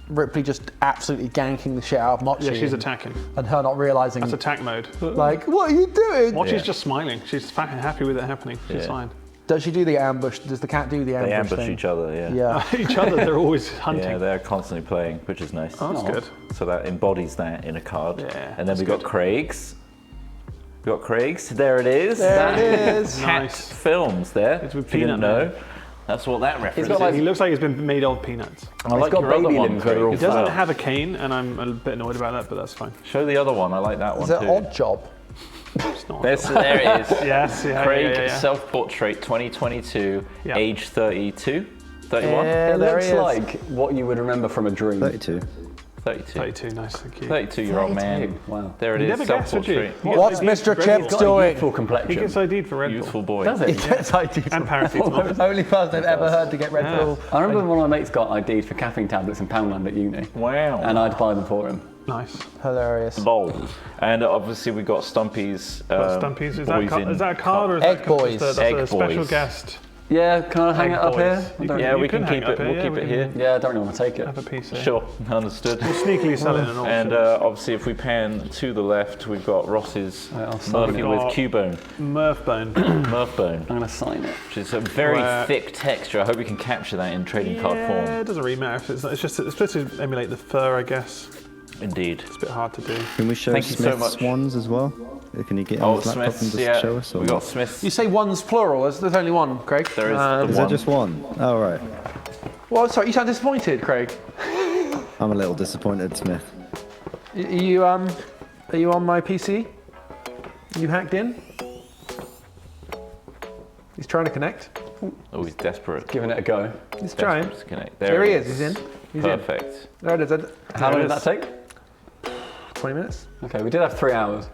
Ripley just absolutely ganking the shit out of Mochi? Yeah, she's attacking. and her not realizing, That's attack mode. like, what are you doing? Mochi's Yeah. just smiling. She's fucking happy with it happening. She's Yeah. fine. Does she do the ambush? Does the cat do the ambush They ambush thing? each other, yeah. Yeah. Each other, they're always Yeah, hunting. they're constantly playing, which is nice. Oh, that's good. So that embodies that in a card. Yeah, And then that's we got good. Craig's. We got Craig's. There it is. There it is. Cat Nice. Films there. It's with If you didn't peanut know. That's what that reference got like- is. He looks like he's been made of peanuts. I like got your other baby one, limbs where they're Craig, all as He doesn't well. have a cane, and I'm a bit annoyed about that, but that's fine. Show the other one. I like that one Is it too. Odd Job? It's not. There it is. Yes, yeah, Craig yeah. Self-Portrait 2022, Yeah. age 32, 31, Yeah, It there looks he is. like what you would remember from a dream. 32. 32. 32, nice, thank you. 32-year-old man. 32, wow. There it You is. never guessed, would you? Self-portrait. What's Mr. Chips doing? Youthful He complexion. gets ID'd for Red Bull. Youthful boy. Does it? Yes, I do. And paracetamol. Only person I've ever heard to get Red Bull. I remember when one of my mates got ID'd for caffeine tablets in Poundland at uni. Wow. And I'd buy them for him. Nice. Hilarious. Bold. And obviously we got Stumpy's. Stumpy's, is boys in that a card or is Egg that Boys. Just Egg a special Boys. guest? Yeah, can I hang Egg it up boys. here? You I don't- Yeah, we can hang keep up it. We'll yeah, keep we it can here. Yeah, I don't really want to take it. Have a piece here. Sure, understood. Sneakily sell it in an auction. And obviously, if we pan to the left, we've got Ross's I'll sign Murphy it. with Got- Cubone, Murphbone. Murphbone, I'm going to sign it. which is a very Where- thick texture. I hope we can capture that in trading card Yeah, form. it doesn't really matter. It's just it's supposed to emulate the fur, I guess. Indeed. It's a bit hard to do. Can we show Thank you so Smith's much. ones as well? Can you get Oh, on his laptop and Smith's, just yeah. show us? Or We got Smith's. You say one's plural. There's only one, Craig. There is is the there one. just one? Oh, right. Well, sorry, you sound disappointed, Craig. I'm a little disappointed, Smith. Are you on my PC? You hacked in? He's trying to connect. Oh, he's desperate. Giving it a go. He's trying. Desperate to connect. There he it is. He's in. He's in. Perfect. There it is. How long it did that is. take? 20 minutes. Okay, we did have 3 hours.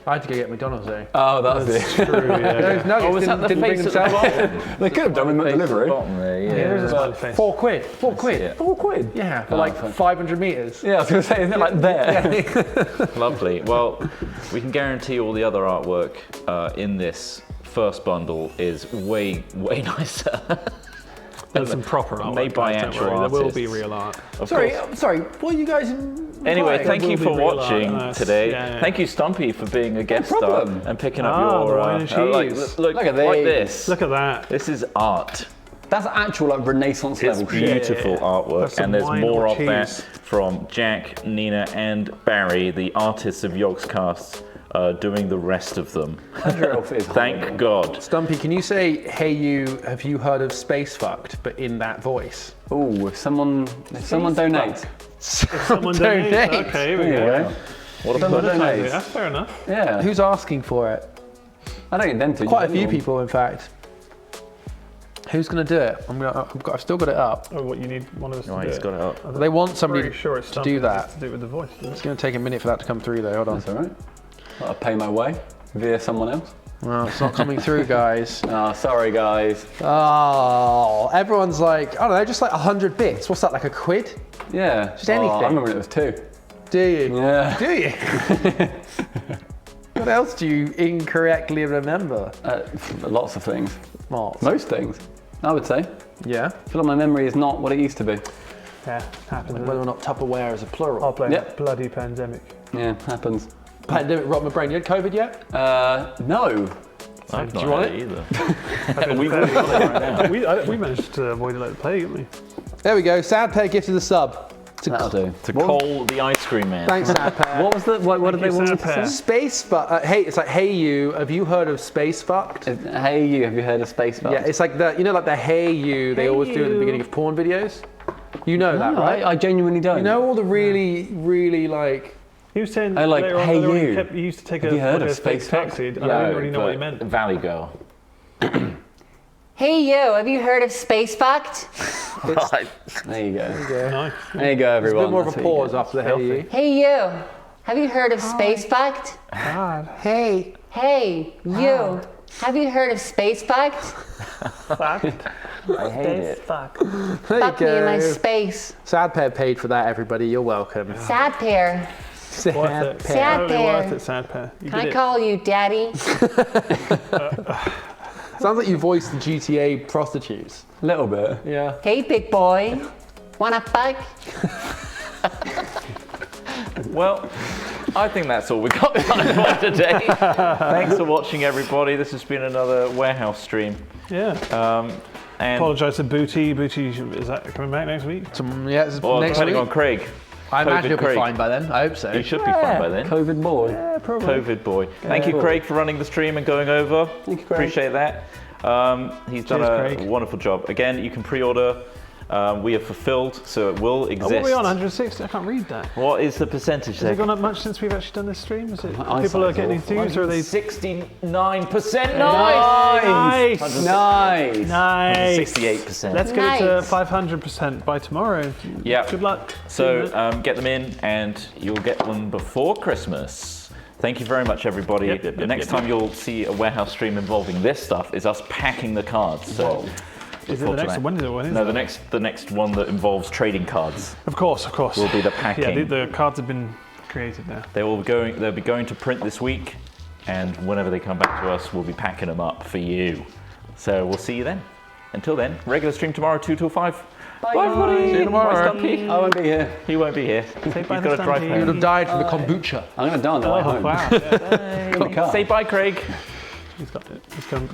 I had to go get McDonald's though. Oh, that was it. True, yeah. Those nuggets Oh, was that the didn't bring face at the themselves. bottom? They could have done with the Face at the delivery. bottom there, yeah. There's a smiley face. £4. £4. it. £4. Yeah, for Oh, like fine. 500 meters. Yeah, I was going to say, isn't it like there? Lovely. Well, we can guarantee all the other artwork in this first bundle is way nicer. There's some proper art. Made by guys, don't actual worry. There will be artists. real art. Of Sorry, course. I'm sorry. What are you guys? Anyway, implying? thank will you be for real art, watching nice. today. Yeah, yeah. Thank you, Stumpy, for being a guest problem. star and picking up Ah, your the wine and cheese. look Look at like these. this. Look at that. This is art. That's actual like Renaissance It's level shit. beautiful artwork, That's some and there's wine more or of that cheese. from Jack, Nina, and Barry, the artists of Yogscast, doing the rest of them. Andrew Elf is Thank horrible. God. Stumpy, can you say, "Hey you, have you heard of Space Fucked?" but in that voice? Ooh, if someone donates. Someone Donate. donate. Okay, here we go. Yeah. What a Someone pleasure. donates. That's fair enough. Yeah. Who's asking for it? I don't get them to. Quite a you few know. people, in fact. Who's going to do it? I've still got it up. Oh, what you need one of us Oh, to do he's it. got it up. They want I'm somebody pretty sure it's to something do that has that. to do with the voice. Doesn't It's it? going to take a minute for that to come through, though. Hold on. That's all right. I'll pay my way via someone else. Well, it's not coming through, guys. Oh, sorry, guys. Oh, everyone's like, I don't know, just like 100 bits. What's that, like a quid? Yeah. Just Oh, anything. I remember when it was 2. Do you? Yeah. Do you? What else do you incorrectly remember? Lots of things. What? Most things, I would say. Yeah. I feel like my memory is not what it used to be. Yeah, happens. Whether or not Tupperware is a plural. I'll blame Yep. bloody pandemic. Yeah, happens. Pandemic robbed my brain. You had COVID yet? No. I've Do not you want had it? it either. We've got it right now. We managed to avoid a load of plague, didn't we? There we go. Sad Pair gifted the sub. That'll do. To Cole, the ice cream man. Thanks, Sad Pair. What was the? What did they want me to say? Space fuck. Hey, it's like, hey you. Have you heard of space fucked? Hey you, have you heard of Space Fuck? Yeah, it's like the like the hey you they always do at the beginning of porn videos. You know that, right? I genuinely don't. You know all the really like. He was saying Oh, like, later on hey, that when you. He used to take Have you heard like of a fake Space Fuck? taxi, and I didn't really know what he meant. Valley Girl. Hey, you, have you heard of Space Fucked? There you go. Nice. There you go, A everyone. bit more of a That's what you pause get. after the hey you. Hey, you, have you heard of Space Fucked? Hey. Hey, you, have you heard of Space Fucked? I hate it. There you Fuck me in my go. space. Sad Pair paid for that, everybody. You're welcome. Sad pair. Sad Worth it. Pair. Sad Totally pair. worth it, Sad Pair. You Can I did it. call you Daddy? Sounds like you voiced the GTA prostitutes. A little bit. Yeah. Hey, big boy, wanna fuck? Well, I think that's all we got time for today. Thanks for watching, everybody. This has been another warehouse stream. Yeah. And Apologise to Booty. Booty, is that coming back next week? Yeah, it's well, next depending week. on Craig. I imagine COVID he'll be Craig. fine by then. I hope so. He should be fine by then. COVID boy. COVID boy. Thank you, Craig, for running the stream and going over. Thank you, Craig. Appreciate that. He's done Cheers, a Craig. wonderful job. Again, you can pre-order. We have fulfilled, so it will exist. Oh, what are we on? 160? I can't read that. What is the percentage Has there? it gone up much since we've actually done this stream? Is it My people are eyesight's getting awful. enthused, or are they? 69%. Nice. Nice. Nice. 68%. Let's get it to Nice. 500% by tomorrow. Yeah. Good luck. So get them in, and you'll get one before Christmas. Thank you very much, everybody. Yep, The yep, next yep, time you'll see a warehouse stream involving this stuff is us packing the cards. So, Is it the next one? When is it? When is no, it? the next one that involves trading cards Of course. will be the packing. Yeah, the cards have been created now. They'll be going to print this week, and whenever they come back to us, we'll be packing them up for you. So we'll see you then. Until then, regular stream tomorrow, 2 till 5. Bye, everybody. See you tomorrow. Bye, Stumpy. I won't be here. He won't be here. He's bye got to to drive Stumpy. You would home. have died from the kombucha. I'm going to die on the way Oh home. wow! In the car. Say bye, Craig. He's got it. He's come.